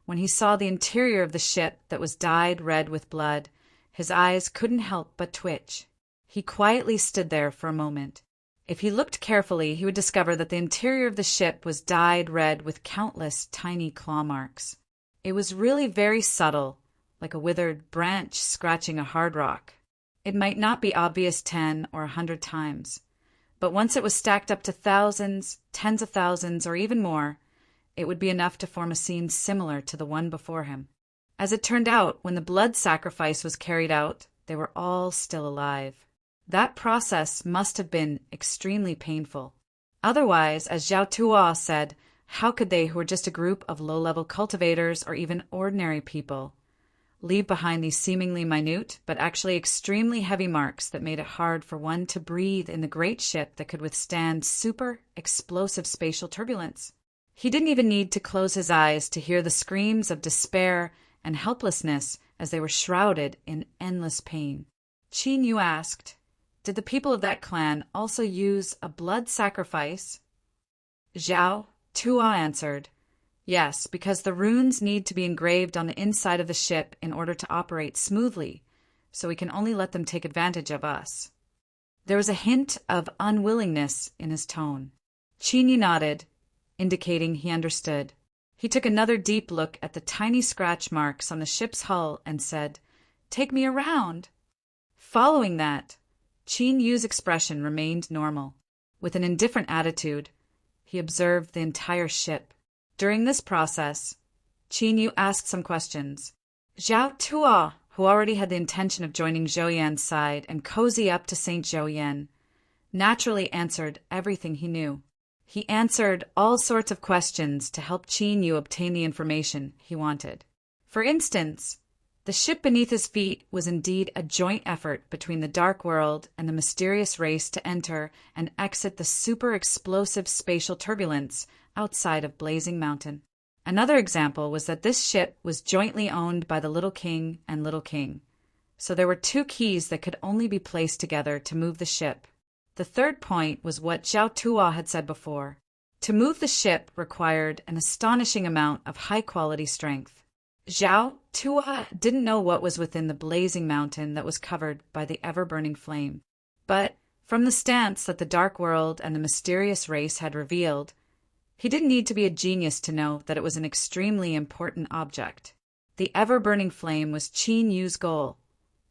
when he saw the interior of the ship that was dyed red with blood, his eyes couldn't help but twitch. He quietly stood there for a moment. If he looked carefully, he would discover that the interior of the ship was dyed red with countless tiny claw marks. It was really very subtle, like a withered branch scratching a hard rock. It might not be obvious 10 or 100 times, but once it was stacked up to thousands, tens of thousands, or even more, it would be enough to form a scene similar to the one before him. As it turned out, when the blood sacrifice was carried out, they were all still alive. That process must have been extremely painful. Otherwise, as Zhao Tuo said, how could they, who were just a group of low-level cultivators or even ordinary people, leave behind these seemingly minute but actually extremely heavy marks that made it hard for one to breathe in the great ship that could withstand super explosive spatial turbulence? He didn't even need to close his eyes to hear the screams of despair and helplessness as they were shrouded in endless pain. Qin Yu asked, Did the people of that clan also use a blood sacrifice? Zhao Tuo answered, Yes, because the runes need to be engraved on the inside of the ship in order to operate smoothly, so we can only let them take advantage of us. There was a hint of unwillingness in his tone. Qin Yu nodded, indicating he understood. He took another deep look at the tiny scratch marks on the ship's hull and said, Take me around. Following that, Qin Yu's expression remained normal. With an indifferent attitude, he observed the entire ship. During this process, Qin Yu asked some questions. Zhao Tuo, who already had the intention of joining Zhou Yan's side and cozy up to Saint Zhou Yan, naturally answered everything he knew. He answered all sorts of questions to help Qin Yu obtain the information he wanted. For instance, the ship beneath his feet was indeed a joint effort between the Dark World and the mysterious race to enter and exit the super explosive spatial turbulence outside of Blazing Mountain. Another example was that this ship was jointly owned by the Little King and Little King, so there were two keys that could only be placed together to move the ship. The third point was what Zhao Tuo had said before. To move the ship required an astonishing amount of high-quality strength. Zhao Tuo didn't know what was within the blazing mountain that was covered by the ever-burning flame. But from the stance that the Dark World and the mysterious race had revealed, he didn't need to be a genius to know that it was an extremely important object. The ever-burning flame was Qin Yu's goal,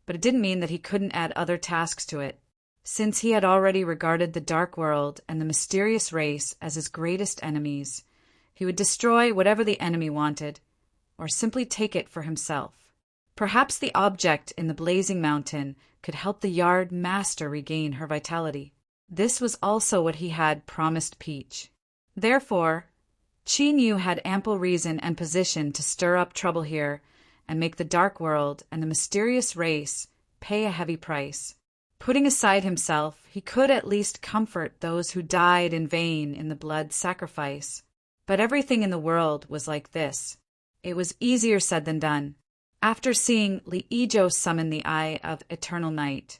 but it didn't mean that he couldn't add other tasks to it. Since he had already regarded the Dark World and the mysterious race as his greatest enemies, he would destroy whatever the enemy wanted, or simply take it for himself. Perhaps the object in the blazing mountain could help the yard master regain her vitality. This was also what he had promised Peach. Therefore, Qin Yu had ample reason and position to stir up trouble here and make the dark world and the mysterious race pay a heavy price. Putting aside himself, he could at least comfort those who died in vain in the blood sacrifice. But everything in the world was like this. It was easier said than done. After seeing Li Yijo summon the Eye of Eternal Night,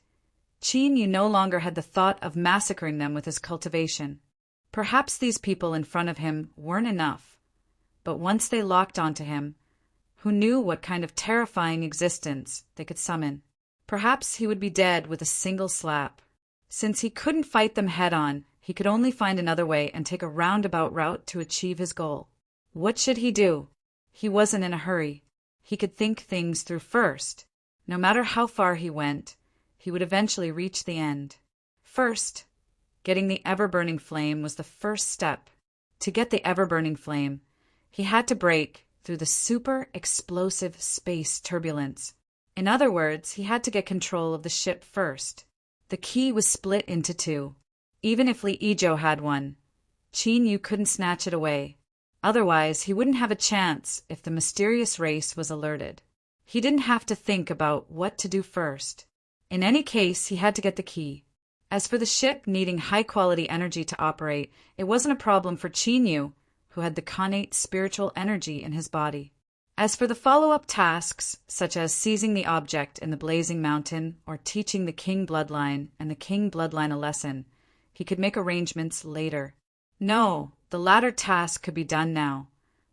Qin Yu no longer had the thought of massacring them with his cultivation. Perhaps these people in front of him weren't enough, but once they locked onto him, who knew what kind of terrifying existence they could summon? Perhaps he would be dead with a single slap. Since he couldn't fight them head-on, he could only find another way and take a roundabout route to achieve his goal. What should he do? He wasn't in a hurry. He could think things through first. No matter how far he went, he would eventually reach the end. First, getting the ever-burning flame was the first step. To get the ever-burning flame, he had to break through the super-explosive space turbulence. In other words, he had to get control of the ship first. The key was split into two. Even if Li Yijo had one, Qin Yu couldn't snatch it away. Otherwise, he wouldn't have a chance if the mysterious race was alerted. He didn't have to think about what to do first. In any case, he had to get the key. As for the ship needing high-quality energy to operate, it wasn't a problem for Qin Yu, who had the connate spiritual energy in his body. As for the follow-up tasks, such as seizing the object in the blazing mountain or teaching the King bloodline and the King bloodline a lesson, he could make arrangements later. No, the latter task could be done now,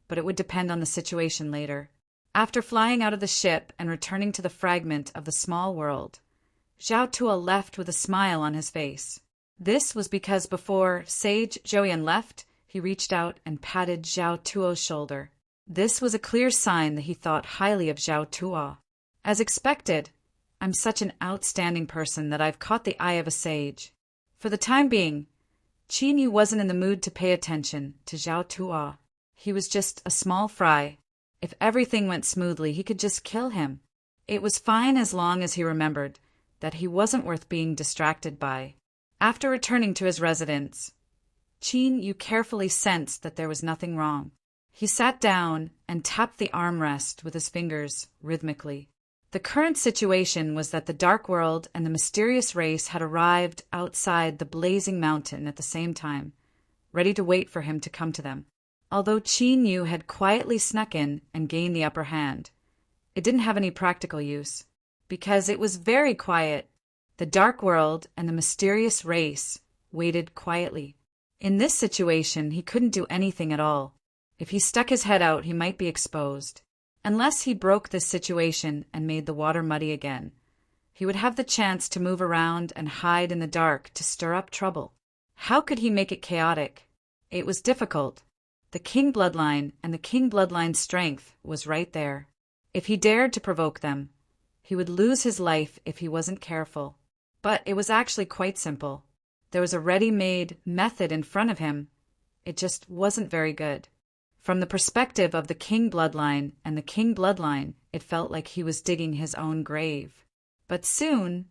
but it would depend on the situation later. After flying out of the ship and returning to the fragment of the small world, Zhao Tuo left with a smile on his face. This was because before Sage Zhouyan left, he reached out and patted Zhao Tuo's shoulder. This was a clear sign that he thought highly of Zhao Tuo. As expected, I'm such an outstanding person that I've caught the eye of a sage. For the time being, Qin Yu wasn't in the mood to pay attention to Zhao Tuo. He was just a small fry. If everything went smoothly, he could just kill him. It was fine as long as he remembered that he wasn't worth being distracted by. After returning to his residence, Qin Yu carefully sensed that there was nothing wrong. He sat down and tapped the armrest with his fingers rhythmically. The current situation was that the dark world and the mysterious race had arrived outside the blazing mountain at the same time, ready to wait for him to come to them. Although Qin Yu had quietly snuck in and gained the upper hand, it didn't have any practical use. Because it was very quiet, the dark world and the mysterious race waited quietly. In this situation, he couldn't do anything at all. If he stuck his head out, he might be exposed. Unless he broke this situation and made the water muddy again, he would have the chance to move around and hide in the dark to stir up trouble. How could he make it chaotic? It was difficult. The King bloodline and the King bloodline's strength was right there. If he dared to provoke them, he would lose his life if he wasn't careful. But it was actually quite simple. There was a ready-made method in front of him. It just wasn't very good. From the perspective of the King bloodline and the King bloodline, it felt like he was digging his own grave. But soon,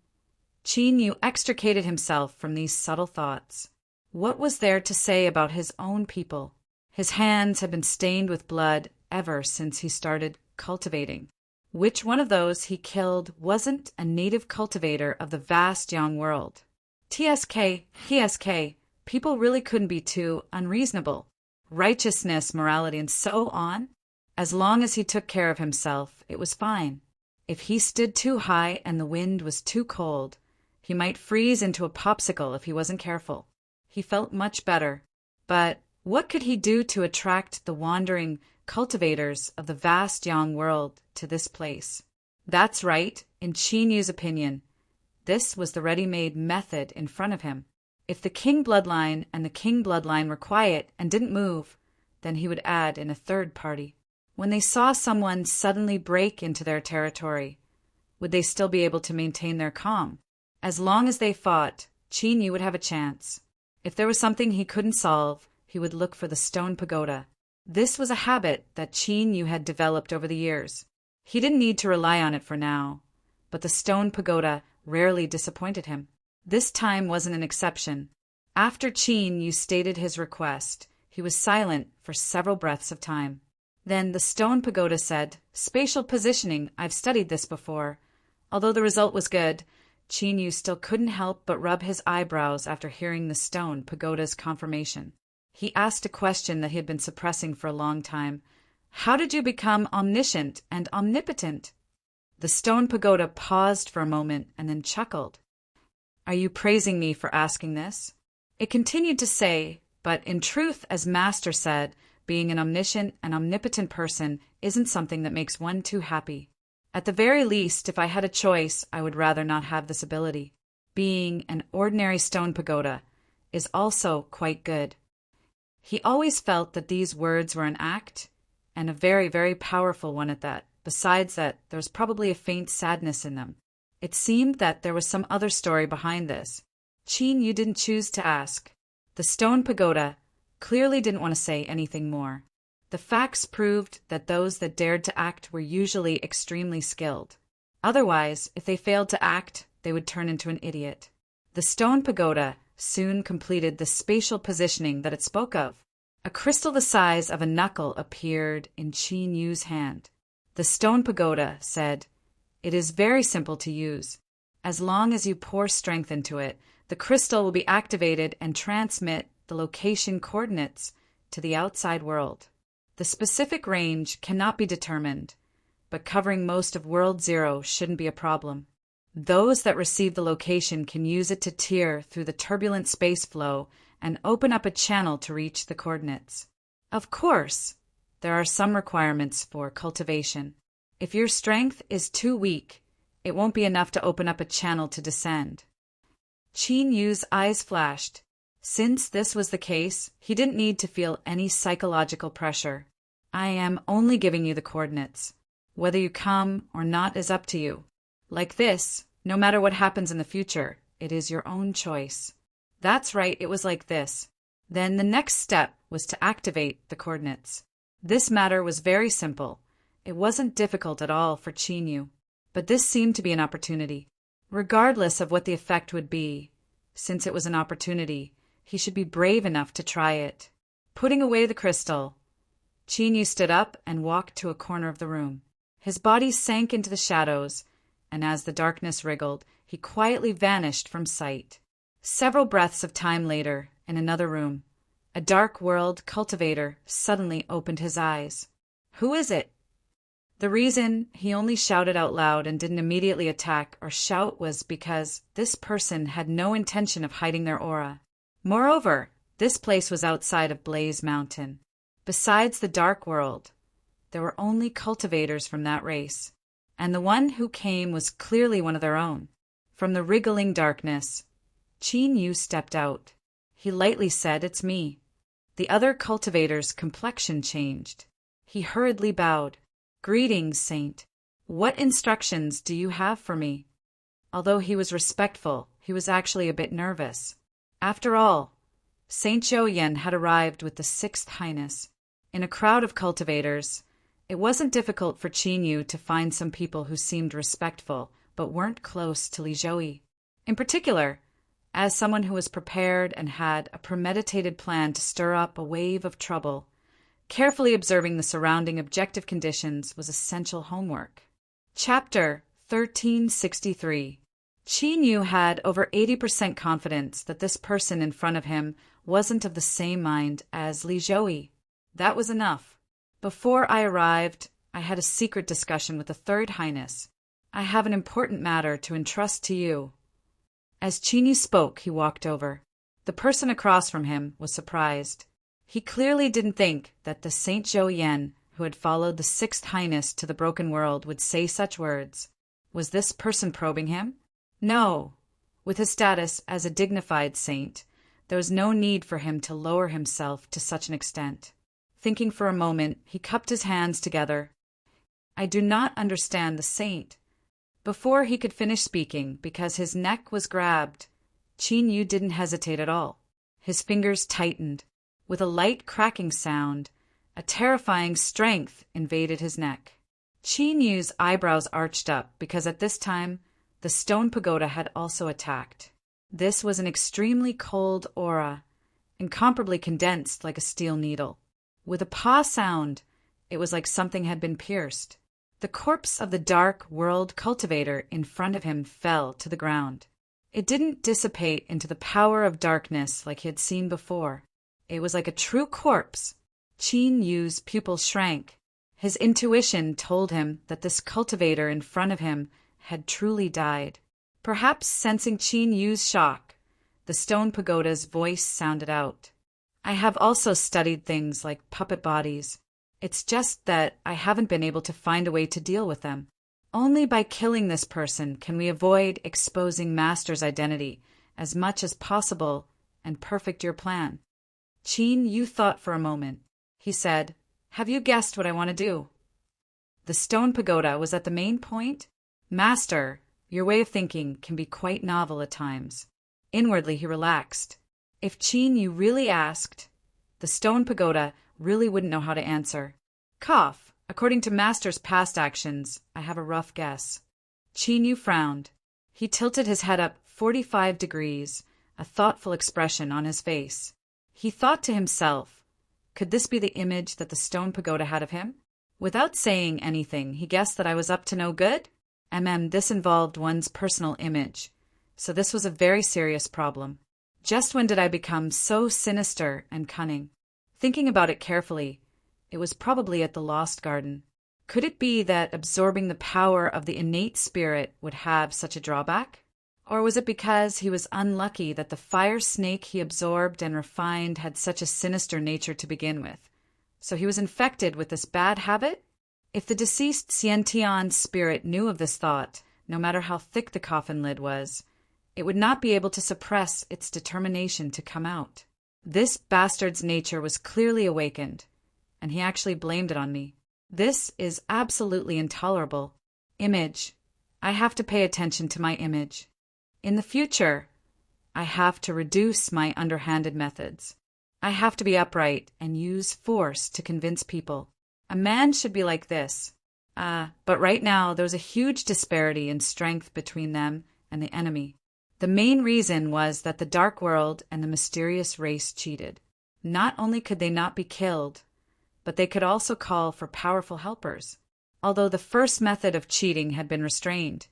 Qin Yu extricated himself from these subtle thoughts. What was there to say about his own people? His hands had been stained with blood ever since he started cultivating. Which one of those he killed wasn't a native cultivator of the vast young world? TSK, people really couldn't be too unreasonable. Righteousness, morality, and so on. As long as he took care of himself, it was fine. If he stood too high and the wind was too cold, he might freeze into a popsicle if he wasn't careful. He felt much better. But what could he do to attract the wandering cultivators of the vast young world to this place? That's right, in Qin Yu's opinion, this was the ready-made method in front of him. If the King bloodline and the King bloodline were quiet and didn't move, then he would add in a third party. When they saw someone suddenly break into their territory, would they still be able to maintain their calm? As long as they fought, Qin Yu would have a chance. If there was something he couldn't solve, he would look for the stone pagoda. This was a habit that Qin Yu had developed over the years. He didn't need to rely on it for now, but the stone pagoda rarely disappointed him. This time wasn't an exception. After Qin Yu stated his request, he was silent for several breaths of time. Then the stone pagoda said, "Spatial positioning, I've studied this before." Although the result was good, Qin Yu still couldn't help but rub his eyebrows after hearing the stone pagoda's confirmation. He asked a question that he had been suppressing for a long time. "How did you become omniscient and omnipotent?" The stone pagoda paused for a moment and then chuckled. "Are you praising me for asking this?" It continued to say, "But in truth, as Master said, being an omniscient and omnipotent person isn't something that makes one too happy. At the very least, if I had a choice, I would rather not have this ability. Being an ordinary stone pagoda is also quite good." He always felt that these words were an act, and a very, very powerful one at that. Besides that, there was probably a faint sadness in them. It seemed that there was some other story behind this. Qin Yu didn't choose to ask. The stone pagoda clearly didn't want to say anything more. The facts proved that those that dared to act were usually extremely skilled. Otherwise, if they failed to act, they would turn into an idiot. The stone pagoda soon completed the spatial positioning that it spoke of. A crystal the size of a knuckle appeared in Qin Yu's hand. The stone pagoda said, "It is very simple to use. As long as you pour strength into it, the crystal will be activated and transmit the location coordinates to the outside world. The specific range cannot be determined, but covering most of World Zero shouldn't be a problem. Those that receive the location can use it to tear through the turbulent space flow and open up a channel to reach the coordinates. Of course, there are some requirements for cultivation. If your strength is too weak, it won't be enough to open up a channel to descend." Qin Yu's eyes flashed. Since this was the case, he didn't need to feel any psychological pressure. "I am only giving you the coordinates. Whether you come or not is up to you. Like this, no matter what happens in the future, it is your own choice." That's right, it was like this. Then the next step was to activate the coordinates. This matter was very simple. It wasn't difficult at all for Qin Yu, but this seemed to be an opportunity. Regardless of what the effect would be, since it was an opportunity, he should be brave enough to try it. Putting away the crystal, Qin Yu stood up and walked to a corner of the room. His body sank into the shadows, and as the darkness wriggled, he quietly vanished from sight. Several breaths of time later, in another room, a dark world cultivator suddenly opened his eyes. "Who is it?" The reason he only shouted out loud and didn't immediately attack or shout was because this person had no intention of hiding their aura. Moreover, this place was outside of Blaze Mountain. Besides the Dark World, there were only cultivators from that race, and the one who came was clearly one of their own. From the wriggling darkness, Qin Yu stepped out. He lightly said, "It's me." The other cultivator's complexion changed. He hurriedly bowed. "Greetings, Saint. What instructions do you have for me?" Although he was respectful, he was actually a bit nervous. After all, Saint Zhou had arrived with the Sixth Highness. In a crowd of cultivators, it wasn't difficult for Qin Yu to find some people who seemed respectful but weren't close to Li Zhou. In particular, as someone who was prepared and had a premeditated plan to stir up a wave of trouble, carefully observing the surrounding objective conditions was essential homework. Chapter 1363. Qin Yu had over 80% confidence that this person in front of him wasn't of the same mind as Li Zhou. That was enough. "Before I arrived, I had a secret discussion with the Third Highness. I have an important matter to entrust to you." As Qin Yu spoke, he walked over. The person across from him was surprised. He clearly didn't think that the Saint Zhou who had followed the Sixth Highness to the Broken World would say such words. Was this person probing him? No. With his status as a dignified saint, there was no need for him to lower himself to such an extent. Thinking for a moment, he cupped his hands together. "I do not understand the saint." Before he could finish speaking, because his neck was grabbed, Qin Yu didn't hesitate at all. His fingers tightened. With a light cracking sound, a terrifying strength invaded his neck. Qin Yu's eyebrows arched up because at this time, the stone pagoda had also attacked. This was an extremely cold aura, incomparably condensed like a steel needle. With a paw sound, it was like something had been pierced. The corpse of the dark world cultivator in front of him fell to the ground. It didn't dissipate into the power of darkness like he had seen before. It was like a true corpse. Qin Yu's pupils shrank. His intuition told him that this cultivator in front of him had truly died. Perhaps sensing Qin Yu's shock, the stone pagoda's voice sounded out. I have also studied things like puppet bodies. It's just that I haven't been able to find a way to deal with them. Only by killing this person can we avoid exposing Master's identity as much as possible and perfect your plan. Qin Yu thought for a moment. He said, "Have you guessed what I want to do?" The stone pagoda was at the main point. "Master, your way of thinking can be quite novel at times." Inwardly he relaxed. If Qin Yu really asked, the stone pagoda really wouldn't know how to answer. Cough. According to Master's past actions, I have a rough guess. Qin Yu frowned. He tilted his head up 45 degrees, a thoughtful expression on his face. He thought to himself, could this be the image that the stone pagoda had of him? Without saying anything, he guessed that I was up to no good? This involved one's personal image, so this was a very serious problem. Just when did I become so sinister and cunning? Thinking about it carefully, it was probably at the Lost Garden. Could it be that absorbing the power of the innate spirit would have such a drawback? Or was it because he was unlucky that the fire snake he absorbed and refined had such a sinister nature to begin with? So he was infected with this bad habit? If the deceased Xiantian's spirit knew of this thought, no matter how thick the coffin lid was, it would not be able to suppress its determination to come out. This bastard's nature was clearly awakened, and he actually blamed it on me. This is absolutely intolerable. Image. I have to pay attention to my image. In the future, I have to reduce my underhanded methods. I have to be upright and use force to convince people. A man should be like this. But right now, there's a huge disparity in strength between them and the enemy. The main reason was that the dark world and the mysterious race cheated. Not only could they not be killed, but they could also call for powerful helpers. Although the first method of cheating had been restrained,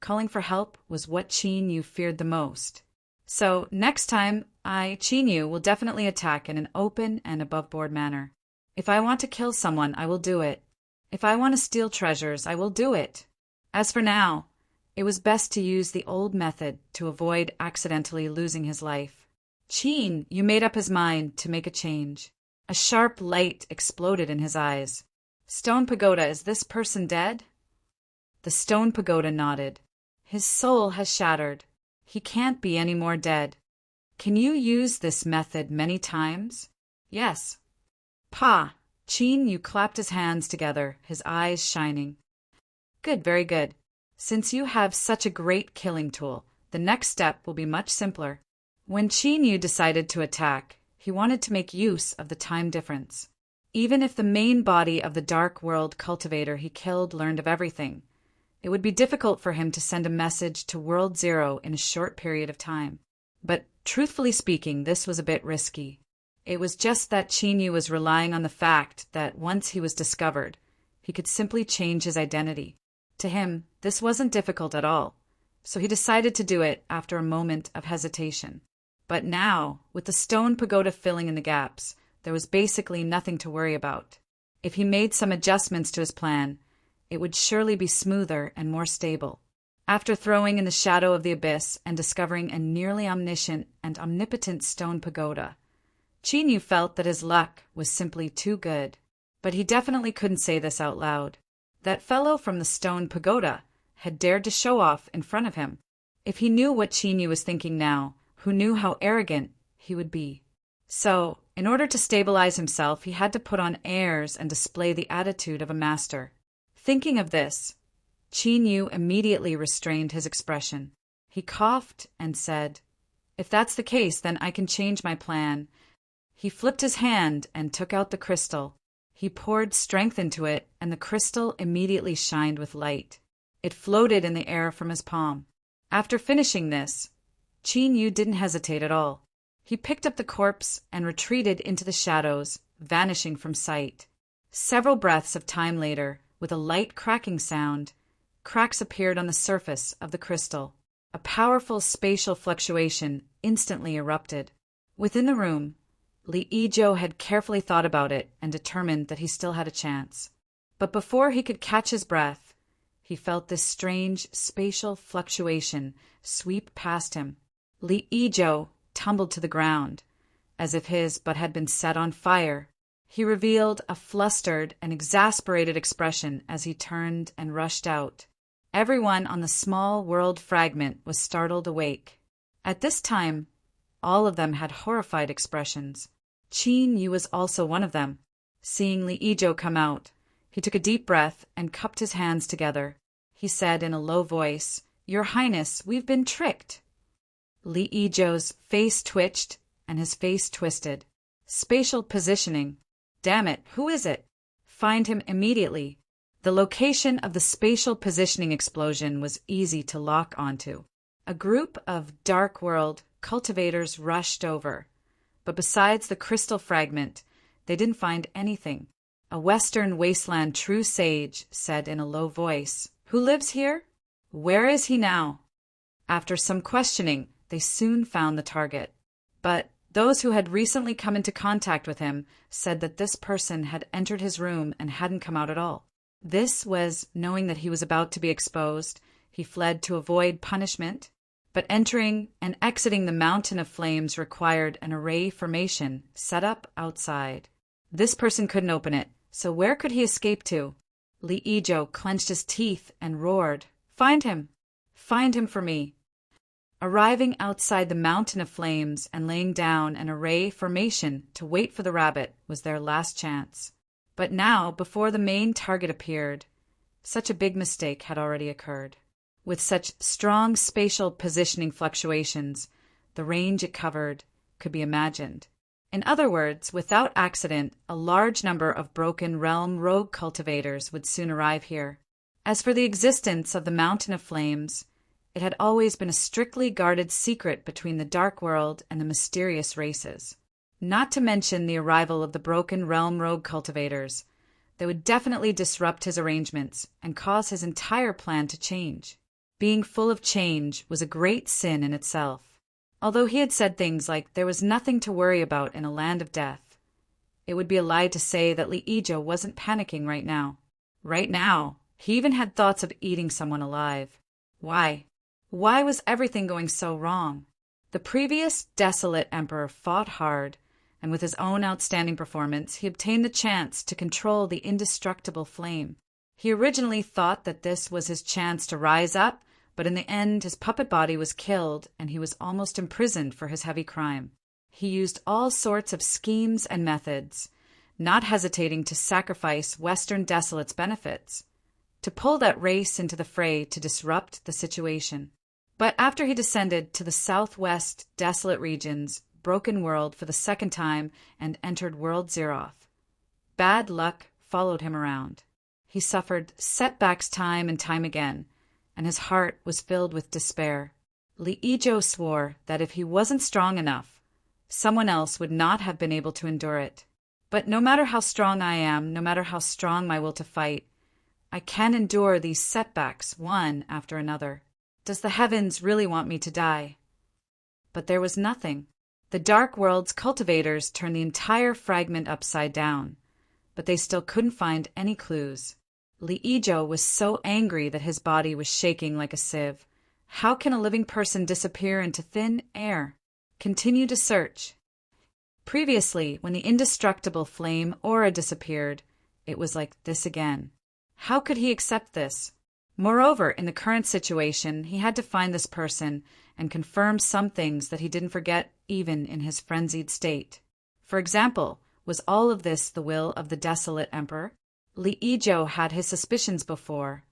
calling for help was what Qin Yu feared the most. So next time, Qin Yu, will definitely attack in an open and above-board manner. If I want to kill someone, I will do it. If I want to steal treasures, I will do it. As for now, it was best to use the old method to avoid accidentally losing his life. Qin Yu made up his mind to make a change. A sharp light exploded in his eyes. Stone Pagoda, is this person dead? The Stone Pagoda nodded. His soul has shattered. He can't be any more dead. Can you use this method many times? Yes. Pa! Qin Yu clapped his hands together, his eyes shining. Good, very good. Since you have such a great killing tool, the next step will be much simpler. When Qin Yu decided to attack, he wanted to make use of the time difference. Even if the main body of the Dark World cultivator he killed learned of everything, it would be difficult for him to send a message to World Zero in a short period of time. But truthfully speaking, this was a bit risky. It was just that Qin Yu was relying on the fact that once he was discovered, he could simply change his identity. To him, this wasn't difficult at all, so he decided to do it after a moment of hesitation. But now, with the Stone Pagoda filling in the gaps, there was basically nothing to worry about. If he made some adjustments to his plan, it would surely be smoother and more stable. After throwing in the shadow of the abyss and discovering a nearly omniscient and omnipotent Stone Pagoda, Qin Yu felt that his luck was simply too good. But he definitely couldn't say this out loud. That fellow from the Stone Pagoda had dared to show off in front of him. If he knew what Qin Yu was thinking now, who knew how arrogant he would be? So, in order to stabilize himself, he had to put on airs and display the attitude of a master. Thinking of this, Qin Yu immediately restrained his expression. He coughed and said, "If that's the case, then I can change my plan." He flipped his hand and took out the crystal. He poured strength into it, and the crystal immediately shined with light. It floated in the air from his palm. After finishing this, Qin Yu didn't hesitate at all. He picked up the corpse and retreated into the shadows, vanishing from sight. Several breaths of time later, with a light cracking sound, cracks appeared on the surface of the crystal. A powerful spatial fluctuation instantly erupted. Within the room, Li Yizhou had carefully thought about it and determined that he still had a chance. But before he could catch his breath, he felt this strange spatial fluctuation sweep past him. Li Yizhou tumbled to the ground, as if his butt had been set on fire. He revealed a flustered and exasperated expression as he turned and rushed out. Everyone on the small world fragment was startled awake. At this time, all of them had horrified expressions. Qin Yu was also one of them. Seeing Li Yizhou come out, he took a deep breath and cupped his hands together. He said in a low voice, "Your Highness, we've been tricked." Li Yizhou's face twitched and his face twisted. Spatial positioning. Damn it, who is it? Find him immediately. The location of the spatial positioning explosion was easy to lock onto. A group of Dark World cultivators rushed over, but besides the crystal fragment, they didn't find anything. A Western Wasteland true sage said in a low voice, "Who lives here? Where is he now?" After some questioning, they soon found the target. But those who had recently come into contact with him said that this person had entered his room and hadn't come out at all. This was knowing that he was about to be exposed. He fled to avoid punishment, but entering and exiting the mountain of flames required an array formation set up outside. This person couldn't open it, so where could he escape to? Li Yizhou clenched his teeth and roared, "Find him! Find him for me!" Arriving outside the mountain of flames and laying down an array formation to wait for the rabbit was their last chance. But now, before the main target appeared, such a big mistake had already occurred. With such strong spatial positioning fluctuations, the range it covered could be imagined. In other words, without accident, a large number of Broken Realm rogue cultivators would soon arrive here. As for the existence of the Mountain of Flames, it had always been a strictly guarded secret between the Dark World and the mysterious races. Not to mention the arrival of the Broken Realm rogue cultivators, they would definitely disrupt his arrangements and cause his entire plan to change. Being full of change was a great sin in itself. Although he had said things like there was nothing to worry about in a land of death, it would be a lie to say that Li Yizhou wasn't panicking right now. Right now, he even had thoughts of eating someone alive. Why? Why was everything going so wrong? The previous desolate emperor fought hard, and with his own outstanding performance, he obtained the chance to control the indestructible flame. He originally thought that this was his chance to rise up, but in the end his puppet body was killed and he was almost imprisoned for his heavy crime. He used all sorts of schemes and methods, not hesitating to sacrifice Western Desolate's benefits, to pull that race into the fray to disrupt the situation. But after he descended to the southwest desolate regions, Broken World for the second time and entered World Zeroth, bad luck followed him around. He suffered setbacks time and time again, and his heart was filled with despair. Li Yizhou swore that if he wasn't strong enough, someone else would not have been able to endure it. But no matter how strong I am, no matter how strong my will to fight, I can endure these setbacks one after another. Does the heavens really want me to die? But there was nothing. The Dark World's cultivators turned the entire fragment upside down, but they still couldn't find any clues. Li Yizhou was so angry that his body was shaking like a sieve. How can a living person disappear into thin air? Continue to search. Previously, when the indestructible flame aura disappeared, it was like this again. How could he accept this? Moreover, in the current situation, he had to find this person and confirm some things that he didn't forget even in his frenzied state. For example, was all of this the will of the desolate emperor? Li Yizhou had his suspicions before,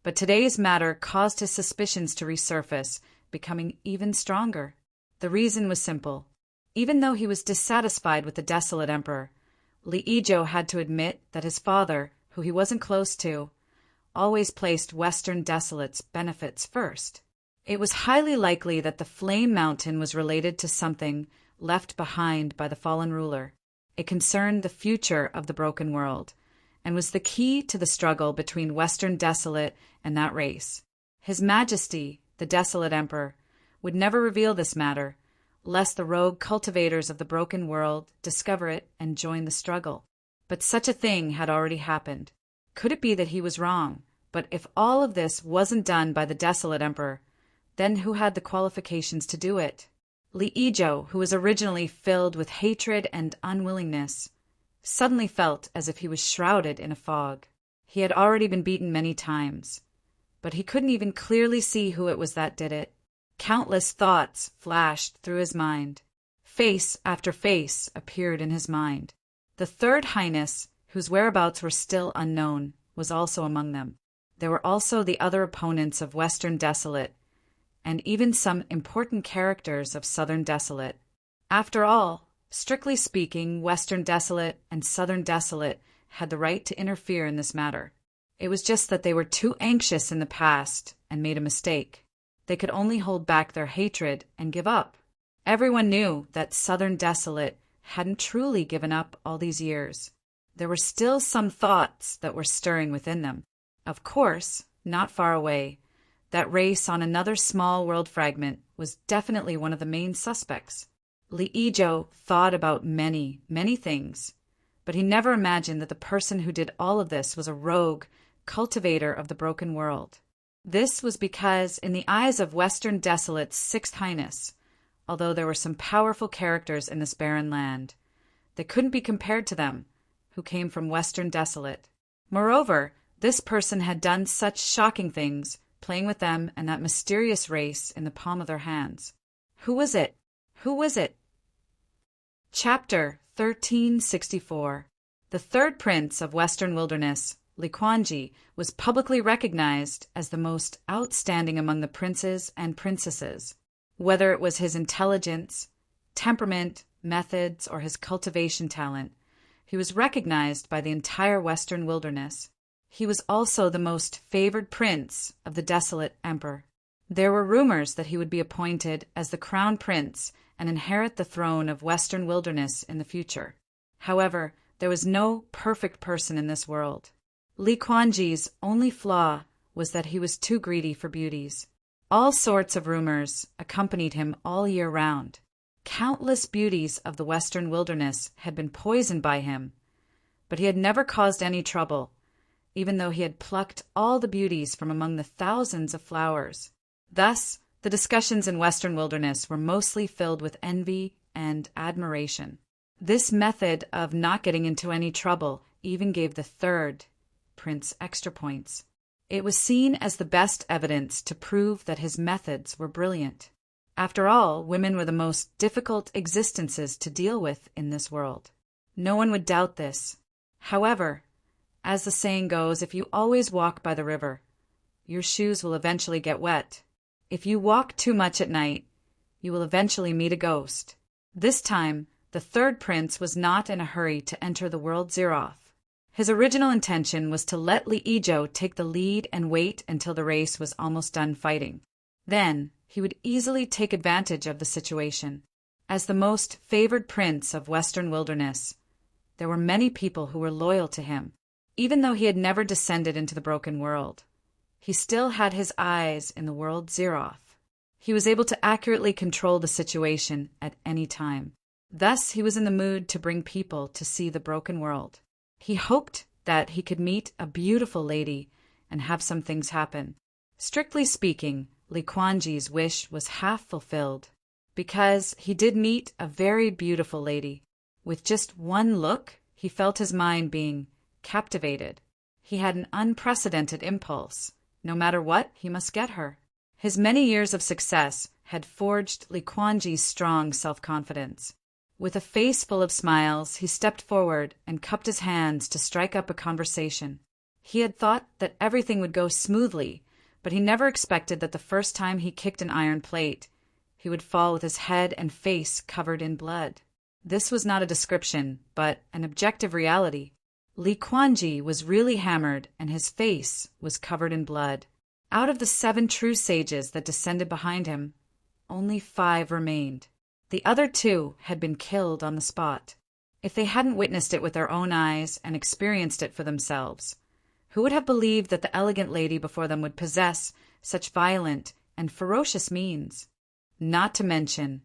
but today's matter caused his suspicions to resurface, becoming even stronger. The reason was simple. Even though he was dissatisfied with the desolate emperor, Li Ijo had to admit that his father, who he wasn't close to, always placed Western Desolate's benefits first. It was highly likely that the Flame Mountain was related to something left behind by the fallen ruler. It concerned the future of the broken world, and was the key to the struggle between Western Desolate and that race. His Majesty, the Desolate Emperor, would never reveal this matter, lest the rogue cultivators of the broken world discover it and join the struggle. But such a thing had already happened. Could it be that he was wrong? But if all of this wasn't done by the Desolate Emperor, then who had the qualifications to do it? Li Ijo, who was originally filled with hatred and unwillingness, suddenly felt as if he was shrouded in a fog. He had already been beaten many times, but he couldn't even clearly see who it was that did it. Countless thoughts flashed through his mind. Face after face appeared in his mind. The Third Highness, whose whereabouts were still unknown, was also among them. There were also the other opponents of Western Desolate, and even some important characters of Southern Desolate. After all, strictly speaking, Western Desolate and Southern Desolate had the right to interfere in this matter. It was just that they were too anxious in the past and made a mistake. They could only hold back their hatred and give up. Everyone knew that Southern Desolate hadn't truly given up all these years. There were still some thoughts that were stirring within them. Of course, not far away, that race on another small world fragment was definitely one of the main suspects. Li Ijo thought about many, many things, but he never imagined that the person who did all of this was a rogue cultivator of the broken world. This was because, in the eyes of Western Desolate's Sixth Highness, although there were some powerful characters in this barren land, they couldn't be compared to them, who came from Western Desolate. Moreover, this person had done such shocking things, playing with them and that mysterious race in the palm of their hands. Who was it? Who was it? Chapter 1364. The third prince of Western Wilderness, Li Kuanji, was publicly recognized as the most outstanding among the princes and princesses. Whether it was his intelligence, temperament, methods, or his cultivation talent, he was recognized by the entire Western Wilderness. He was also the most favored prince of the Desolate Emperor. There were rumors that he would be appointed as the crown prince and inherit the throne of Western Wilderness in the future. However, there was no perfect person in this world. Li Kuanji's only flaw was that he was too greedy for beauties. All sorts of rumors accompanied him all year round. Countless beauties of the Western Wilderness had been poisoned by him, but he had never caused any trouble, even though he had plucked all the beauties from among the thousands of flowers. Thus, the discussions in Western Wilderness were mostly filled with envy and admiration. This method of not getting into any trouble even gave the third prince extra points. It was seen as the best evidence to prove that his methods were brilliant. After all, women were the most difficult existences to deal with in this world. No one would doubt this. However, as the saying goes, if you always walk by the river, your shoes will eventually get wet. If you walk too much at night, you will eventually meet a ghost. This time, the third prince was not in a hurry to enter the world Zeroth. His original intention was to let Li Ijo take the lead and wait until the race was almost done fighting. Then, he would easily take advantage of the situation. As the most favored prince of Western Wilderness, there were many people who were loyal to him. Even though he had never descended into the broken world, he still had his eyes in the world Zeroth. He was able to accurately control the situation at any time. Thus, he was in the mood to bring people to see the broken world. He hoped that he could meet a beautiful lady and have some things happen. Strictly speaking, Li Kuanji's wish was half fulfilled, because he did meet a very beautiful lady. With just one look, he felt his mind being captivated. He had an unprecedented impulse. No matter what, he must get her. His many years of success had forged Li Kuanji's strong self-confidence. With a face full of smiles, he stepped forward and cupped his hands to strike up a conversation. He had thought that everything would go smoothly, but he never expected that the first time he kicked an iron plate, he would fall with his head and face covered in blood. This was not a description, but an objective reality. Li Kuanji was really hammered, and his face was covered in blood. Out of the 7 true sages that descended behind him, only 5 remained. The other 2 had been killed on the spot. If they hadn't witnessed it with their own eyes and experienced it for themselves, who would have believed that the elegant lady before them would possess such violent and ferocious means? Not to mention,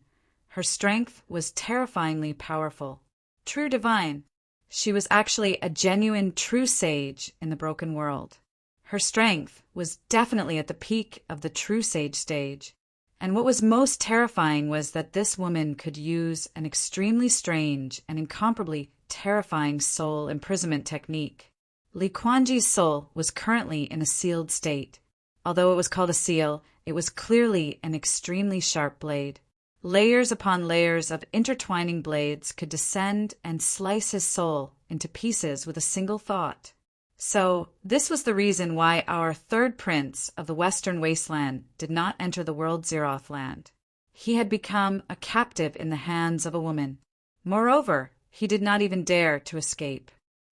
her strength was terrifyingly powerful. True divine. She was actually a genuine true sage in the broken world. Her strength was definitely at the peak of the true sage stage. And what was most terrifying was that this woman could use an extremely strange and incomparably terrifying soul imprisonment technique. Li Kuanji's soul was currently in a sealed state. Although it was called a seal, it was clearly an extremely sharp blade. Layers upon layers of intertwining blades could descend and slice his soul into pieces with a single thought. So, this was the reason why our 3rd prince of the Western Wasteland did not enter the world Zeroth land. He had become a captive in the hands of a woman. Moreover, he did not even dare to escape.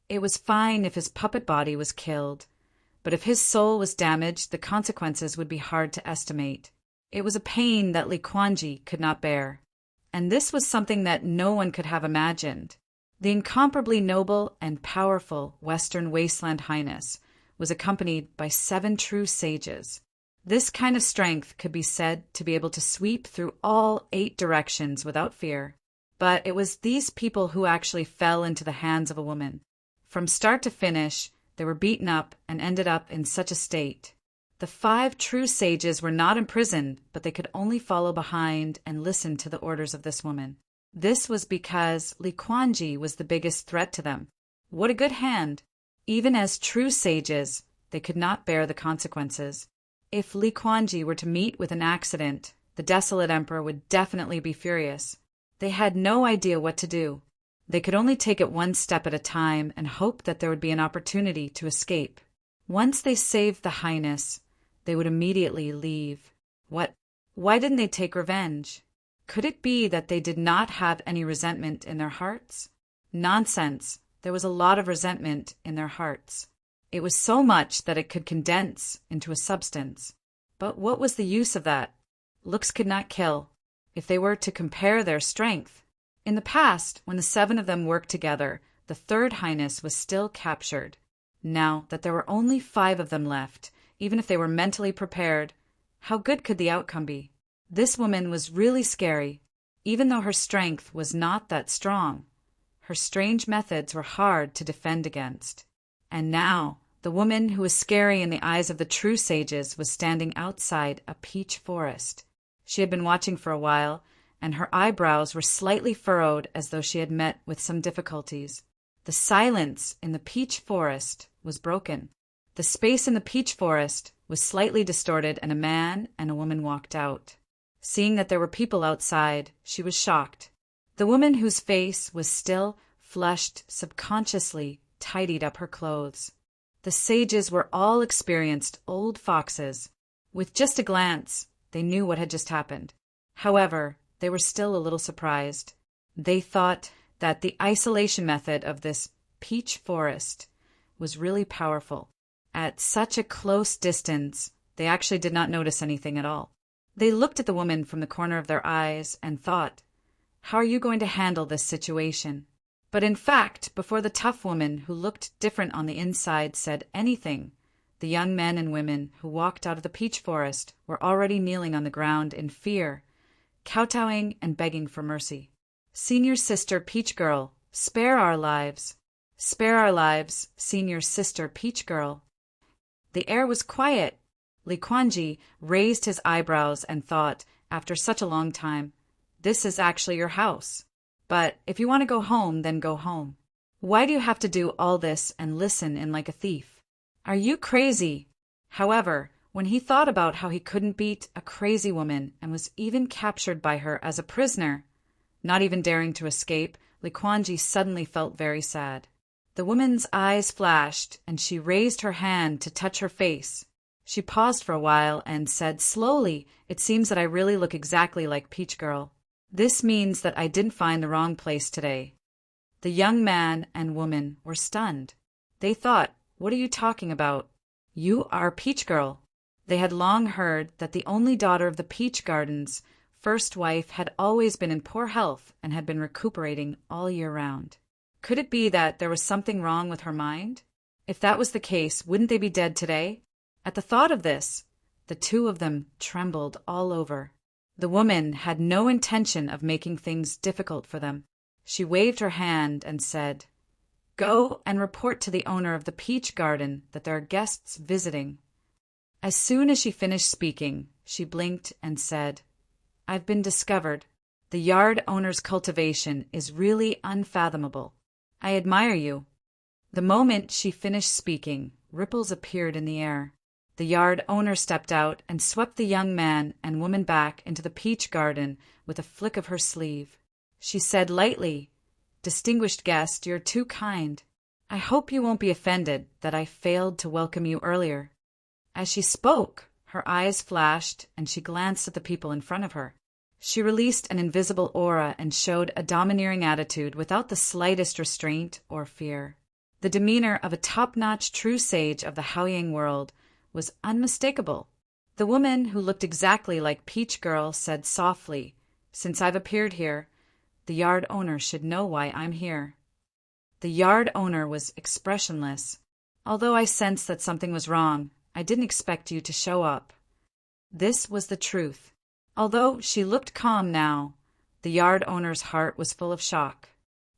It was fine if his puppet body was killed, but if his soul was damaged, the consequences would be hard to estimate. It was a pain that Li Kuanji could not bear, and this was something that no one could have imagined. The incomparably noble and powerful Western Wasteland Highness was accompanied by 7 true sages. This kind of strength could be said to be able to sweep through all 8 directions without fear. But it was these people who actually fell into the hands of a woman. From start to finish, they were beaten up and ended up in such a state. The 5 true sages were not imprisoned, but they could only follow behind and listen to the orders of this woman. This was because Li Kuanji was the biggest threat to them. What a good hand! Even as true sages, they could not bear the consequences. If Li Kuanji were to meet with an accident, the desolate emperor would definitely be furious. They had no idea what to do. They could only take it one step at a time and hope that there would be an opportunity to escape. Once they saved the Highness, they would immediately leave. What? Why didn't they take revenge? Could it be that they did not have any resentment in their hearts? Nonsense. There was a lot of resentment in their hearts. It was so much that it could condense into a substance. But what was the use of that? Looks could not kill. If they were to compare their strength. In the past, when the 7 of them worked together, the 3rd Highness was still captured. Now that there were only 5 of them left, even if they were mentally prepared, how good could the outcome be? This woman was really scary, even though her strength was not that strong. Her strange methods were hard to defend against. And now, the woman who was scary in the eyes of the true sages was standing outside a peach forest. She had been watching for a while, and her eyebrows were slightly furrowed as though she had met with some difficulties. The silence in the peach forest was broken. The space in the peach forest was slightly distorted, and a man and a woman walked out. Seeing that there were people outside, she was shocked. The woman whose face was still flushed subconsciously tidied up her clothes. The sages were all experienced old foxes. With just a glance, they knew what had just happened. However, they were still a little surprised. They thought that the isolation method of this peach forest was really powerful. At such a close distance, they actually did not notice anything at all. They looked at the woman from the corner of their eyes and thought, "How are you going to handle this situation?" But in fact, before the tough woman who looked different on the inside said anything, the young men and women who walked out of the peach forest were already kneeling on the ground in fear, kowtowing and begging for mercy. "Senior sister Peach Girl, spare our lives. Spare our lives, senior sister Peach Girl." The air was quiet. Li Kuanji raised his eyebrows and thought, after such a long time, "This is actually your house. But if you want to go home, then go home. Why do you have to do all this and listen in like a thief? Are you crazy?" However, when he thought about how he couldn't beat a crazy woman and was even captured by her as a prisoner, not even daring to escape, Li Kuanji suddenly felt very sad. The woman's eyes flashed, and she raised her hand to touch her face. She paused for a while and said slowly, "It seems that I really look exactly like Peach Girl." This means that I didn't find the wrong place today." The young man and woman were stunned. They thought, "What are you talking about? You are Peach Girl." They had long heard that the only daughter of the Peach Garden's first wife had always been in poor health and had been recuperating all year round. Could it be that there was something wrong with her mind? If that was the case, wouldn't they be dead today? At the thought of this, the two of them trembled all over. The woman had no intention of making things difficult for them. She waved her hand and said, "Go and report to the owner of the peach garden that there are guests visiting." As soon as she finished speaking, she blinked and said, "I've been discovered. The yard owner's cultivation is really unfathomable. I admire you." The moment she finished speaking, ripples appeared in the air. The yard owner stepped out and swept the young man and woman back into the peach garden with a flick of her sleeve. She said lightly, "Distinguished guest, you're too kind. I hope you won't be offended that I failed to welcome you earlier." As she spoke, her eyes flashed and she glanced at the people in front of her. She released an invisible aura and showed a domineering attitude without the slightest restraint or fear. The demeanor of a top-notch true sage of the Haoyang world was unmistakable. The woman, who looked exactly like Peach Girl, said softly, "Since I've appeared here, the yard owner should know why I'm here." The yard owner was expressionless. "Although I sensed that something was wrong, I didn't expect you to show up." This was the truth. Although she looked calm now, the yard owner's heart was full of shock.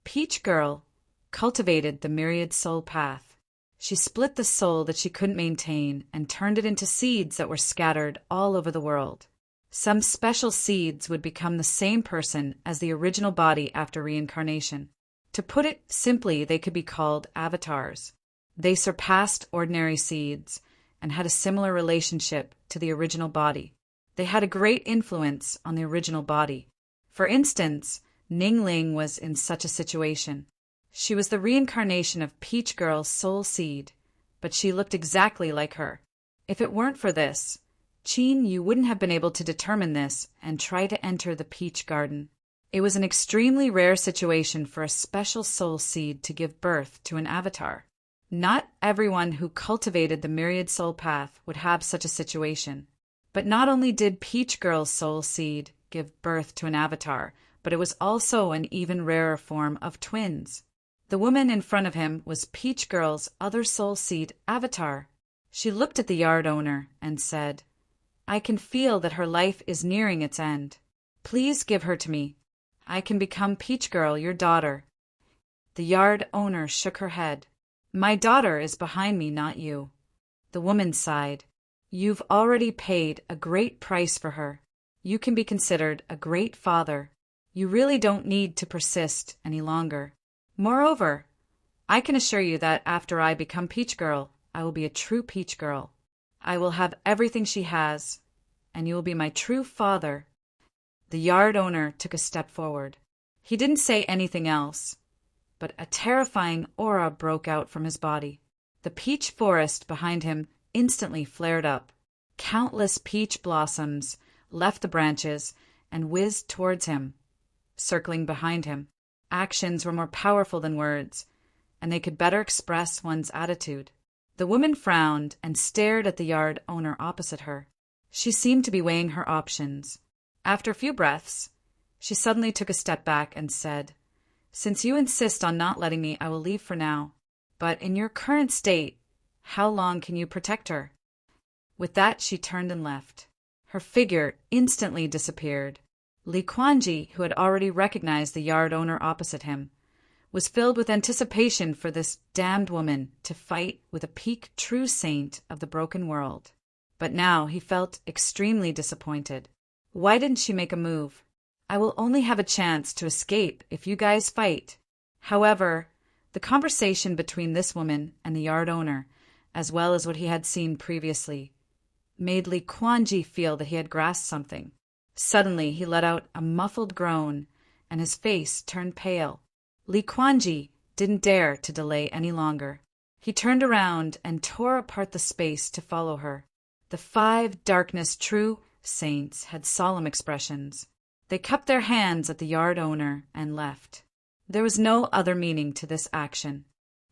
Peach Girl cultivated the myriad soul path. She split the soul that she couldn't maintain and turned it into seeds that were scattered all over the world. Some special seeds would become the same person as the original body after reincarnation. To put it simply, they could be called avatars. They surpassed ordinary seeds and had a similar relationship to the original body. They had a great influence on the original body. For instance, Ning Ling was in such a situation. She was the reincarnation of Peach Girl's soul seed, but she looked exactly like her. If it weren't for this, Qin, you wouldn't have been able to determine this and try to enter the peach garden. It was an extremely rare situation for a special soul seed to give birth to an avatar. Not everyone who cultivated the myriad soul path would have such a situation. But not only did Peach Girl's soul seed give birth to an avatar, but it was also an even rarer form of twins. The woman in front of him was Peach Girl's other soul seed avatar. She looked at the yard owner and said, "I can feel that her life is nearing its end. Please give her to me. I can become Peach Girl, your daughter." The yard owner shook her head. "My daughter is behind me, not you." The woman sighed. "You've already paid a great price for her. You can be considered a great father. You really don't need to persist any longer. Moreover, I can assure you that after I become Peach Girl, I will be a true Peach Girl. I will have everything she has, and you will be my true father." The yard owner took a step forward. He didn't say anything else, but a terrifying aura broke out from his body. The peach forest behind him instantly flared up. Countless peach blossoms left the branches and whizzed towards him, circling behind him. Actions were more powerful than words, and they could better express one's attitude. The woman frowned and stared at the yard owner opposite her. She seemed to be weighing her options. After a few breaths, she suddenly took a step back and said, "Since you insist on not letting me, I will leave for now. But in your current state, how long can you protect her?" With that, she turned and left. Her figure instantly disappeared. Li Kuanji, who had already recognized the yard owner opposite him, was filled with anticipation for this damned woman to fight with a peak true saint of the broken world. But now he felt extremely disappointed. Why didn't she make a move? "I will only have a chance to escape if you guys fight." However, the conversation between this woman and the yard owner, as well as what he had seen previously, made Li Kuanji feel that he had grasped something. Suddenly he let out a muffled groan, and his face turned pale. Li Kuanji didn't dare to delay any longer. He turned around and tore apart the space to follow her. The 5 darkness true saints had solemn expressions. They cupped their hands at the yard owner and left. There was no other meaning to this action.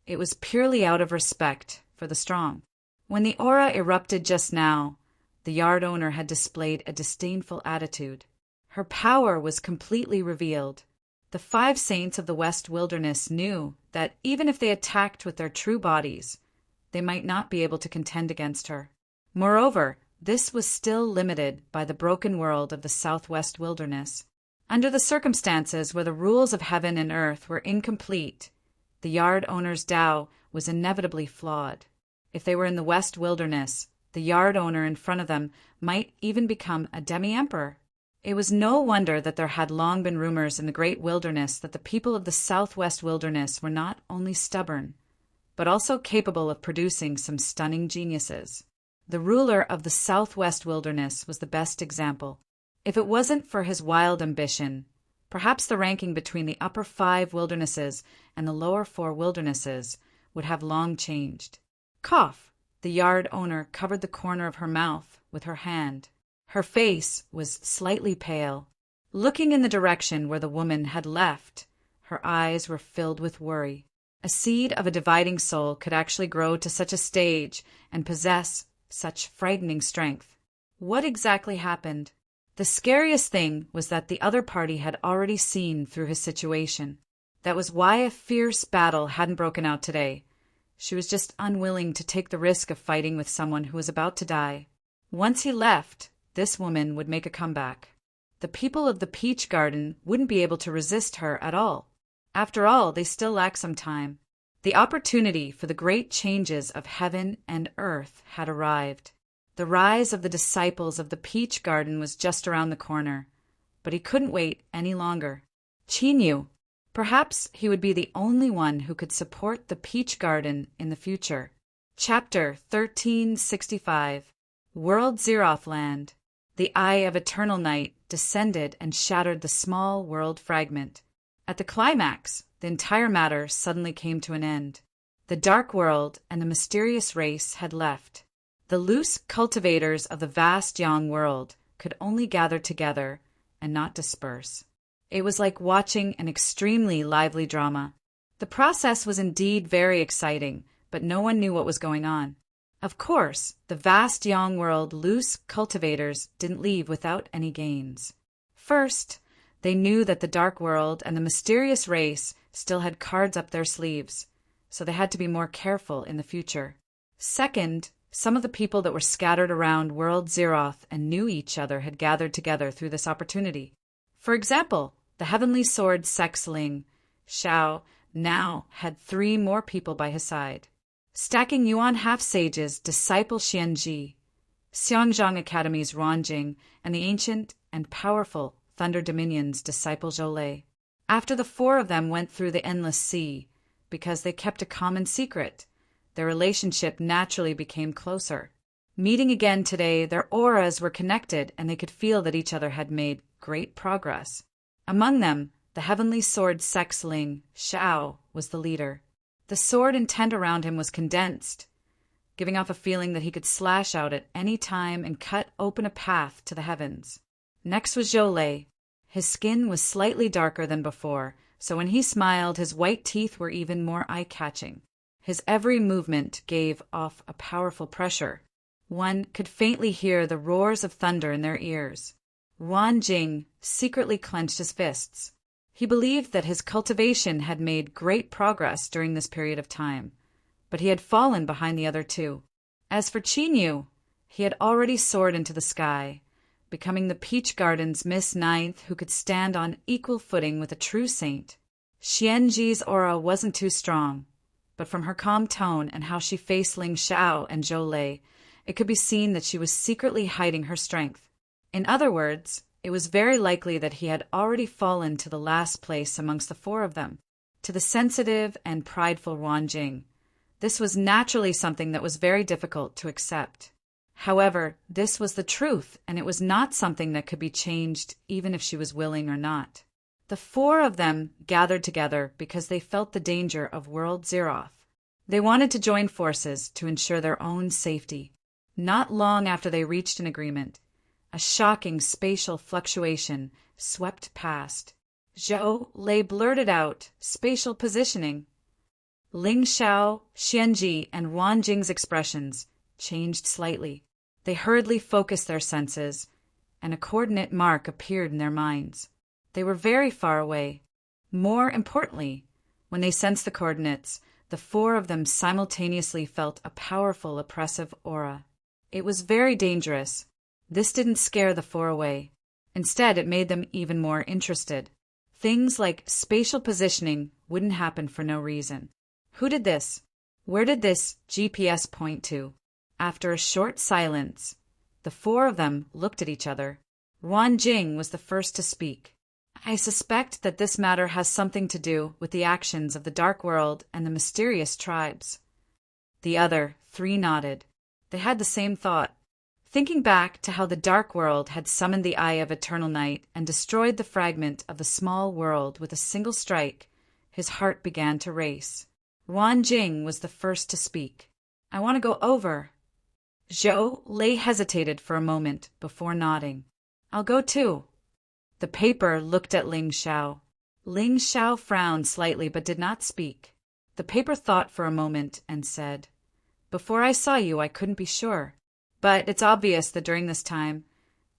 It was purely out of respect for the strong. When the aura erupted just now, the yard owner had displayed a disdainful attitude. Her power was completely revealed. The 5 saints of the West Wilderness knew that even if they attacked with their true bodies, they might not be able to contend against her. Moreover, this was still limited by the broken world of the Southwest Wilderness. Under the circumstances where the rules of heaven and earth were incomplete, the yard owner's Tao was inevitably flawed. If they were in the West Wilderness, the yard owner in front of them might even become a demi-emperor. It was no wonder that there had long been rumors in the great wilderness that the people of the Southwest Wilderness were not only stubborn, but also capable of producing some stunning geniuses. The ruler of the Southwest Wilderness was the best example. If it wasn't for his wild ambition, perhaps the ranking between the upper 5 wildernesses and the lower 4 wildernesses would have long changed. Cough! The yard owner covered the corner of her mouth with her hand. Her face was slightly pale. Looking in the direction where the woman had left, her eyes were filled with worry. A seed of a dividing soul could actually grow to such a stage and possess such frightening strength. What exactly happened? The scariest thing was that the other party had already seen through his situation. That was why a fierce battle hadn't broken out today. She was just unwilling to take the risk of fighting with someone who was about to die. Once he left, this woman would make a comeback. The people of the Peach Garden wouldn't be able to resist her at all. After all, they still lack some time. The opportunity for the great changes of heaven and earth had arrived. The rise of the disciples of the Peach Garden was just around the corner, but he couldn't wait any longer. Qi knew. Perhaps he would be the only one who could support the Peach Garden in the future. Chapter 1365 World Zeroth Land. The Eye of Eternal Night descended and shattered the small world fragment. At the climax, the entire matter suddenly came to an end. The dark world and the mysterious race had left. The loose cultivators of the vast young world could only gather together and not disperse. It was like watching an extremely lively drama. The process was indeed very exciting, but no one knew what was going on. Of course, the vast young world loose cultivators didn't leave without any gains. First, they knew that the dark world and the mysterious race still had cards up their sleeves, so they had to be more careful in the future. Second, some of the people that were scattered around World Zeroth and knew each other had gathered together through this opportunity. For example, the heavenly sword sexling, Shao, now had 3 more people by his side. Stacking Yuan half-sages disciple Xianji, Xiangzhang Academy's Ruanjing, and the ancient and powerful Thunder Dominion's disciple Zhoulei. After the 4 of them went through the Endless Sea, because they kept a common secret, their relationship naturally became closer. Meeting again today, their auras were connected and they could feel that each other had made great progress. Among them, the heavenly sword sexling, Shao, was the leader. The sword intent around him was condensed, giving off a feeling that he could slash out at any time and cut open a path to the heavens. Next was Zhoulei. His skin was slightly darker than before, so when he smiled, his white teeth were even more eye-catching. His every movement gave off a powerful pressure. One could faintly hear the roars of thunder in their ears. Ruanjing secretly clenched his fists. He believed that his cultivation had made great progress during this period of time, but he had fallen behind the other 2. As for Qinyu, he had already soared into the sky, becoming the Peach Garden's Miss Ninth who could stand on equal footing with a true saint. Xianji's aura wasn't too strong, but from her calm tone and how she faced Ling Shao and Zhoulei, it could be seen that she was secretly hiding her strength. In other words, it was very likely that he had already fallen to the last place amongst the 4 of them. To the sensitive and prideful Ruanjing, this was naturally something that was very difficult to accept. However, this was the truth, and it was not something that could be changed even if she was willing or not. The 4 of them gathered together because they felt the danger of World Zeroth. They wanted to join forces to ensure their own safety. Not long after they reached an agreement, A shocking spatial fluctuation swept past. Zhou Lei blurted out, "Spatial positioning." Ling Xiao, Xianji, and Wan Jing's expressions changed slightly. They hurriedly focused their senses, and a coordinate mark appeared in their minds. They were very far away. More importantly, when they sensed the coordinates, the four of them simultaneously felt a powerful, oppressive aura. It was very dangerous. This didn't scare the four away. Instead, it made them even more interested. Things like spatial positioning wouldn't happen for no reason. Who did this? Where did this GPS point to? After a short silence, the four of them looked at each other. Wan Jing was the first to speak. "I suspect that this matter has something to do with the actions of the Dark World and the mysterious tribes." The other three nodded. They had the same thought. Thinking back to how the Dark World had summoned the Eye of Eternal Night and destroyed the fragment of the small world with a single strike, his heart began to race. Wan Jing was the first to speak. "I want to go over." Zhou Lei hesitated for a moment before nodding. "I'll go too." The paper looked at Ling Xiao. Ling Xiao frowned slightly but did not speak. The paper thought for a moment and said, "Before I saw you, I couldn't be sure. But it's obvious that during this time,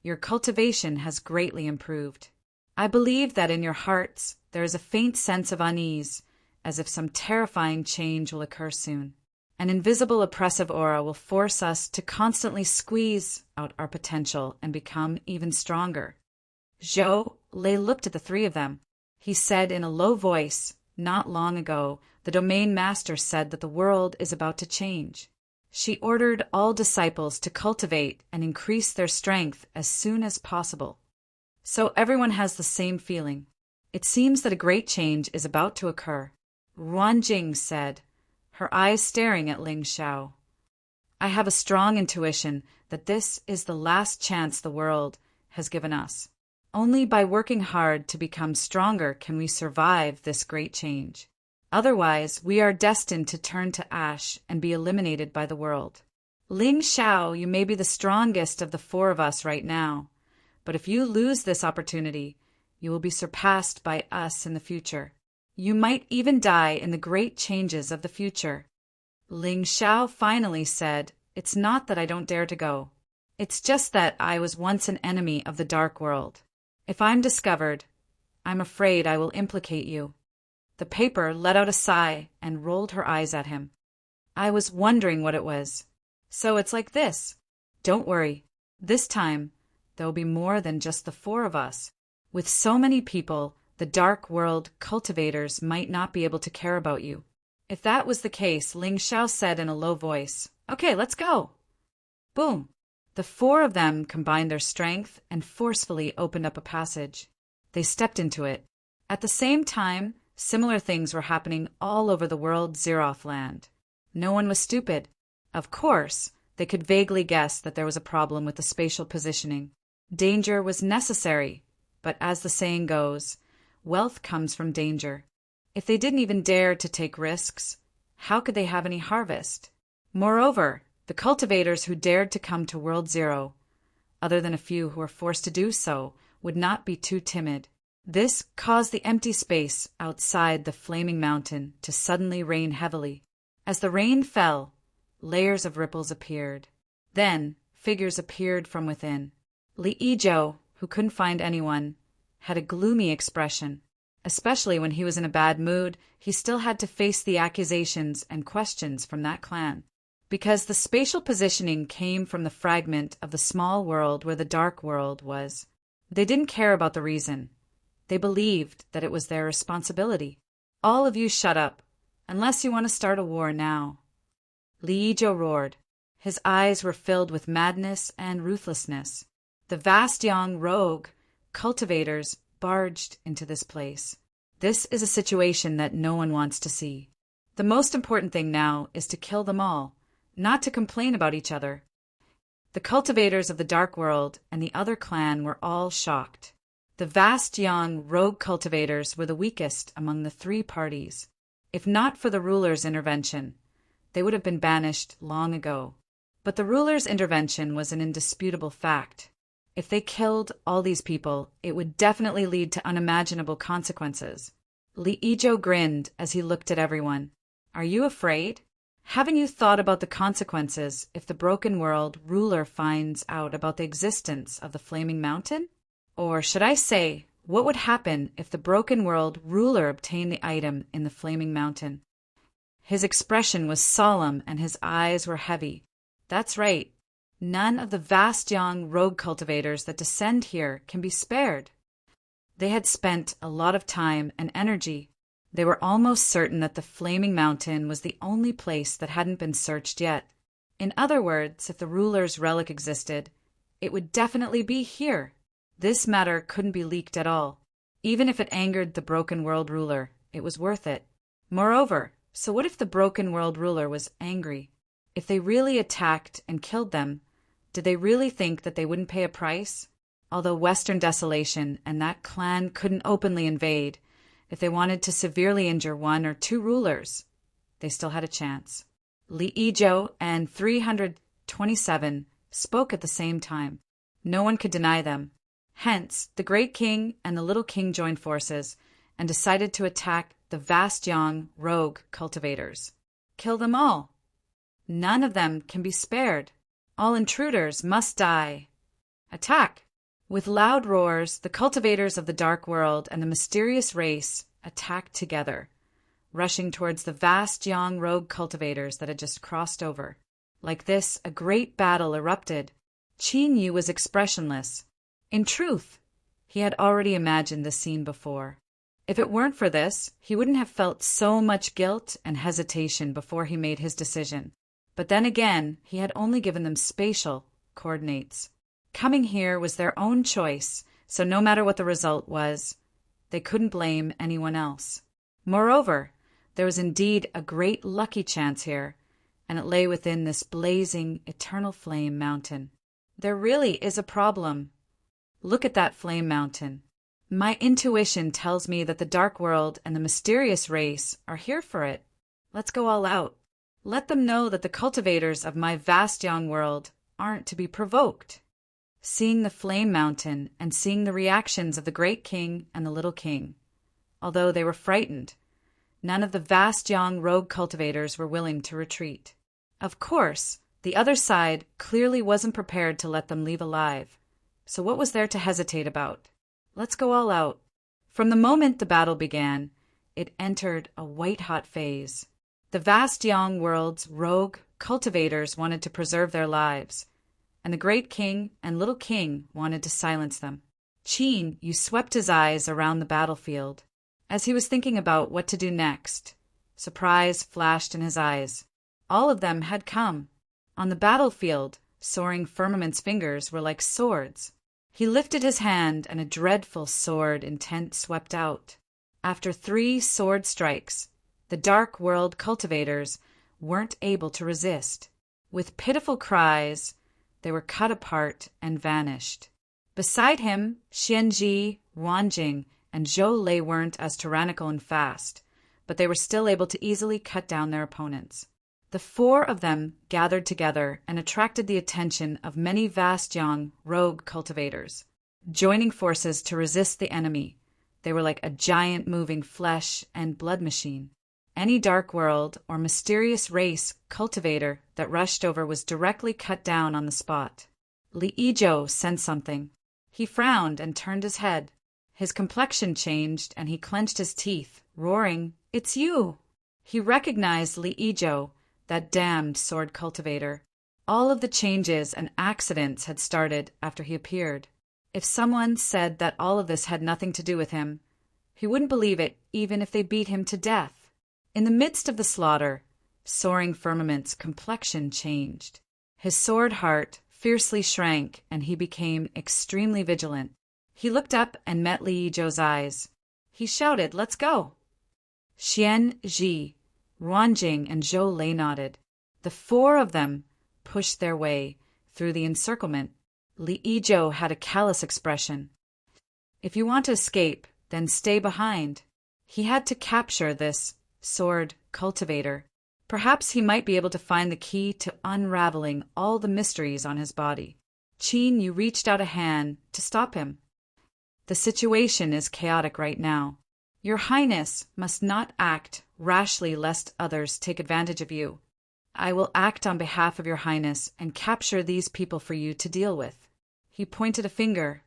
your cultivation has greatly improved. I believe that in your hearts there is a faint sense of unease, as if some terrifying change will occur soon. An invisible oppressive aura will force us to constantly squeeze out our potential and become even stronger." Zhou Lei looked at the three of them. He said in a low voice, "Not long ago, the domain master said that the world is about to change. She ordered all disciples to cultivate and increase their strength as soon as possible. So everyone has the same feeling. It seems that a great change is about to occur." Ruan Jing said, her eyes staring at Ling Xiao. "I have a strong intuition that this is the last chance the world has given us. Only by working hard to become stronger can we survive this great change. Otherwise, we are destined to turn to ash and be eliminated by the world. Ling Xiao, you may be the strongest of the four of us right now, but if you lose this opportunity, you will be surpassed by us in the future. You might even die in the great changes of the future." Ling Xiao finally said, "It's not that I don't dare to go. It's just that I was once an enemy of the Dark World. If I'm discovered, I'm afraid I will implicate you." The paper let out a sigh and rolled her eyes at him. "I was wondering what it was. So it's like this. Don't worry. This time, there will be more than just the four of us. With so many people, the Dark World cultivators might not be able to care about you." If that was the case, Ling Xiao said in a low voice, "Okay, let's go." Boom! The four of them combined their strength and forcefully opened up a passage. They stepped into it. At the same time, similar things were happening all over the world Zeroth land. No one was stupid. Of course, they could vaguely guess that there was a problem with the spatial positioning. Danger was necessary, but as the saying goes, wealth comes from danger. If they didn't even dare to take risks, how could they have any harvest? Moreover, the cultivators who dared to come to World Zero, other than a few who were forced to do so, would not be too timid. This caused the empty space outside the flaming mountain to suddenly rain heavily. As the rain fell, layers of ripples appeared. Then, figures appeared from within. Li Yizhou, who couldn't find anyone, had a gloomy expression. Especially when he was in a bad mood, he still had to face the accusations and questions from that clan. Because the spatial positioning came from the fragment of the small world where the Dark World was. They didn't care about the reason. They believed that it was their responsibility. "All of you shut up, unless you want to start a war now." Li Yizhou roared. His eyes were filled with madness and ruthlessness. The vast young rogue cultivators barged into this place. This is a situation that no one wants to see. The most important thing now is to kill them all, not to complain about each other. The cultivators of the Dark World and the other clan were all shocked. The vast young rogue cultivators were the weakest among the three parties. If not for the ruler's intervention, they would have been banished long ago. But the ruler's intervention was an indisputable fact. If they killed all these people, it would definitely lead to unimaginable consequences. Li Yijo grinned as he looked at everyone. Are you afraid? Haven't you thought about the consequences if the Broken World ruler finds out about the existence of the Flaming Mountain? Or should I say, what would happen if the Broken World ruler obtained the item in the Flaming Mountain? His expression was solemn and his eyes were heavy. That's right. None of the vast young rogue cultivators that descend here can be spared. They had spent a lot of time and energy. They were almost certain that the Flaming Mountain was the only place that hadn't been searched yet. In other words, if the ruler's relic existed, it would definitely be here. This matter couldn't be leaked at all. Even if it angered the Broken World ruler, it was worth it. Moreover, so what if the Broken World ruler was angry? If they really attacked and killed them, did they really think that they wouldn't pay a price? Although Western Desolation and that clan couldn't openly invade, if they wanted to severely injure one or two rulers, they still had a chance. Li Yijo and 327 spoke at the same time. No one could deny them. Hence, the Great King and the Little King joined forces and decided to attack the vast young rogue cultivators. Kill them all. None of them can be spared. All intruders must die. Attack! With loud roars, the cultivators of the Dark World and the mysterious race attacked together, rushing towards the vast young rogue cultivators that had just crossed over. Like this, a great battle erupted. Qin Yu was expressionless. In truth, he had already imagined this scene before. If it weren't for this, he wouldn't have felt so much guilt and hesitation before he made his decision. But then again, he had only given them spatial coordinates. Coming here was their own choice, so no matter what the result was, they couldn't blame anyone else. Moreover, there was indeed a great lucky chance here, and it lay within this blazing, eternal flame mountain. There really is a problem. Look at that flame mountain. My intuition tells me that the Dark World and the mysterious race are here for it. Let's go all out. Let them know that the cultivators of my vast young world aren't to be provoked. Seeing the flame mountain and seeing the reactions of the Great King and the Little King, although they were frightened, none of the vast young rogue cultivators were willing to retreat. Of course, the other side clearly wasn't prepared to let them leave alive. So what was there to hesitate about? Let's go all out. From the moment the battle began, it entered a white-hot phase. The vast young world's rogue cultivators wanted to preserve their lives, and the Great King and Little King wanted to silence them. Qin Yu swept his eyes around the battlefield. As he was thinking about what to do next, surprise flashed in his eyes. All of them had come. On the battlefield, soaring firmament's fingers were like swords. He lifted his hand, and a dreadful sword intent swept out. After 3 sword strikes, the Dark World cultivators weren't able to resist. With pitiful cries, they were cut apart and vanished. Beside him, Xianji, Wanjing, and Zhou Lei weren't as tyrannical and fast, but they were still able to easily cut down their opponents. The 4 of them gathered together and attracted the attention of many vast young rogue cultivators. Joining forces to resist the enemy, they were like a giant moving flesh and blood machine. Any Dark World or mysterious race cultivator that rushed over was directly cut down on the spot. Li Yijo sensed something. He frowned and turned his head. His complexion changed and he clenched his teeth, roaring, "It's you!" He recognized Li Yijo, that damned sword cultivator. All of the changes and accidents had started after he appeared. If someone said that all of this had nothing to do with him, he wouldn't believe it even if they beat him to death. In the midst of the slaughter, soaring firmament's complexion changed. His sword heart fiercely shrank and he became extremely vigilant. He looked up and met Li Yijo's eyes. He shouted, "Let's go!" Xian Ji, Ruanjing, and Zhou Lei nodded. The 4 of them pushed their way through the encirclement. Li Yijo had a callous expression. If you want to escape, then stay behind. He had to capture this sword cultivator. Perhaps he might be able to find the key to unraveling all the mysteries on his body. Qin Yu reached out a hand to stop him. The situation is chaotic right now. Your Highness must not act rashly lest others take advantage of you. I will act on behalf of your Highness and capture these people for you to deal with. He pointed a finger.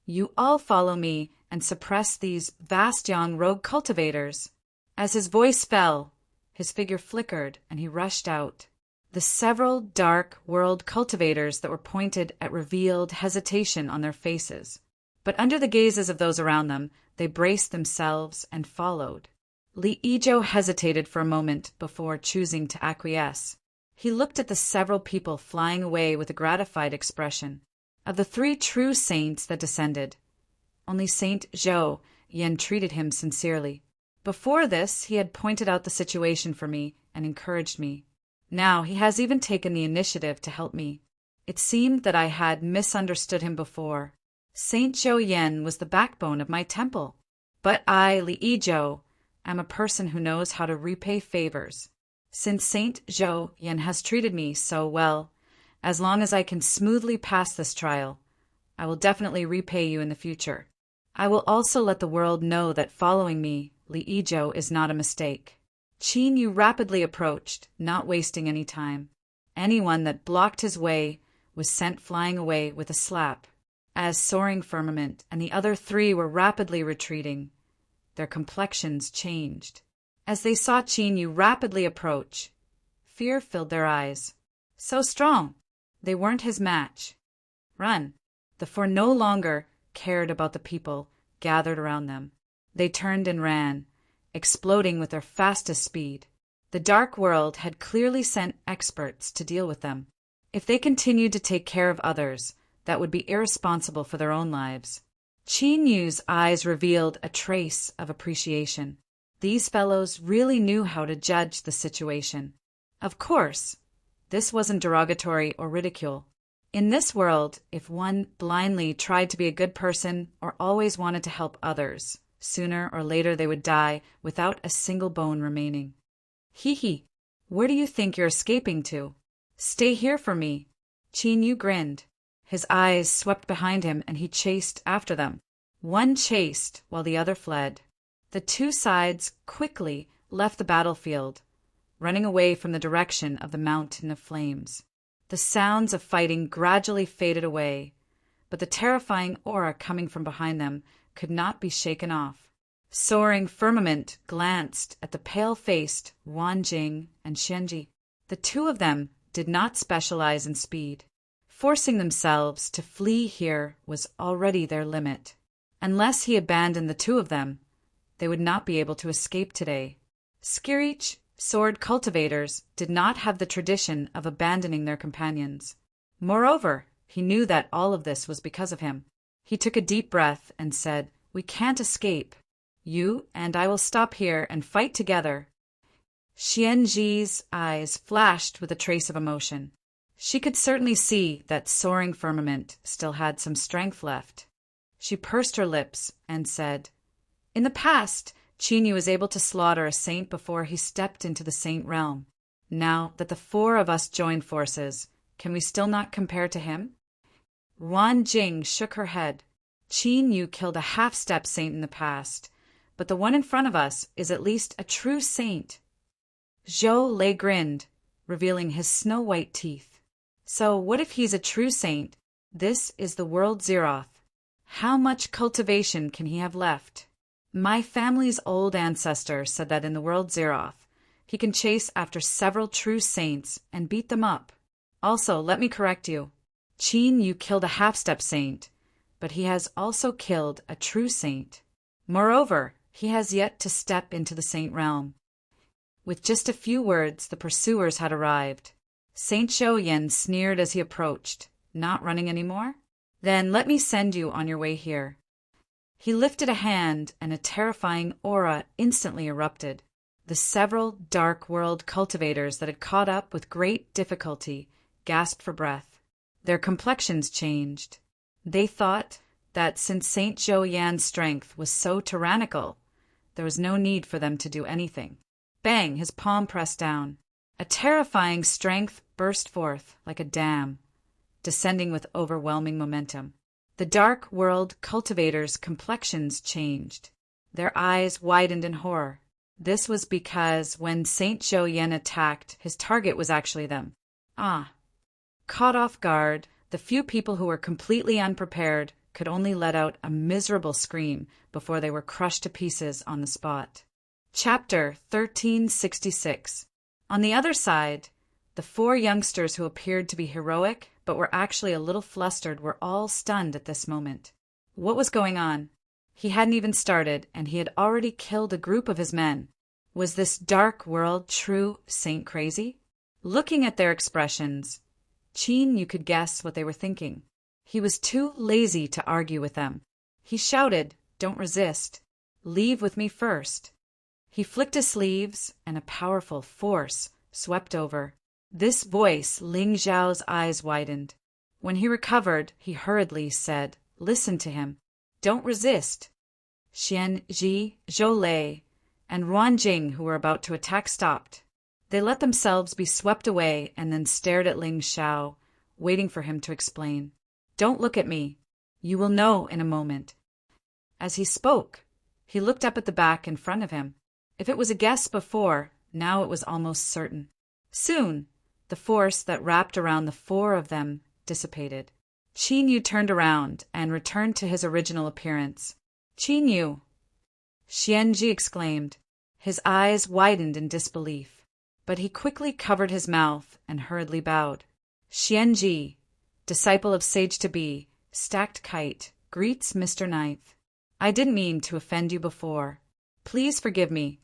You all follow me and suppress these vast young rogue cultivators. As his voice fell, his figure flickered and he rushed out. The several dark world cultivators that were pointed at revealed hesitation on their faces. But under the gazes of those around them, they braced themselves and followed. Li Yizhou hesitated for a moment before choosing to acquiesce. He looked at the several people flying away with a gratified expression. Of the 3 true saints that descended, only Saint Zhou Yan treated him sincerely. Before this, he had pointed out the situation for me and encouraged me. Now he has even taken the initiative to help me. It seemed that I had misunderstood him before. Saint Zhou Yan was the backbone of my temple. But I, Li Yizhou, am a person who knows how to repay favors. Since Saint Zhou Yan has treated me so well, as long as I can smoothly pass this trial, I will definitely repay you in the future. I will also let the world know that following me, Li Yizhou, is not a mistake. Qin Yu rapidly approached, not wasting any time. Anyone that blocked his way was sent flying away with a slap. As Soaring Firmament and the other 3 were rapidly retreating, their complexions changed. As they saw Qin Yu rapidly approach, fear filled their eyes. So strong! They weren't his match. Run! The 4 no longer cared about the people gathered around them. They turned and ran, exploding with their fastest speed. The Dark World had clearly sent experts to deal with them. If they continued to take care of others, that would be irresponsible for their own lives. Qin Yu's eyes revealed a trace of appreciation. These fellows really knew how to judge the situation. Of course, this wasn't derogatory or ridicule. In this world, if one blindly tried to be a good person or always wanted to help others, sooner or later they would die without a single bone remaining. Hee, where do you think you're escaping to? Stay here for me. Qin Yu grinned. His eyes swept behind him and he chased after them. One chased while the other fled. The 2 sides quickly left the battlefield, running away from the direction of the mountain of flames. The sounds of fighting gradually faded away, but the terrifying aura coming from behind them could not be shaken off. Soaring Firmament glanced at the pale-faced Wan Jing and Xianji. The 2 of them did not specialize in speed. Forcing themselves to flee here was already their limit. Unless he abandoned the 2 of them, they would not be able to escape today. Skirich sword cultivators did not have the tradition of abandoning their companions. Moreover, he knew that all of this was because of him. He took a deep breath and said, "We can't escape. You and I will stop here and fight together." Xianji's eyes flashed with a trace of emotion. She could certainly see that Soaring Firmament still had some strength left. She pursed her lips and said, "In the past, Qin Yu was able to slaughter a saint before he stepped into the saint realm. Now that the 4 of us joined forces, can we still not compare to him?" Wan Jing shook her head. "Qin Yu killed a half-step saint in the past, but the one in front of us is at least a true saint." Zhou Lei grinned, revealing his snow-white teeth. "So what if he's a true saint? This is the world Zeroth. How much cultivation can he have left? My family's old ancestor said that in the world Zeroth, he can chase after several true saints and beat them up. Also, let me correct you. Qin Yu killed a half-step saint, but he has also killed a true saint. Moreover, he has yet to step into the saint realm." With just a few words, the pursuers had arrived. Saint Zhou Yan sneered as he approached. "Not running any more? Then let me send you on your way here." He lifted a hand and a terrifying aura instantly erupted. The several dark world cultivators that had caught up with great difficulty gasped for breath. Their complexions changed. They thought that since Saint Zhou Yan's strength was so tyrannical, there was no need for them to do anything. Bang! His palm pressed down. A terrifying strength burst forth like a dam. descending with overwhelming momentum. The dark world cultivators' complexions changed. Their eyes widened in horror. This was because when Saint Zhou Yen attacked, his target was actually them. Caught off guard, the few people who were completely unprepared could only let out a miserable scream before they were crushed to pieces on the spot. Chapter 1366. On the other side, the four youngsters who appeared to be heroic but were actually a little flustered were all stunned at this moment. What was going on? He hadn't even started, and he had already killed a group of his men. Was this dark world true saint crazy? Looking at their expressions, Qin, you could guess what they were thinking. He was too lazy to argue with them. He shouted, "Don't resist. Leave with me first." He flicked his sleeves, and a powerful force swept over. This voice, Ling Zhao's eyes widened. When he recovered, he hurriedly said, "Listen to him. Don't resist." Xian Ji, Zhou Lei, and Ruan Jing, who were about to attack, stopped. They let themselves be swept away and then stared at Ling Zhao, waiting for him to explain. "Don't look at me. You will know in a moment." As he spoke, he looked up at the back in front of him. If it was a guess before, now it was almost certain. Soon, the force that wrapped around the four of them dissipated. Qin Yu turned around and returned to his original appearance. "Qin Yu!" Xian Ji exclaimed. His eyes widened in disbelief, but he quickly covered his mouth and hurriedly bowed. "Xian Ji, disciple of Sage-to-Be, Stacked Kite, greets Mr. Ninth. I didn't mean to offend you before. Please forgive me."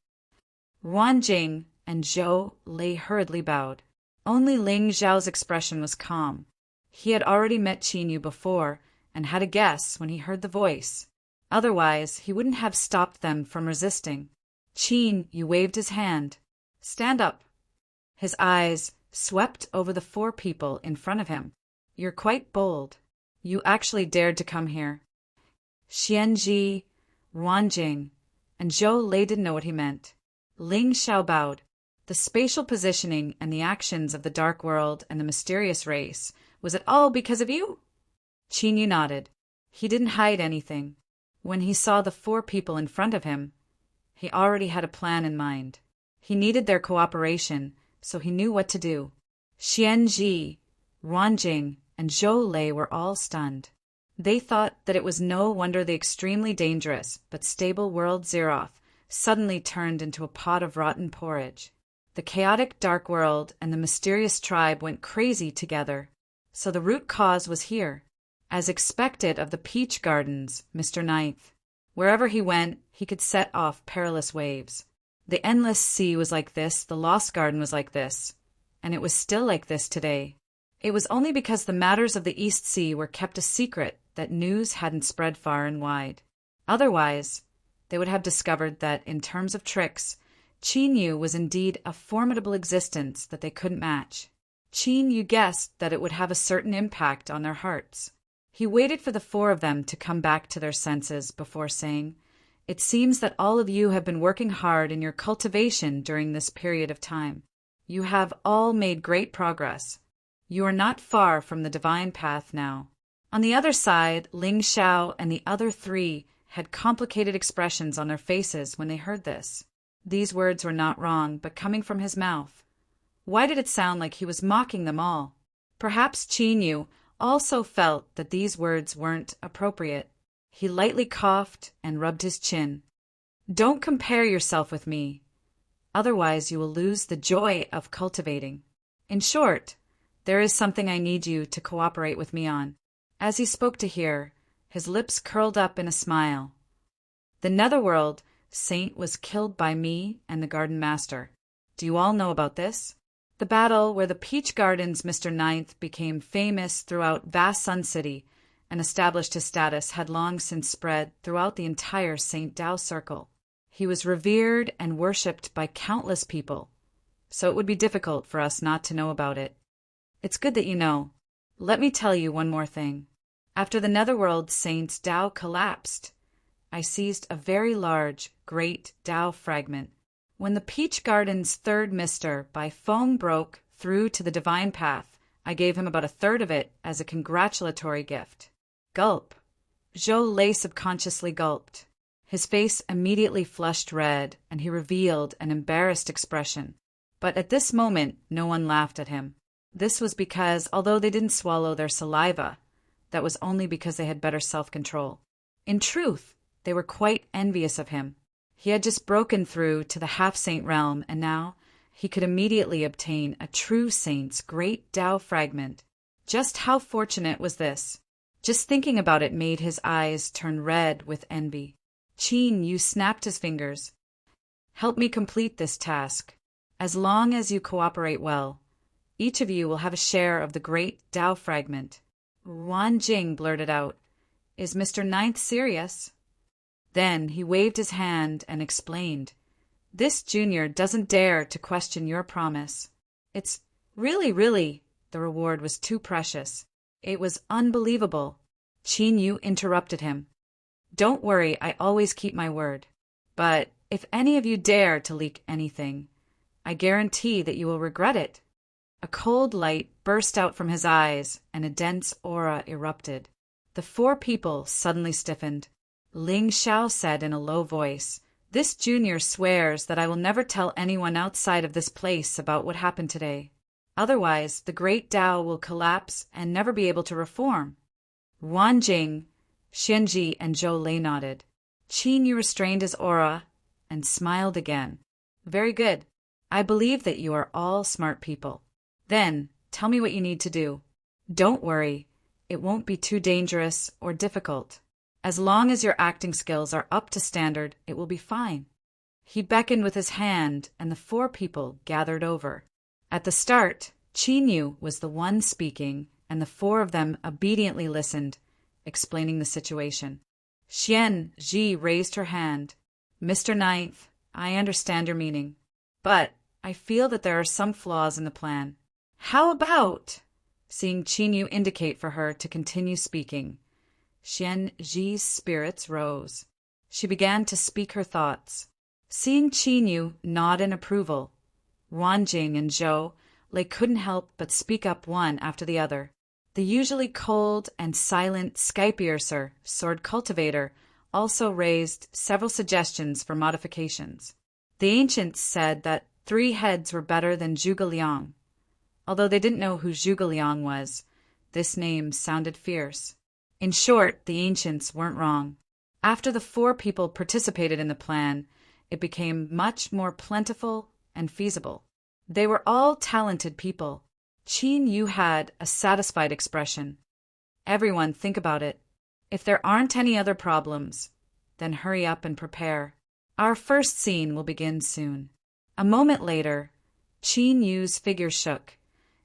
Ruan Jing and Zhou Lei hurriedly bowed. Only Ling Zhao's expression was calm. He had already met Qin Yu before and had a guess when he heard the voice. Otherwise, he wouldn't have stopped them from resisting. Qin Yu waved his hand. "Stand up." His eyes swept over the four people in front of him. "You're quite bold. You actually dared to come here." Xian Ji, Ruan Jing, and Zhou Lei didn't know what he meant. Ling Xiao bowed. The spatial positioning and the actions of the dark world and the mysterious race, was it all because of you? Qin Yu nodded. He didn't hide anything. When he saw the four people in front of him, he already had a plan in mind. He needed their cooperation, so he knew what to do. Xian Ji, Ruan Jing, and Zhou Lei were all stunned. They thought that it was no wonder the extremely dangerous but stable world Zeroth suddenly turned into a pot of rotten porridge. The chaotic dark world and the mysterious tribe went crazy together. So the root cause was here. As expected of the peach gardens, Mr. Ninth. Wherever he went, he could set off perilous waves. The endless sea was like this, the lost garden was like this, and it was still like this today. It was only because the matters of the East Sea were kept a secret that news hadn't spread far and wide. Otherwise, they would have discovered that, in terms of tricks, Qin Yu was indeed a formidable existence that they couldn't match. Qin Yu guessed that it would have a certain impact on their hearts. He waited for the four of them to come back to their senses before saying, "It seems that all of you have been working hard in your cultivation during this period of time. You have all made great progress. You are not far from the divine path now." On the other side, Ling Xiao and the other three had complicated expressions on their faces when they heard this. These words were not wrong, but coming from his mouth. Why did it sound like he was mocking them all? Perhaps Qin Yu also felt that these words weren't appropriate. He lightly coughed and rubbed his chin. "Don't compare yourself with me. Otherwise you will lose the joy of cultivating. In short, there is something I need you to cooperate with me on." As he spoke to her, his lips curled up in a smile. "The Netherworld Saint was killed by me and the Garden Master. Do you all know about this? The battle where the Peach Gardens Mr. Ninth became famous throughout vast Sun City and established his status had long since spread throughout the entire St. Dao circle. He was revered and worshipped by countless people, so it would be difficult for us not to know about it. It's good that you know. Let me tell you one more thing. After the Netherworld Saint's Dao collapsed, I seized a very large, great Dao fragment. When the Peach Garden's third mister by foam broke through to the divine path, I gave him about a third of it as a congratulatory gift. Gulp. Zhou Lei subconsciously gulped. His face immediately flushed red, and he revealed an embarrassed expression. But at this moment, no one laughed at him. This was because, although they didn't swallow their saliva, that was only because they had better self-control. In truth, they were quite envious of him. He had just broken through to the half-saint realm, and now he could immediately obtain a true saint's great Tao fragment. Just how fortunate was this? Just thinking about it made his eyes turn red with envy. Qin Yu snapped his fingers. Help me complete this task. As long as you cooperate well, each of you will have a share of the great Tao fragment. Wan Jing blurted out, Is Mr. Ninth serious? Then he waved his hand and explained, This junior doesn't dare to question your promise. It's really, the reward was too precious. It was unbelievable. Qin Yu interrupted him. Don't worry, I always keep my word. But if any of you dare to leak anything, I guarantee that you will regret it. A cold light burst out from his eyes, and a dense aura erupted. The four people suddenly stiffened. Ling Xiao said in a low voice, This junior swears that I will never tell anyone outside of this place about what happened today. Otherwise, the great Tao will collapse and never be able to reform. Wan Jing, Xianji, and Zhou Lei nodded. Qin Yu restrained his aura and smiled again. Very good. I believe that you are all smart people. Then, tell me what you need to do. Don't worry, it won't be too dangerous or difficult. As long as your acting skills are up to standard, it will be fine. He beckoned with his hand, and the four people gathered over. At the start, Qin Yu was the one speaking, and the four of them obediently listened, explaining the situation. Xian Ji raised her hand. Mr. Ninth, I understand your meaning, but I feel that there are some flaws in the plan. How about, seeing Qin Yu indicate for her to continue speaking, Xian Ji's spirits rose. She began to speak her thoughts. Seeing Qin Yu nod in approval, Wan Jing and Zhou Lei couldn't help but speak up one after the other. The usually cold and silent Skypiercer, sword cultivator, also raised several suggestions for modifications. The ancients said that 3 heads were better than Zhuge Liang. Although they didn't know who Zhuge Liang was, this name sounded fierce. In short, the ancients weren't wrong. After the 4 people participated in the plan, it became much more plentiful and feasible. They were all talented people. Qin Yu had a satisfied expression. Everyone, think about it. If there aren't any other problems, then hurry up and prepare. Our first scene will begin soon. A moment later, Qin Yu's figure shook,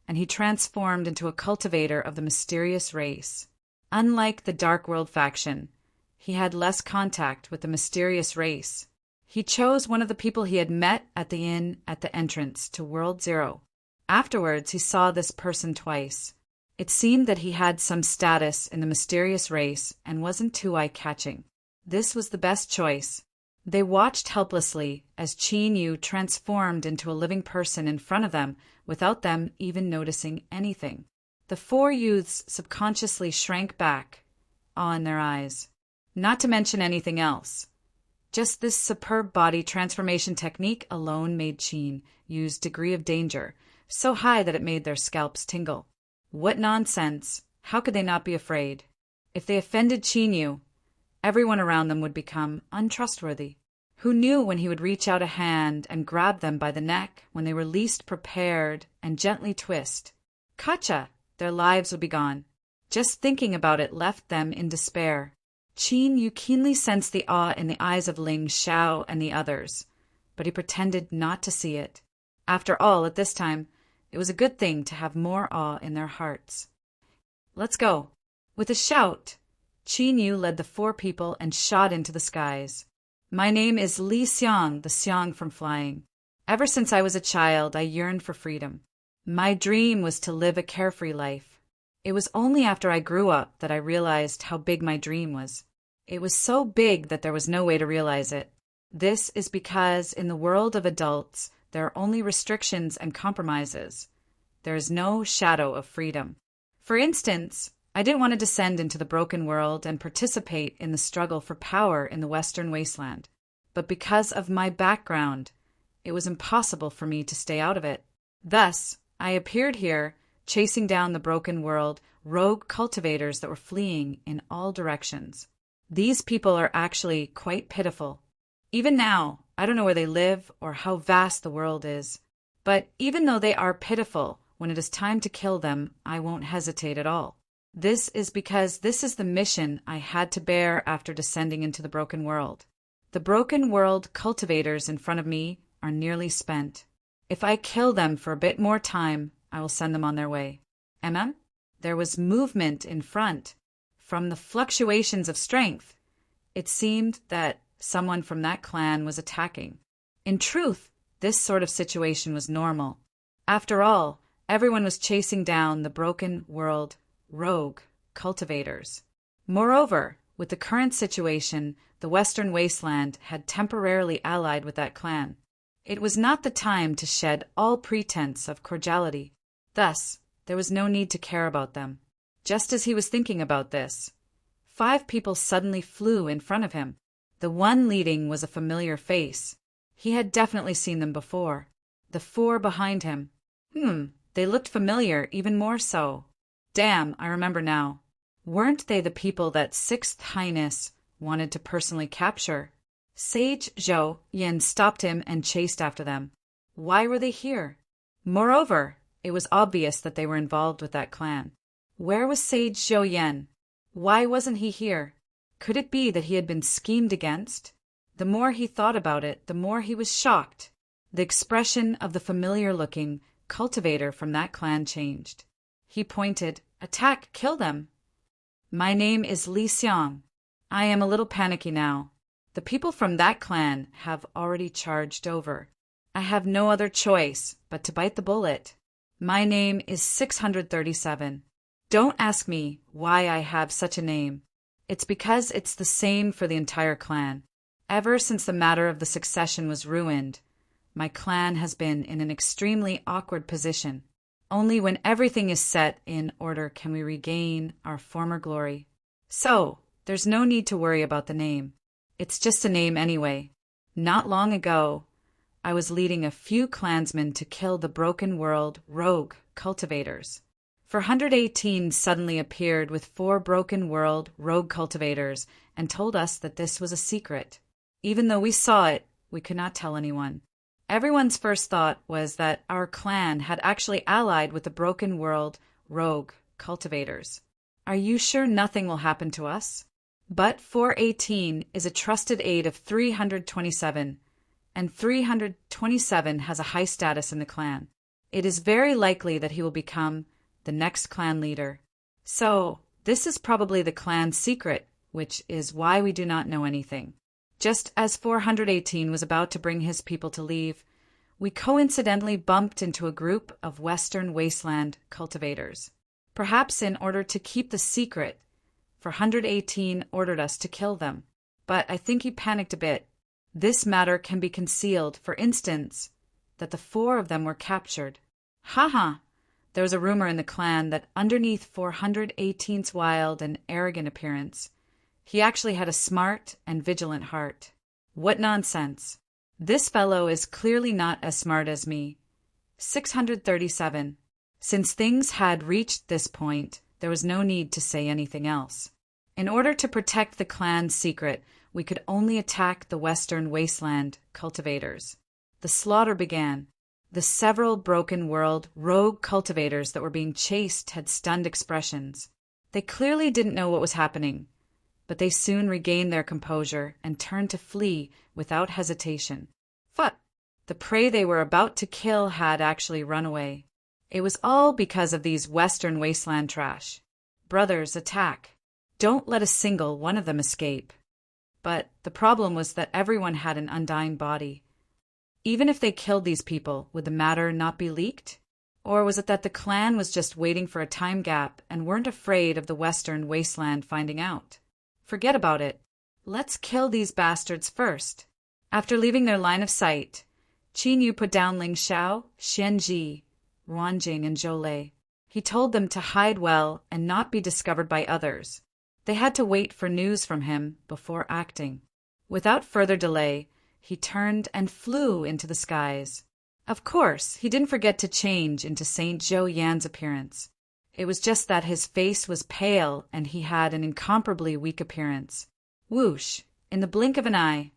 and he transformed into a cultivator of the mysterious race. Unlike the Dark World faction, he had less contact with the mysterious race. He chose one of the people he had met at the inn at the entrance to World Zero. Afterwards, he saw this person twice. It seemed that he had some status in the mysterious race and wasn't too eye-catching. This was the best choice. They watched helplessly as Qin Yu transformed into a living person in front of them without them even noticing anything. The 4 youths subconsciously shrank back, awe in their eyes. Not to mention anything else. Just this superb body transformation technique alone made Qin Yu's degree of danger so high that it made their scalps tingle. What nonsense! How could they not be afraid? If they offended Qin Yu, everyone around them would become untrustworthy. Who knew when he would reach out a hand and grab them by the neck when they were least prepared and gently twist? Kacha! Their lives would be gone. Just thinking about it left them in despair. Qin Yu keenly sensed the awe in the eyes of Ling Xiao and the others, but he pretended not to see it. After all, at this time, it was a good thing to have more awe in their hearts. Let's go. With a shout, Qin Yu led the 4 people and shot into the skies. My name is Li Xiang, the Xiang from flying. Ever since I was a child, I yearned for freedom. My dream was to live a carefree life. It was only after I grew up that I realized how big my dream was. It was so big that there was no way to realize it. This is because in the world of adults, there are only restrictions and compromises. there is no shadow of freedom. For instance, I didn't want to descend into the broken world and participate in the struggle for power in the Western Wasteland. But because of my background, it was impossible for me to stay out of it. Thus, I appeared here, chasing down the broken world, rogue cultivators that were fleeing in all directions. These people are actually quite pitiful. Even now, I don't know where they live or how vast the world is. But even though they are pitiful, when it is time to kill them, I won't hesitate at all. This is because this is the mission I had to bear after descending into the broken world. The broken world cultivators in front of me are nearly spent. If I kill them for a bit more time, I will send them on their way. There was movement in front. From the fluctuations of strength, it seemed that someone from that clan was attacking. In truth, this sort of situation was normal. After all, everyone was chasing down the broken world rogue cultivators. Moreover, with the current situation, the Western Wasteland had temporarily allied with that clan. It was not the time to shed all pretense of cordiality. Thus, there was no need to care about them. Just as he was thinking about this, 5 people suddenly flew in front of him. The one leading was a familiar face. He had definitely seen them before. The 4 behind him. They looked familiar, even more so. Damn, I remember now. Weren't they the people that Sixth Highness wanted to personally capture? Sage Zhou Yin stopped him and chased after them. Why were they here? Moreover, it was obvious that they were involved with that clan. Where was Sage Zhou Yin? Why wasn't he here? Could it be that he had been schemed against? The more he thought about it, the more he was shocked. The expression of the familiar-looking cultivator from that clan changed. He pointed. Attack, kill them. My name is Li Xiang. I am a little panicky now. The people from that clan have already charged over. I have no other choice but to bite the bullet. My name is 637. Don't ask me why I have such a name. It's because it's the same for the entire clan. Ever since the matter of the succession was ruined, my clan has been in an extremely awkward position. Only when everything is set in order can we regain our former glory. So, there's no need to worry about the name. It's just a name anyway. Not long ago, I was leading a few clansmen to kill the broken world rogue cultivators. 418 suddenly appeared with 4 broken world rogue cultivators and told us that this was a secret. Even though we saw it, we could not tell anyone. Everyone's first thought was that our clan had actually allied with the broken world rogue cultivators. Are you sure nothing will happen to us? But 418 is a trusted aide of 327, and 327 has a high status in the clan. It is very likely that he will become the next clan leader. So, this is probably the clan's secret, which is why we do not know anything. Just as 418 was about to bring his people to leave, we coincidentally bumped into a group of Western Wasteland cultivators. Perhaps in order to keep the secret, 418 ordered us to kill them. But I think he panicked a bit. This matter can be concealed, for instance, that the 4 of them were captured. There was a rumor in the clan that underneath 418's wild and arrogant appearance, he actually had a smart and vigilant heart. What nonsense. This fellow is clearly not as smart as me. 637. Since things had reached this point, there was no need to say anything else. In order to protect the clan's secret, we could only attack the Western Wasteland cultivators. The slaughter began. The several broken world rogue cultivators that were being chased had stunned expressions. They clearly didn't know what was happening, but they soon regained their composure and turned to flee without hesitation. The prey they were about to kill had actually run away. It was all because of these Western Wasteland trash. Brothers, attack. Don't let a single one of them escape. But the problem was that everyone had an undying body. Even if they killed these people, would the matter not be leaked? Or was it that the clan was just waiting for a time gap and weren't afraid of the Western Wasteland finding out? Forget about it. Let's kill these bastards first. After leaving their line of sight, Qin Yu put down Ling Xiao, Xian Ji, Ruanjing, and Zhou. He told them to hide well and not be discovered by others. They had to wait for news from him before acting. Without further delay, he turned and flew into the skies. Of course, he didn't forget to change into Saint Zhou Yan's appearance. It was just that his face was pale and he had an incomparably weak appearance. Whoosh! In the blink of an eye,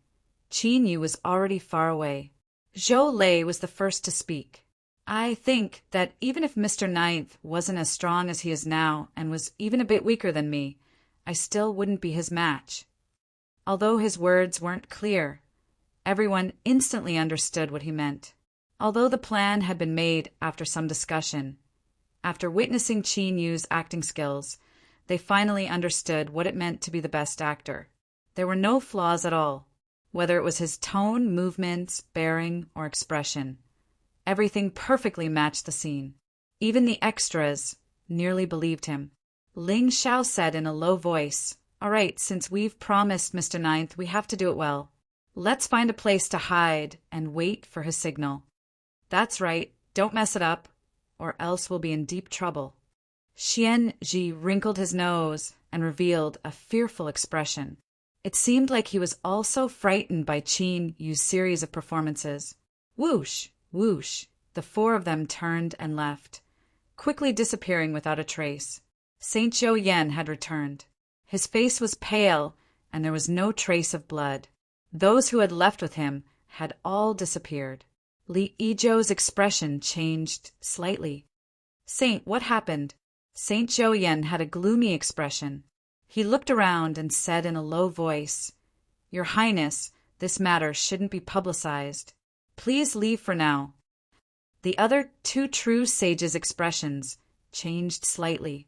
Qin Yu was already far away. Zhou Lei was the first to speak. I think that even if Mr. Ninth wasn't as strong as he is now and was even a bit weaker than me, I still wouldn't be his match. Although his words weren't clear, everyone instantly understood what he meant. Although the plan had been made after some discussion, after witnessing Qin Yu's acting skills, they finally understood what it meant to be the best actor. There were no flaws at all, whether it was his tone, movements, bearing, or expression. Everything perfectly matched the scene. Even the extras nearly believed him. Ling Xiao said in a low voice, "All right, since we've promised Mr. Ninth, we have to do it well. Let's find a place to hide and wait for his signal." "That's right, don't mess it up, or else we'll be in deep trouble." Xian Ji wrinkled his nose and revealed a fearful expression. It seemed like he was also frightened by Qin Yu's series of performances. Whoosh! Whoosh! The four of them turned and left, quickly disappearing without a trace. Saint Zhou Yan had returned. His face was pale, and there was no trace of blood. Those who had left with him had all disappeared. Li Yizhou's expression changed slightly. "Saint, what happened?" Saint Zhou Yan had a gloomy expression. He looked around and said in a low voice, "Your Highness, this matter shouldn't be publicized. Please leave for now." The other two true sages' expressions changed slightly.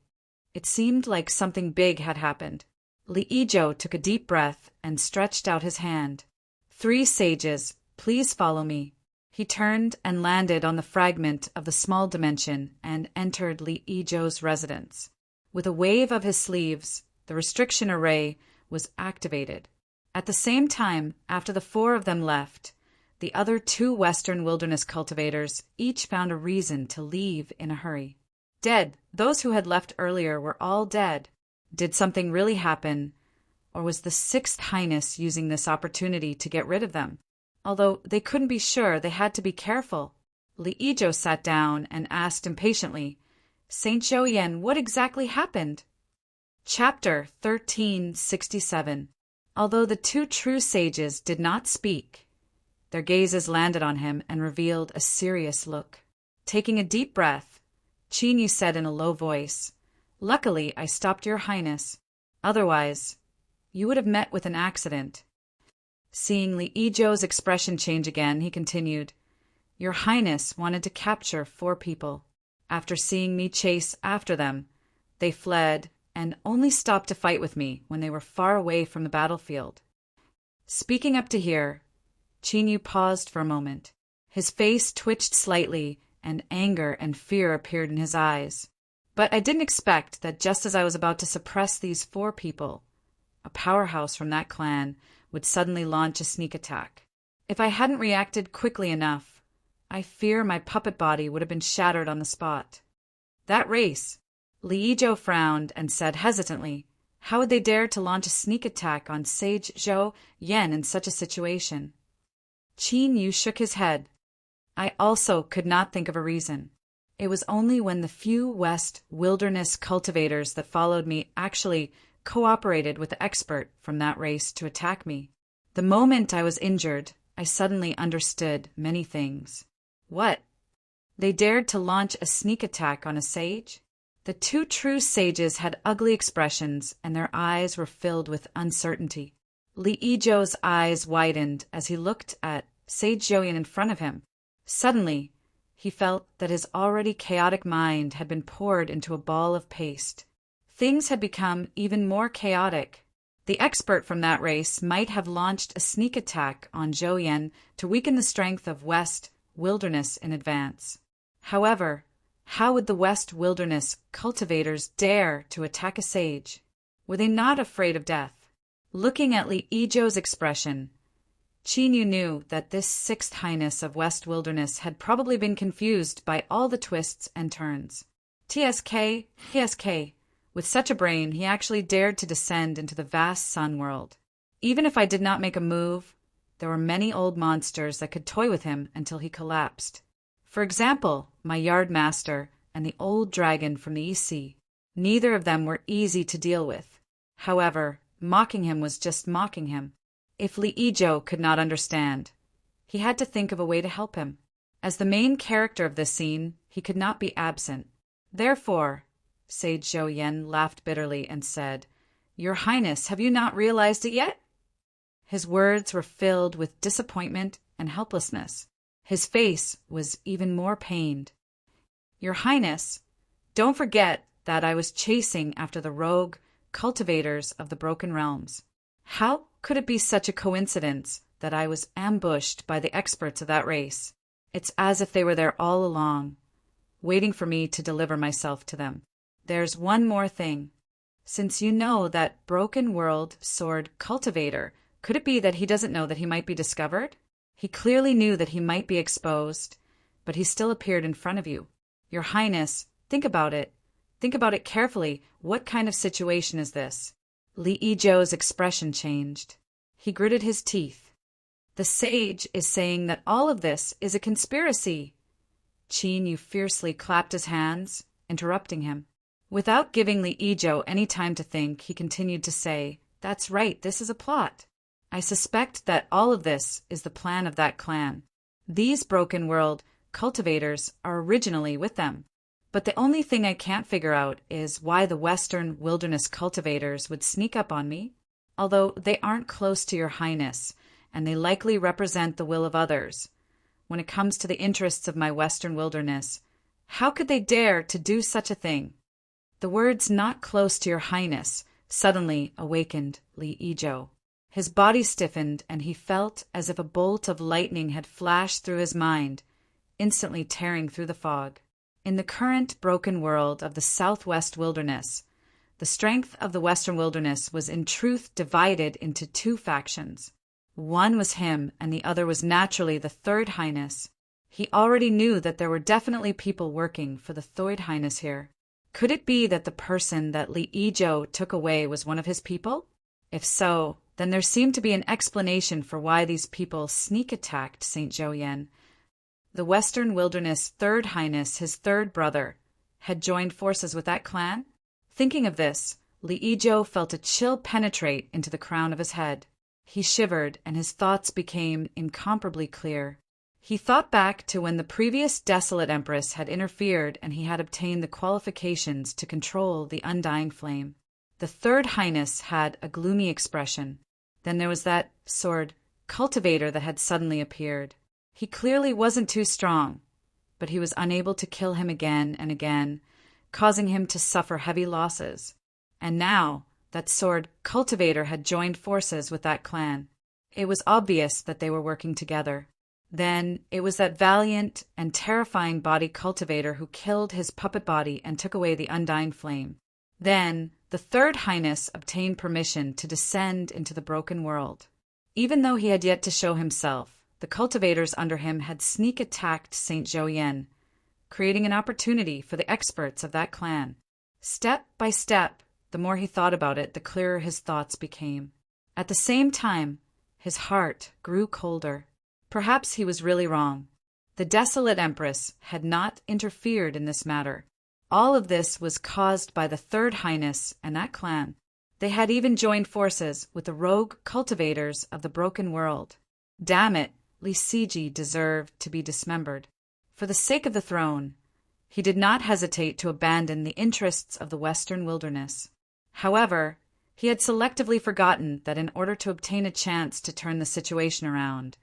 It seemed like something big had happened. Li Yizhou took a deep breath and stretched out his hand. "Three sages, please follow me." He turned and landed on the fragment of the small dimension and entered Li Yizhou's residence. With a wave of his sleeves, the restriction array was activated. At the same time, after the four of them left, the other two Western wilderness cultivators each found a reason to leave in a hurry. Dead. Those who had left earlier were all dead. Did something really happen, or was the Sixth Highness using this opportunity to get rid of them? Although they couldn't be sure, they had to be careful. Li Yizhou sat down and asked impatiently, "Saint Zhou Yan, what exactly happened?" Chapter 1367. Although the two true sages did not speak, their gazes landed on him and revealed a serious look. Taking a deep breath, Qin Yu said in a low voice, "Luckily, I stopped your Highness. Otherwise, you would have met with an accident." Seeing Li Yizhou's expression change again, he continued, "Your Highness wanted to capture 4 people. After seeing me chase after them, they fled and only stopped to fight with me when they were far away from the battlefield." Speaking up to here, Qin Yu paused for a moment. His face twitched slightly, and anger and fear appeared in his eyes. "But I didn't expect that just as I was about to suppress these 4 people, a powerhouse from that clan would suddenly launch a sneak attack. If I hadn't reacted quickly enough, I fear my puppet body would have been shattered on the spot." "That race," Li Yizhou frowned and said hesitantly, "how would they dare to launch a sneak attack on Sage Zhou Yan in such a situation?" Qin Yu shook his head. "I also could not think of a reason. It was only when the few West wilderness cultivators that followed me actually cooperated with the expert from that race to attack me. The moment I was injured, I suddenly understood many things." "What?" "They dared to launch a sneak attack on a sage?" The two true sages had ugly expressions, and their eyes were filled with uncertainty. Li Yizhou's eyes widened as he looked at Sage Zhou Yan in front of him. Suddenly, he felt that his already chaotic mind had been poured into a ball of paste. Things had become even more chaotic. The expert from that race might have launched a sneak attack on Zhou Yan to weaken the strength of West Wilderness in advance. However, how would the West Wilderness cultivators dare to attack a sage? Were they not afraid of death? Looking at Li Yizhou's expression, Chinyu knew that this sixth highness of West Wilderness had probably been confused by all the twists and turns. TSK. With such a brain, he actually dared to descend into the vast sun world. Even if I did not make a move, there were many old monsters that could toy with him until he collapsed. For example, my yard master and the old dragon from the East Sea. Neither of them were easy to deal with. However, mocking him was just mocking him. If Li Ijo could not understand, he had to think of a way to help him. As the main character of this scene, he could not be absent. Therefore, Sage Zhou Yen laughed bitterly and said, "Your Highness, have you not realized it yet?" His words were filled with disappointment and helplessness. His face was even more pained. "Your Highness, don't forget that I was chasing after the rogue cultivators of the Broken Realms. How could it be such a coincidence that I was ambushed by the experts of that race? It's as if they were there all along, waiting for me to deliver myself to them. There's one more thing. Since you know that Broken World Sword Cultivator, could it be that he doesn't know that he might be discovered? He clearly knew that he might be exposed, but he still appeared in front of you. Your Highness, think about it. Think about it carefully. What kind of situation is this?" Li Ijo's expression changed. He gritted his teeth. "The sage is saying that all of this is a conspiracy." Chinyu fiercely clapped his hands, interrupting him. Without giving Li Ijo any time to think, he continued to say, "That's right, this is a plot. I suspect that all of this is the plan of that clan. These Broken World cultivators are originally with them. But the only thing I can't figure out is why the Western Wilderness cultivators would sneak up on me, although they aren't close to your Highness, and they likely represent the will of others. When it comes to the interests of my Western Wilderness, how could they dare to do such a thing?" The words "not close to your Highness" suddenly awakened Li Ijo. His body stiffened, and he felt as if a bolt of lightning had flashed through his mind, instantly tearing through the fog. In the current broken world of the Southwest Wilderness, the strength of the Western Wilderness was in truth divided into two factions. One was him, and the other was naturally the Third Highness. He already knew that there were definitely people working for the Third Highness here. Could it be that the person that Li Ijo took away was one of his people? If so, then there seemed to be an explanation for why these people sneak-attacked St. Zhou Yen. The Western Wilderness Third Highness, his third brother, had joined forces with that clan? Thinking of this, Li Ijo felt a chill penetrate into the crown of his head. He shivered, and his thoughts became incomparably clear. He thought back to when the previous Desolate Empress had interfered and he had obtained the qualifications to control the Undying Flame. The Third Highness had a gloomy expression. Then there was that sword cultivator that had suddenly appeared. He clearly wasn't too strong, but he was unable to kill him again and again, causing him to suffer heavy losses. And now that sword cultivator had joined forces with that clan. It was obvious that they were working together. Then it was that valiant and terrifying body cultivator who killed his puppet body and took away the Undying Flame. Then the Third Highness obtained permission to descend into the broken world. Even though he had yet to show himself, the cultivators under him had sneak-attacked St. Zhou Yen, creating an opportunity for the experts of that clan. Step by step, the more he thought about it, the clearer his thoughts became. At the same time, his heart grew colder. Perhaps he was really wrong. The Desolate Empress had not interfered in this matter. All of this was caused by the Third Highness and that clan. They had even joined forces with the rogue cultivators of the Broken World. Damn it, Li Siji deserved to be dismembered. For the sake of the throne, he did not hesitate to abandon the interests of the Western Wilderness. However, he had selectively forgotten that in order to obtain a chance to turn the situation around,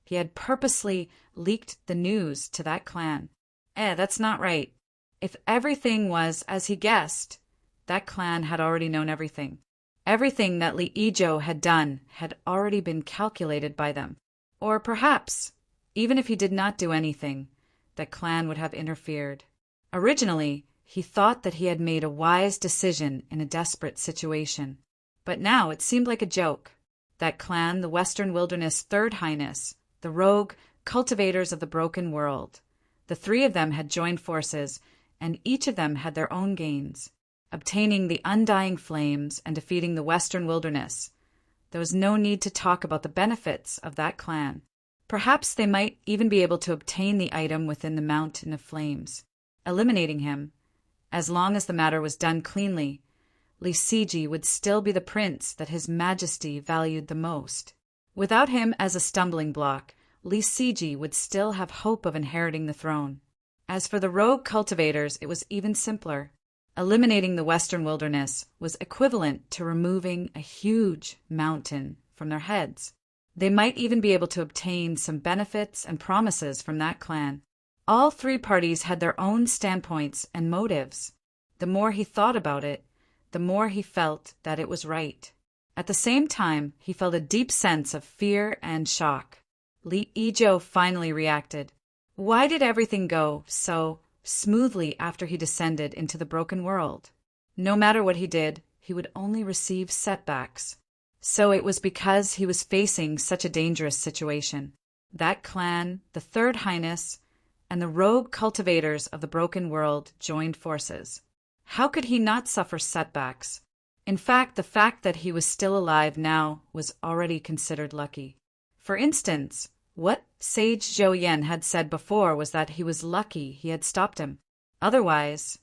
he had purposely leaked the news to that clan. That's not right. If everything was as he guessed, that clan had already known everything. Everything that Li Ijo had done had already been calculated by them. Or perhaps, even if he did not do anything, that clan would have interfered. Originally, he thought that he had made a wise decision in a desperate situation. But now it seemed like a joke. That clan, the Western Wilderness Third Highness, the rogue cultivators of the broken world. The three of them had joined forces, and each of them had their own gains. Obtaining the undying flames and defeating the Western Wilderness. There was no need to talk about the benefits of that clan. Perhaps they might even be able to obtain the item within the Mountain of Flames. Eliminating him, as long as the matter was done cleanly, Li Siji would still be the prince that His Majesty valued the most. Without him as a stumbling block, Li Siji would still have hope of inheriting the throne. As for the rogue cultivators, it was even simpler. Eliminating the Western Wilderness was equivalent to removing a huge mountain from their heads. They might even be able to obtain some benefits and promises from that clan. All three parties had their own standpoints and motives. The more he thought about it, the more he felt that it was right. At the same time, he felt a deep sense of fear and shock. Li Ijo finally reacted. Why did everything go so smoothly after he descended into the broken world? No matter what he did, he would only receive setbacks. So it was because he was facing such a dangerous situation. That clan, the Third Highness, and the rogue cultivators of the broken world joined forces. How could he not suffer setbacks? In fact, the fact that he was still alive now was already considered lucky. For instance, what Sage Zhou Yan had said before was that he was lucky he had stopped him. Otherwise,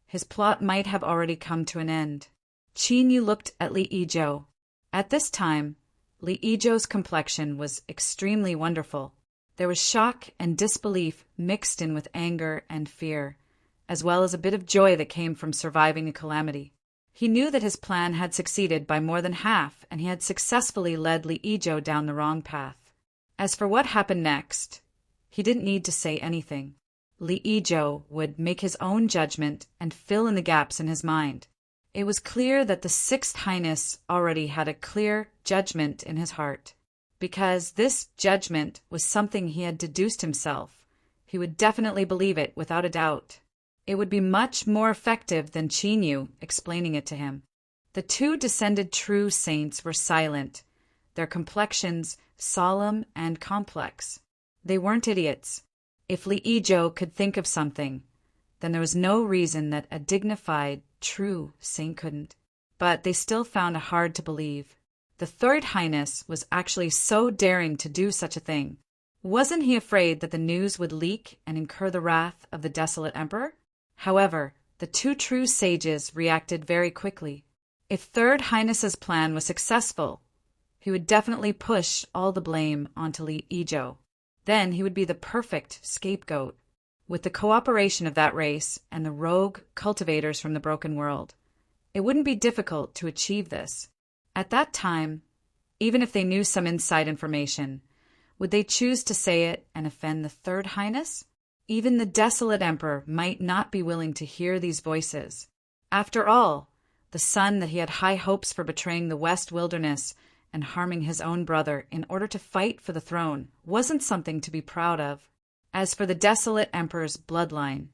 his plot might have already come to an end. Qin Yu looked at Li Ijo. At this time, Li Ijo's complexion was extremely wonderful. There was shock and disbelief mixed in with anger and fear, as well as a bit of joy that came from surviving a calamity. He knew that his plan had succeeded by more than half, and he had successfully led Li Ijo down the wrong path. As for what happened next, he didn't need to say anything. Li Ijo would make his own judgment and fill in the gaps in his mind. It was clear that the Sixth Highness already had a clear judgment in his heart. Because this judgment was something he had deduced himself, he would definitely believe it without a doubt. It would be much more effective than Qin Yu explaining it to him. The two descended true saints were silent, their complexions solemn and complex. They weren't idiots. If Li Ijo could think of something, then there was no reason that a dignified, true saint couldn't. But they still found it hard to believe. The Third Highness was actually so daring to do such a thing. Wasn't he afraid that the news would leak and incur the wrath of the desolate emperor? However, the two true sages reacted very quickly. If Third Highness's plan was successful, he would definitely push all the blame onto Li Ijo. Then he would be the perfect scapegoat. With the cooperation of that race and the rogue cultivators from the broken world, it wouldn't be difficult to achieve this. At that time, even if they knew some inside information, would they choose to say it and offend the Third Highness? Even the desolate emperor might not be willing to hear these voices. After all, the son that he had high hopes for betraying the West Wilderness and harming his own brother in order to fight for the throne wasn't something to be proud of. As for the desolate emperor's bloodline,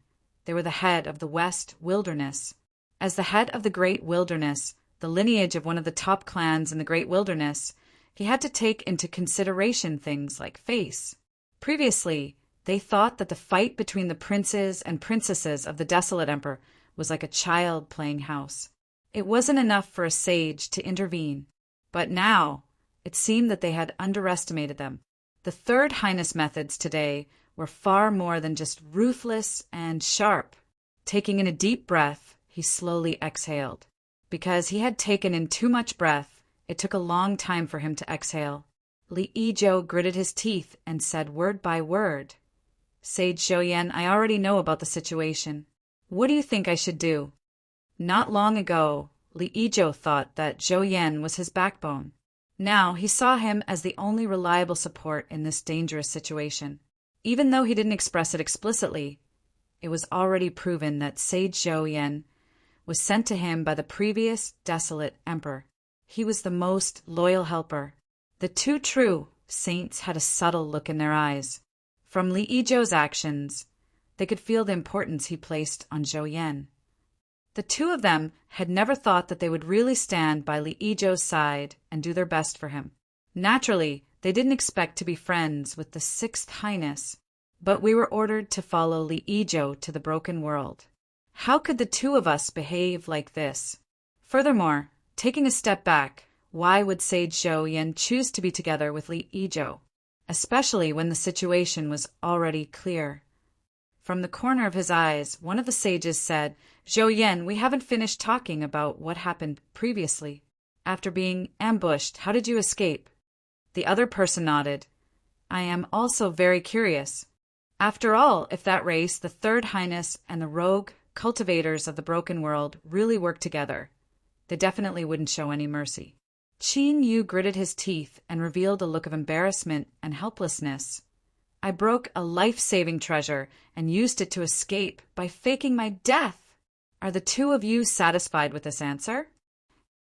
they were the head of the West Wilderness. As the head of the Great Wilderness, the lineage of one of the top clans in the Great Wilderness, he had to take into consideration things like face. Previously, they thought that the fight between the princes and princesses of the desolate emperor was like a child playing house. It wasn't enough for a sage to intervene. But now, it seemed that they had underestimated them. The Third Highness methods today were far more than just ruthless and sharp. Taking in a deep breath, he slowly exhaled. Because he had taken in too much breath, it took a long time for him to exhale. Li Ijo gritted his teeth and said word by word, "Sage Zhou Yan, I already know about the situation. What do you think I should do?" Not long ago, Li Ijo thought that Zhou Yan was his backbone. Now he saw him as the only reliable support in this dangerous situation. Even though he didn't express it explicitly, it was already proven that Sage Zhou Yan was sent to him by the previous desolate emperor. He was the most loyal helper. The two true saints had a subtle look in their eyes. From Li Ijo's actions, they could feel the importance he placed on Zhou Yan. The two of them had never thought that they would really stand by Li Ijo's side and do their best for him. Naturally, they didn't expect to be friends with the Sixth Highness, but we were ordered to follow Li Ijo to the broken world. How could the two of us behave like this? Furthermore, taking a step back, why would Sage Zhou Yan choose to be together with Li Ijo, especially when the situation was already clear? From the corner of his eyes, one of the sages said, "Zhou Yan, we haven't finished talking about what happened previously. After being ambushed, how did you escape?" The other person nodded. "I am also very curious. After all, if that race, the Third Highness, and the rogue cultivators of the broken world really work together, they definitely wouldn't show any mercy." Qin Yu gritted his teeth and revealed a look of embarrassment and helplessness. "I broke a life-saving treasure and used it to escape by faking my death. Are the two of you satisfied with this answer?"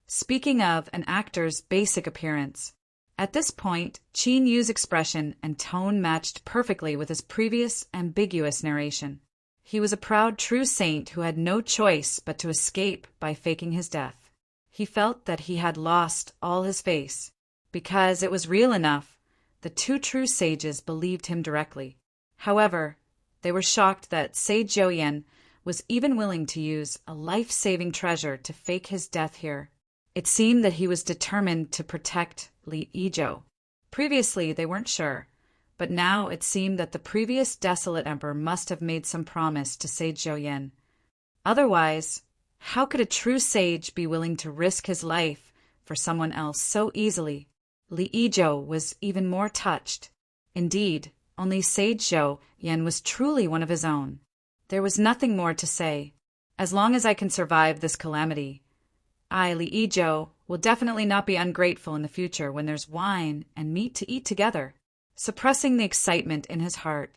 Speaking of an actor's basic appearance, at this point, Qin Yu's expression and tone matched perfectly with his previous ambiguous narration. He was a proud true saint who had no choice but to escape by faking his death. He felt that he had lost all his face. Because it was real enough, the two true sages believed him directly. However, they were shocked that Sage Zhou Yan was even willing to use a life-saving treasure to fake his death here. It seemed that he was determined to protect Li Ijo. Previously, they weren't sure, but now it seemed that the previous desolate emperor must have made some promise to Sage Zhou Yan. Otherwise, how could a true sage be willing to risk his life for someone else so easily? Li Ijo was even more touched. Indeed, only Sage Zhou Yan was truly one of his own. There was nothing more to say. As long as I can survive this calamity, I, Li Ijo, will definitely not be ungrateful in the future when there's wine and meat to eat together. Suppressing the excitement in his heart,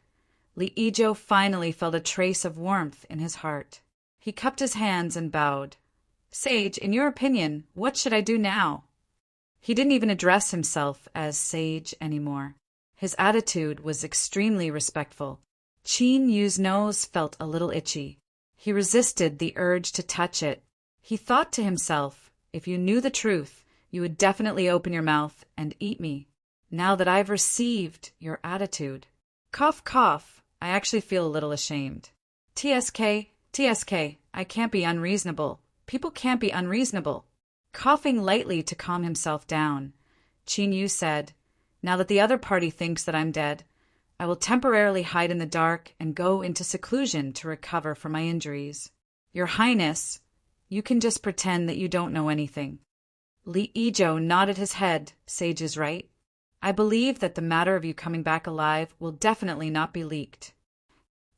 Li Ijo finally felt a trace of warmth in his heart. He cupped his hands and bowed. "Sage, in your opinion, what should I do now?" He didn't even address himself as sage anymore. His attitude was extremely respectful. Qin Yu's nose felt a little itchy. He resisted the urge to touch it. He thought to himself, if you knew the truth, you would definitely open your mouth and eat me. Now that I've received your attitude. Cough, cough, I actually feel a little ashamed. TSK, I can't be unreasonable. People can't be unreasonable. Coughing lightly to calm himself down, Qin Yu said, "Now that the other party thinks that I'm dead, I will temporarily hide in the dark and go into seclusion to recover from my injuries. Your Highness, you can just pretend that you don't know anything." Li Ijo nodded his head. "Sage is right. I believe that the matter of you coming back alive will definitely not be leaked."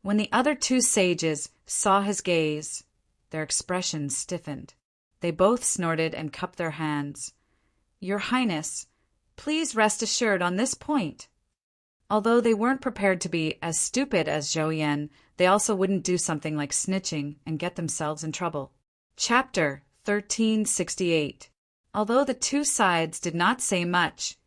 When the other two sages saw his gaze, their expressions stiffened. They both snorted and cupped their hands. "Your Highness, please rest assured on this point." Although they weren't prepared to be as stupid as Zhou Yan, they also wouldn't do something like snitching and get themselves in trouble. Chapter 1368. Although the two sides did not say much,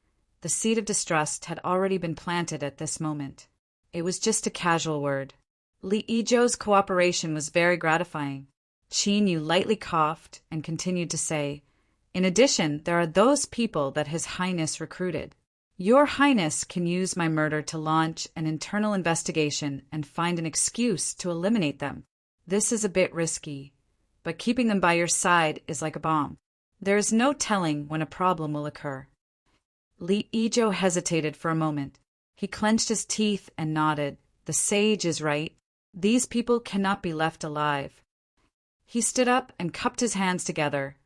the seed of distrust had already been planted at this moment. It was just a casual word. Li Ijo's cooperation was very gratifying. Qin Yu lightly coughed and continued to say, "In addition, there are those people that His Highness recruited. Your Highness can use my murder to launch an internal investigation and find an excuse to eliminate them. This is a bit risky, but keeping them by your side is like a bomb. There is no telling when a problem will occur." Li Ijo hesitated for a moment. He clenched his teeth and nodded. The sage is right. These people cannot be left alive. He stood up and cupped his hands together.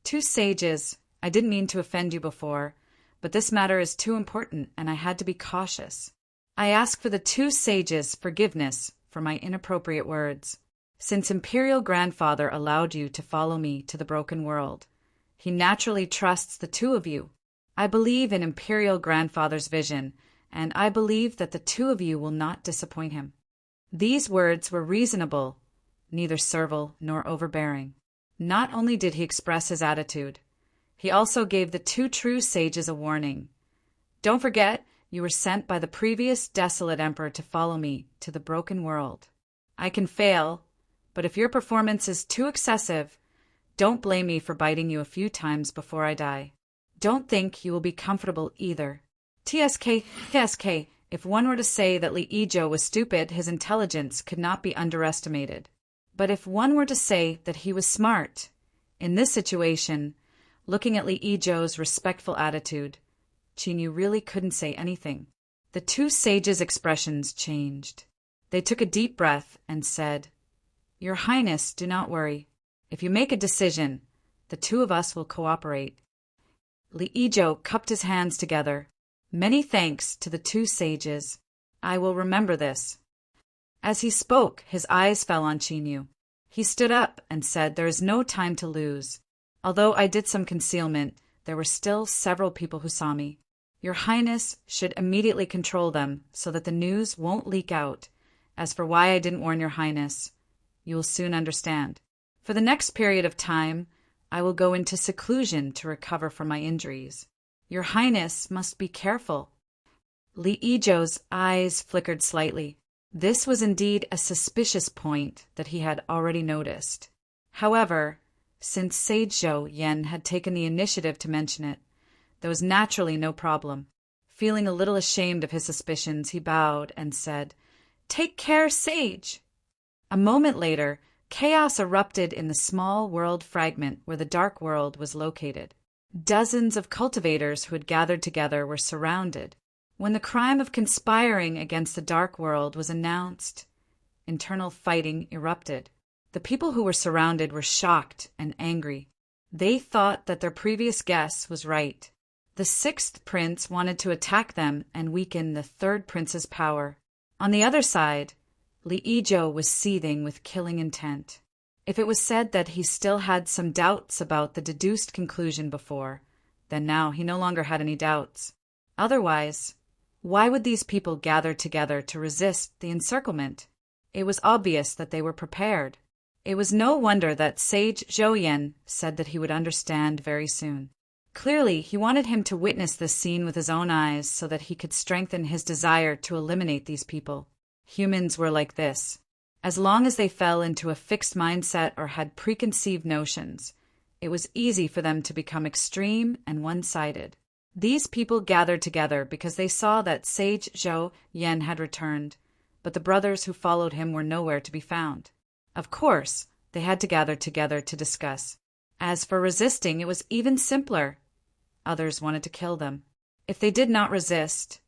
"Two sages, I didn't mean to offend you before, but this matter is too important and I had to be cautious. I ask for the two sages' forgiveness for my inappropriate words. Since Imperial Grandfather allowed you to follow me to the broken world, he naturally trusts the two of you. I believe in Imperial Grandfather's vision, and I believe that the two of you will not disappoint him." These words were reasonable, neither servile nor overbearing. Not only did he express his attitude, he also gave the two true sages a warning. "Don't forget, you were sent by the previous desolate emperor to follow me to the broken world. I can fail, but if your performance is too excessive, don't blame me for biting you a few times before I die. Don't think you will be comfortable either. TSK, if one were to say that Li Ijo was stupid, his intelligence could not be underestimated. But if one were to say that he was smart, in this situation, looking at Li Ijo's respectful attitude, Qinyu really couldn't say anything. The two sages' expressions changed. They took a deep breath and said, "Your Highness, do not worry. If you make a decision, the two of us will cooperate." Li Ijo cupped his hands together. "Many thanks to the two sages. I will remember this." As he spoke, his eyes fell on Qinyu. He stood up and said, "There is no time to lose. Although I did some concealment, there were still several people who saw me. Your Highness should immediately control them so that the news won't leak out. As for why I didn't warn your Highness, you will soon understand. For the next period of time, I will go into seclusion to recover from my injuries. Your Highness must be careful." Li Ijo's eyes flickered slightly. This was indeed a suspicious point that he had already noticed. However, since Sage Zhou Yan had taken the initiative to mention it, there was naturally no problem. Feeling a little ashamed of his suspicions, he bowed and said, "Take care, Sage." A moment later, chaos erupted in the small world fragment where the dark world was located. Dozens of cultivators who had gathered together were surrounded. When the crime of conspiring against the dark world was announced, internal fighting erupted. The people who were surrounded were shocked and angry. They thought that their previous guess was right. The sixth prince wanted to attack them and weaken the third prince's power. On the other side, Li Ijo was seething with killing intent. If it was said that he still had some doubts about the deduced conclusion before, then now he no longer had any doubts. Otherwise, why would these people gather together to resist the encirclement? It was obvious that they were prepared. It was no wonder that Sage Zhou Yan said that he would understand very soon. Clearly, he wanted him to witness this scene with his own eyes so that he could strengthen his desire to eliminate these people. Humans were like this. As long as they fell into a fixed mindset or had preconceived notions, it was easy for them to become extreme and one-sided. These people gathered together because they saw that Sage Zhou Yan had returned, but the brothers who followed him were nowhere to be found. Of course, they had to gather together to discuss. As for resisting, it was even simpler. Others wanted to kill them. If they did not resist,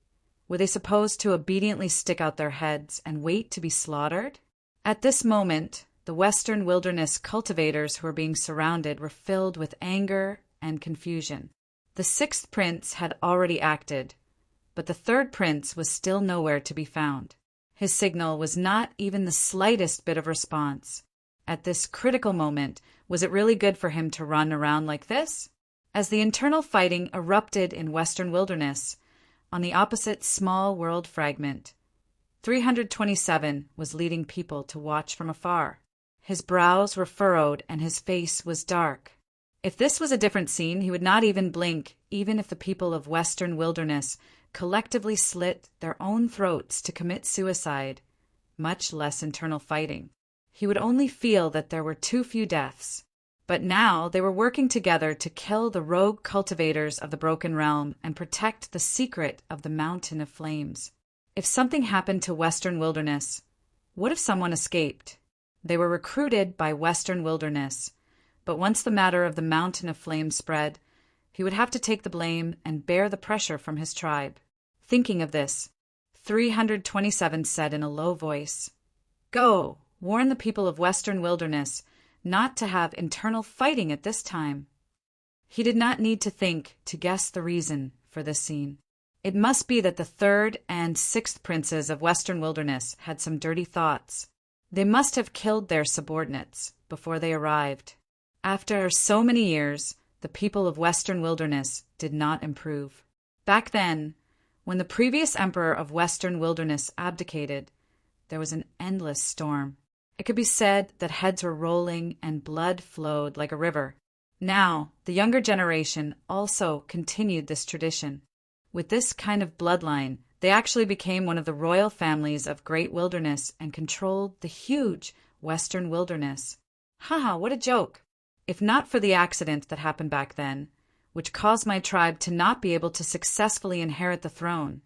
were they supposed to obediently stick out their heads and wait to be slaughtered? At this moment, the Western Wilderness cultivators who were being surrounded were filled with anger and confusion. The sixth prince had already acted, but the third prince was still nowhere to be found. His signal was not even the slightest bit of response. At this critical moment, was it really good for him to run around like this? As the internal fighting erupted in Western Wilderness, on the opposite small world fragment, 327 was leading people to watch from afar. His brows were furrowed and his face was dark. If this was a different scene, he would not even blink, even if the people of Western Wilderness collectively slit their own throats to commit suicide, much less internal fighting. He would only feel that there were too few deaths. But now they were working together to kill the rogue cultivators of the Broken Realm and protect the secret of the Mountain of Flames. If something happened to Western Wilderness, what if someone escaped? They were recruited by Western Wilderness, but once the matter of the Mountain of Flames spread, he would have to take the blame and bear the pressure from his tribe. Thinking of this, 327 said in a low voice, "Go, warn the people of Western Wilderness not to have internal fighting at this time." He did not need to think to guess the reason for this scene. It must be that the third and sixth princes of Western Wilderness had some dirty thoughts. They must have killed their subordinates before they arrived. After so many years, the people of Western Wilderness did not improve. Back then, when the previous emperor of Western Wilderness abdicated, there was an endless storm. It could be said that heads were rolling and blood flowed like a river. Now, the younger generation also continued this tradition. With this kind of bloodline, they actually became one of the royal families of Great Wilderness and controlled the huge Western Wilderness. Haha, what a joke! If not for the accident that happened back then, which caused my tribe to not be able to successfully inherit the throne.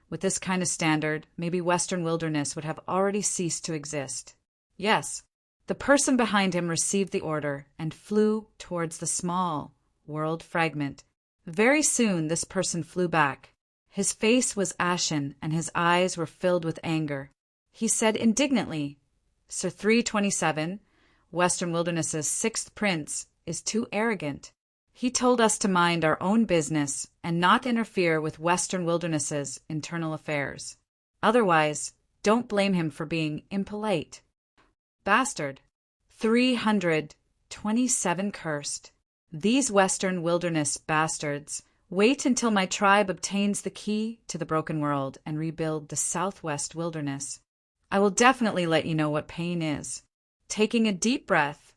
With this kind of standard, maybe Western Wilderness would have already ceased to exist. Yes, the person behind him received the order and flew towards the small world fragment. Very soon this person flew back. His face was ashen and his eyes were filled with anger. He said indignantly, "Sir 327, Western Wilderness's sixth prince, is too arrogant. He told us to mind our own business and not interfere with Western Wilderness's internal affairs. Otherwise, don't blame him for being impolite." Bastard. 327 cursed. These Western Wilderness bastards. Wait until my tribe obtains the key to the broken world and rebuild the Southwest Wilderness. I will definitely let you know what pain is. Taking a deep breath,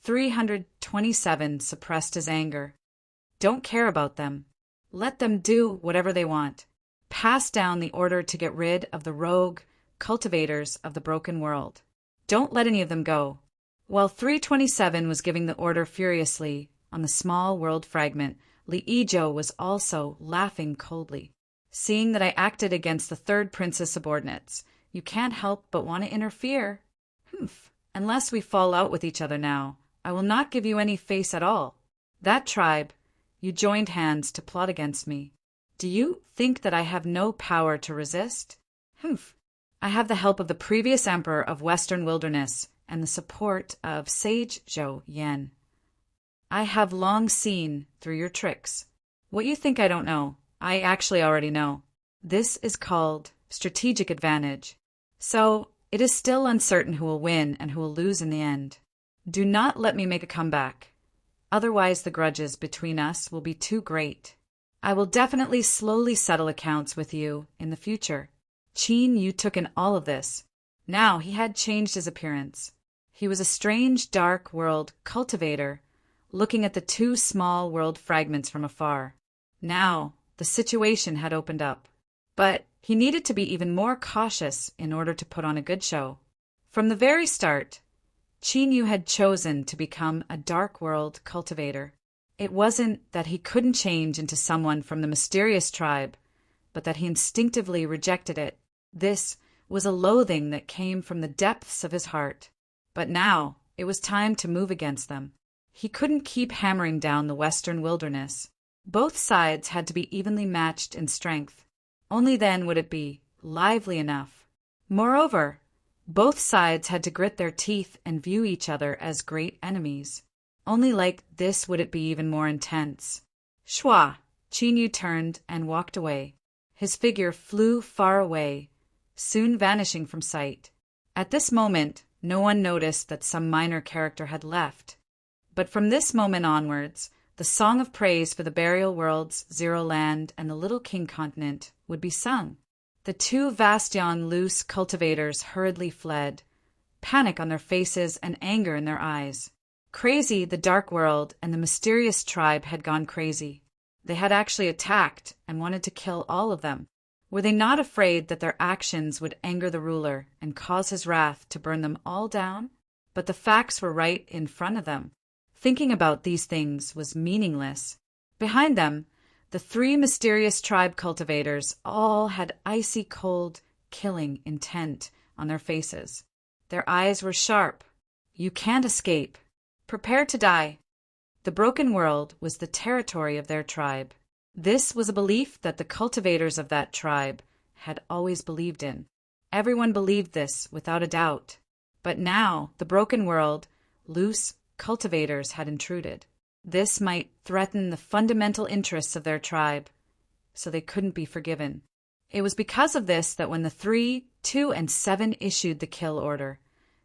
327 suppressed his anger. Don't care about them. Let them do whatever they want. Pass down the order to get rid of the rogue cultivators of the broken world. Don't let any of them go. While 327 was giving the order furiously on the small world fragment, Liijo was also laughing coldly. Seeing that I acted against the third prince's subordinates, you can't help but want to interfere. Humph. Unless we fall out with each other now, I will not give you any face at all. That tribe, you joined hands to plot against me. Do you think that I have no power to resist? Humph. I have the help of the previous emperor of Western Wilderness and the support of Sage Zhou Yan. I have long seen through your tricks. What you think I don't know, I actually already know. This is called strategic advantage. So, it is still uncertain who will win and who will lose in the end. Do not let me make a comeback. Otherwise the grudges between us will be too great. I will definitely slowly settle accounts with you in the future. Qin Yu took in all of this. Now he had changed his appearance. He was a strange dark world cultivator, looking at the two small world fragments from afar. Now, the situation had opened up. But he needed to be even more cautious in order to put on a good show. From the very start, Qin Yu had chosen to become a dark world cultivator. It wasn't that he couldn't change into someone from the mysterious tribe, but that he instinctively rejected it. This was a loathing that came from the depths of his heart. But now, it was time to move against them. He couldn't keep hammering down the Western Wilderness. Both sides had to be evenly matched in strength. Only then would it be lively enough. Moreover, both sides had to grit their teeth and view each other as great enemies. Only like this would it be even more intense. Shua! Qin Yu turned and walked away. His figure flew far away, soon vanishing from sight. At this moment, no one noticed that some minor character had left. But from this moment onwards, the song of praise for the burial worlds, Zero Land, and the Little King continent would be sung. The two Vastion loose cultivators hurriedly fled, panic on their faces and anger in their eyes. Crazy, the dark world and the mysterious tribe had gone crazy. They had actually attacked and wanted to kill all of them. Were they not afraid that their actions would anger the ruler and cause his wrath to burn them all down? But the facts were right in front of them. Thinking about these things was meaningless. Behind them, the three mysterious tribe cultivators all had icy cold, killing intent on their faces. Their eyes were sharp. You can't escape. Prepare to die. The broken world was the territory of their tribe. This was a belief that the cultivators of that tribe had always believed in. Everyone believed this without a doubt. But now the broken world, loose cultivators had intruded. This might threaten the fundamental interests of their tribe, so they couldn't be forgiven. It was because of this that when the 3, 2, and 7 issued the kill order,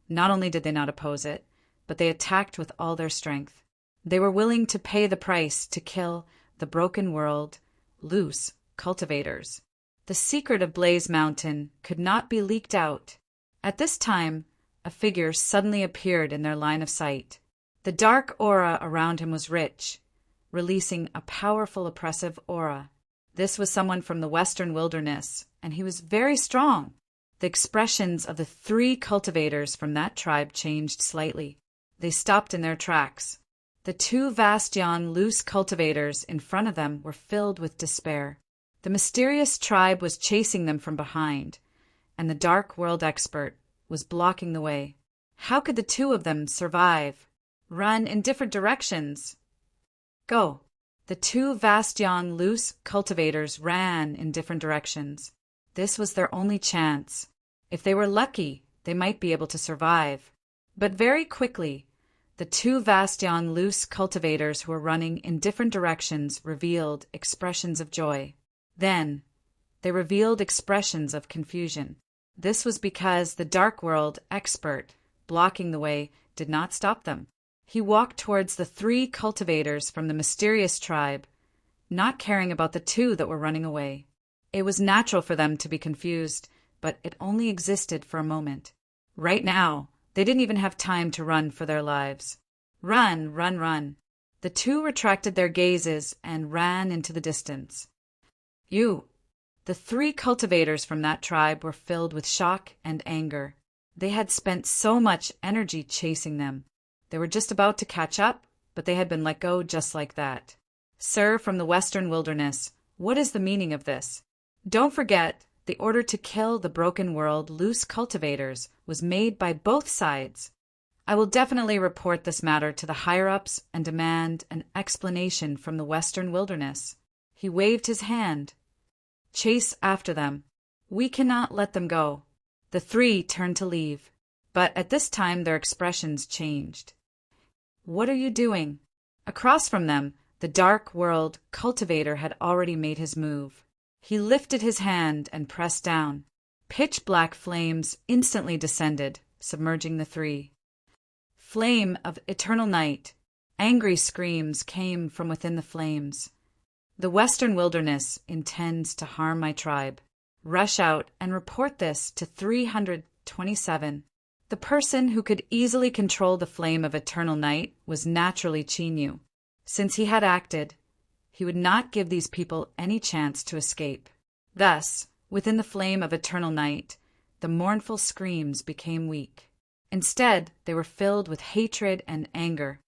not only did they not oppose it, but they attacked with all their strength. They were willing to pay the price to kill the broken world, loose cultivators. The secret of Blaze Mountain could not be leaked out. At this time, a figure suddenly appeared in their line of sight. The dark aura around him was rich, releasing a powerful oppressive aura. This was someone from the Western Wilderness, and he was very strong. The expressions of the 3 cultivators from that tribe changed slightly. They stopped in their tracks. The two vast yawn loose cultivators in front of them were filled with despair. The mysterious tribe was chasing them from behind, and the dark world expert was blocking the way. How could the two of them survive? Run in different directions. Go. The two vast yawn loose cultivators ran in different directions. This was their only chance. If they were lucky, they might be able to survive. But very quickly, the two vast yawn loose cultivators who were running in different directions revealed expressions of joy. Then, they revealed expressions of confusion. This was because the dark world expert blocking the way did not stop them. He walked towards the three cultivators from the mysterious tribe, not caring about the two that were running away. It was natural for them to be confused, but it only existed for a moment. Right now, they didn't even have time to run for their lives. Run, run, run. The two retracted their gazes and ran into the distance. The three cultivators from that tribe were filled with shock and anger. They had spent so much energy chasing them. They were just about to catch up, but they had been let go just like that. Sir from the Western Wilderness, what is the meaning of this? Don't forget, the order to kill the broken world loose cultivators was made by both sides. I will definitely report this matter to the higher-ups and demand an explanation from the Western Wilderness. He waved his hand. Chase after them. We cannot let them go. The three turned to leave, but at this time their expressions changed. What are you doing? Across from them, the dark world cultivator had already made his move. He lifted his hand and pressed down. Pitch-black flames instantly descended, submerging the three. Flame of eternal night. Angry screams came from within the flames. The Western Wilderness intends to harm my tribe. Rush out and report this to 327. The person who could easily control the flame of eternal night was naturally Chinyu. Since he had acted, he would not give these people any chance to escape. Thus, within the flame of eternal night, the mournful screams became weak. Instead, they were filled with hatred and anger.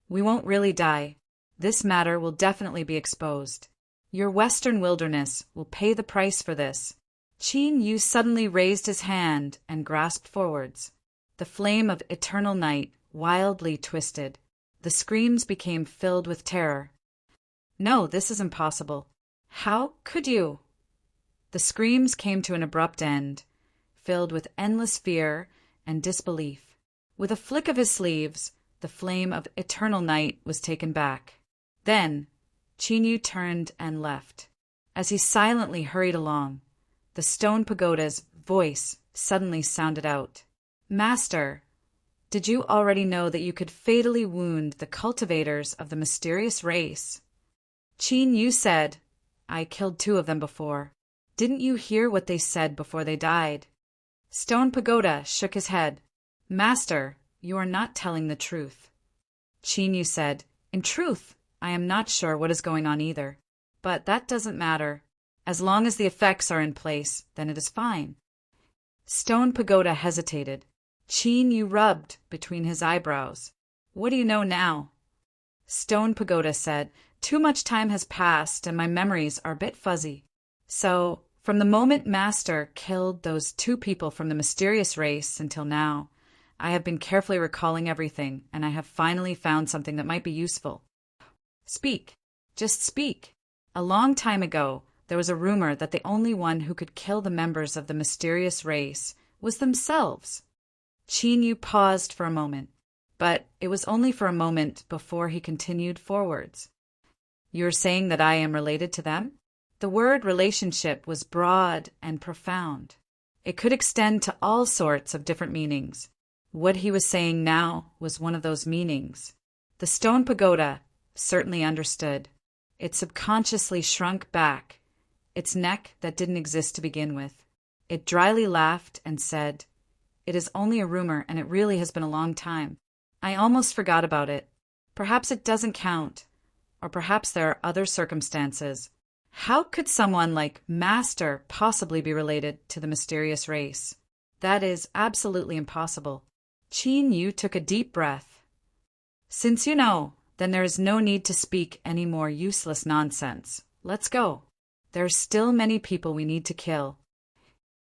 We won't really die. This matter will definitely be exposed. Your Western Wilderness will pay the price for this. Chinyu suddenly raised his hand and grasped forwards. The flame of eternal night wildly twisted. The screams became filled with terror. No, this is impossible. How could you? The screams came to an abrupt end, filled with endless fear and disbelief. With a flick of his sleeves, the flame of eternal night was taken back. Then, Chinyu turned and left. As he silently hurried along, the stone pagoda's voice suddenly sounded out. Master, did you already know that you could fatally wound the cultivators of the mysterious race? Chinyu said, I killed 2 of them before. Didn't you hear what they said before they died? Stone Pagoda shook his head. Master, you are not telling the truth. Chinyu said, In truth, I am not sure what is going on either. But that doesn't matter. As long as the effects are in place, then it is fine. Stone Pagoda hesitated. Chinyu rubbed between his eyebrows. What do you know now? Stone Pagoda said, Too much time has passed and my memories are a bit fuzzy. So, from the moment Master killed those 2 people from the mysterious race until now, I have been carefully recalling everything, and I have finally found something that might be useful. Speak. Just speak. A long time ago, there was a rumor that the only one who could kill the members of the mysterious race was themselves. Chinyu paused for a moment, but it was only for a moment before he continued forwards. You're saying that I am related to them? The word relationship was broad and profound. It could extend to all sorts of different meanings. What he was saying now was one of those meanings. The stone pagoda certainly understood. It subconsciously shrunk back, its neck that didn't exist to begin with. It dryly laughed and said, It is only a rumor, and it really has been a long time. I almost forgot about it. Perhaps it doesn't count, or perhaps there are other circumstances. How could someone like Master possibly be related to the mysterious race? That is absolutely impossible. Chinyu took a deep breath. Since you know Then there is no need to speak any more useless nonsense. Let's go. There are still many people we need to kill.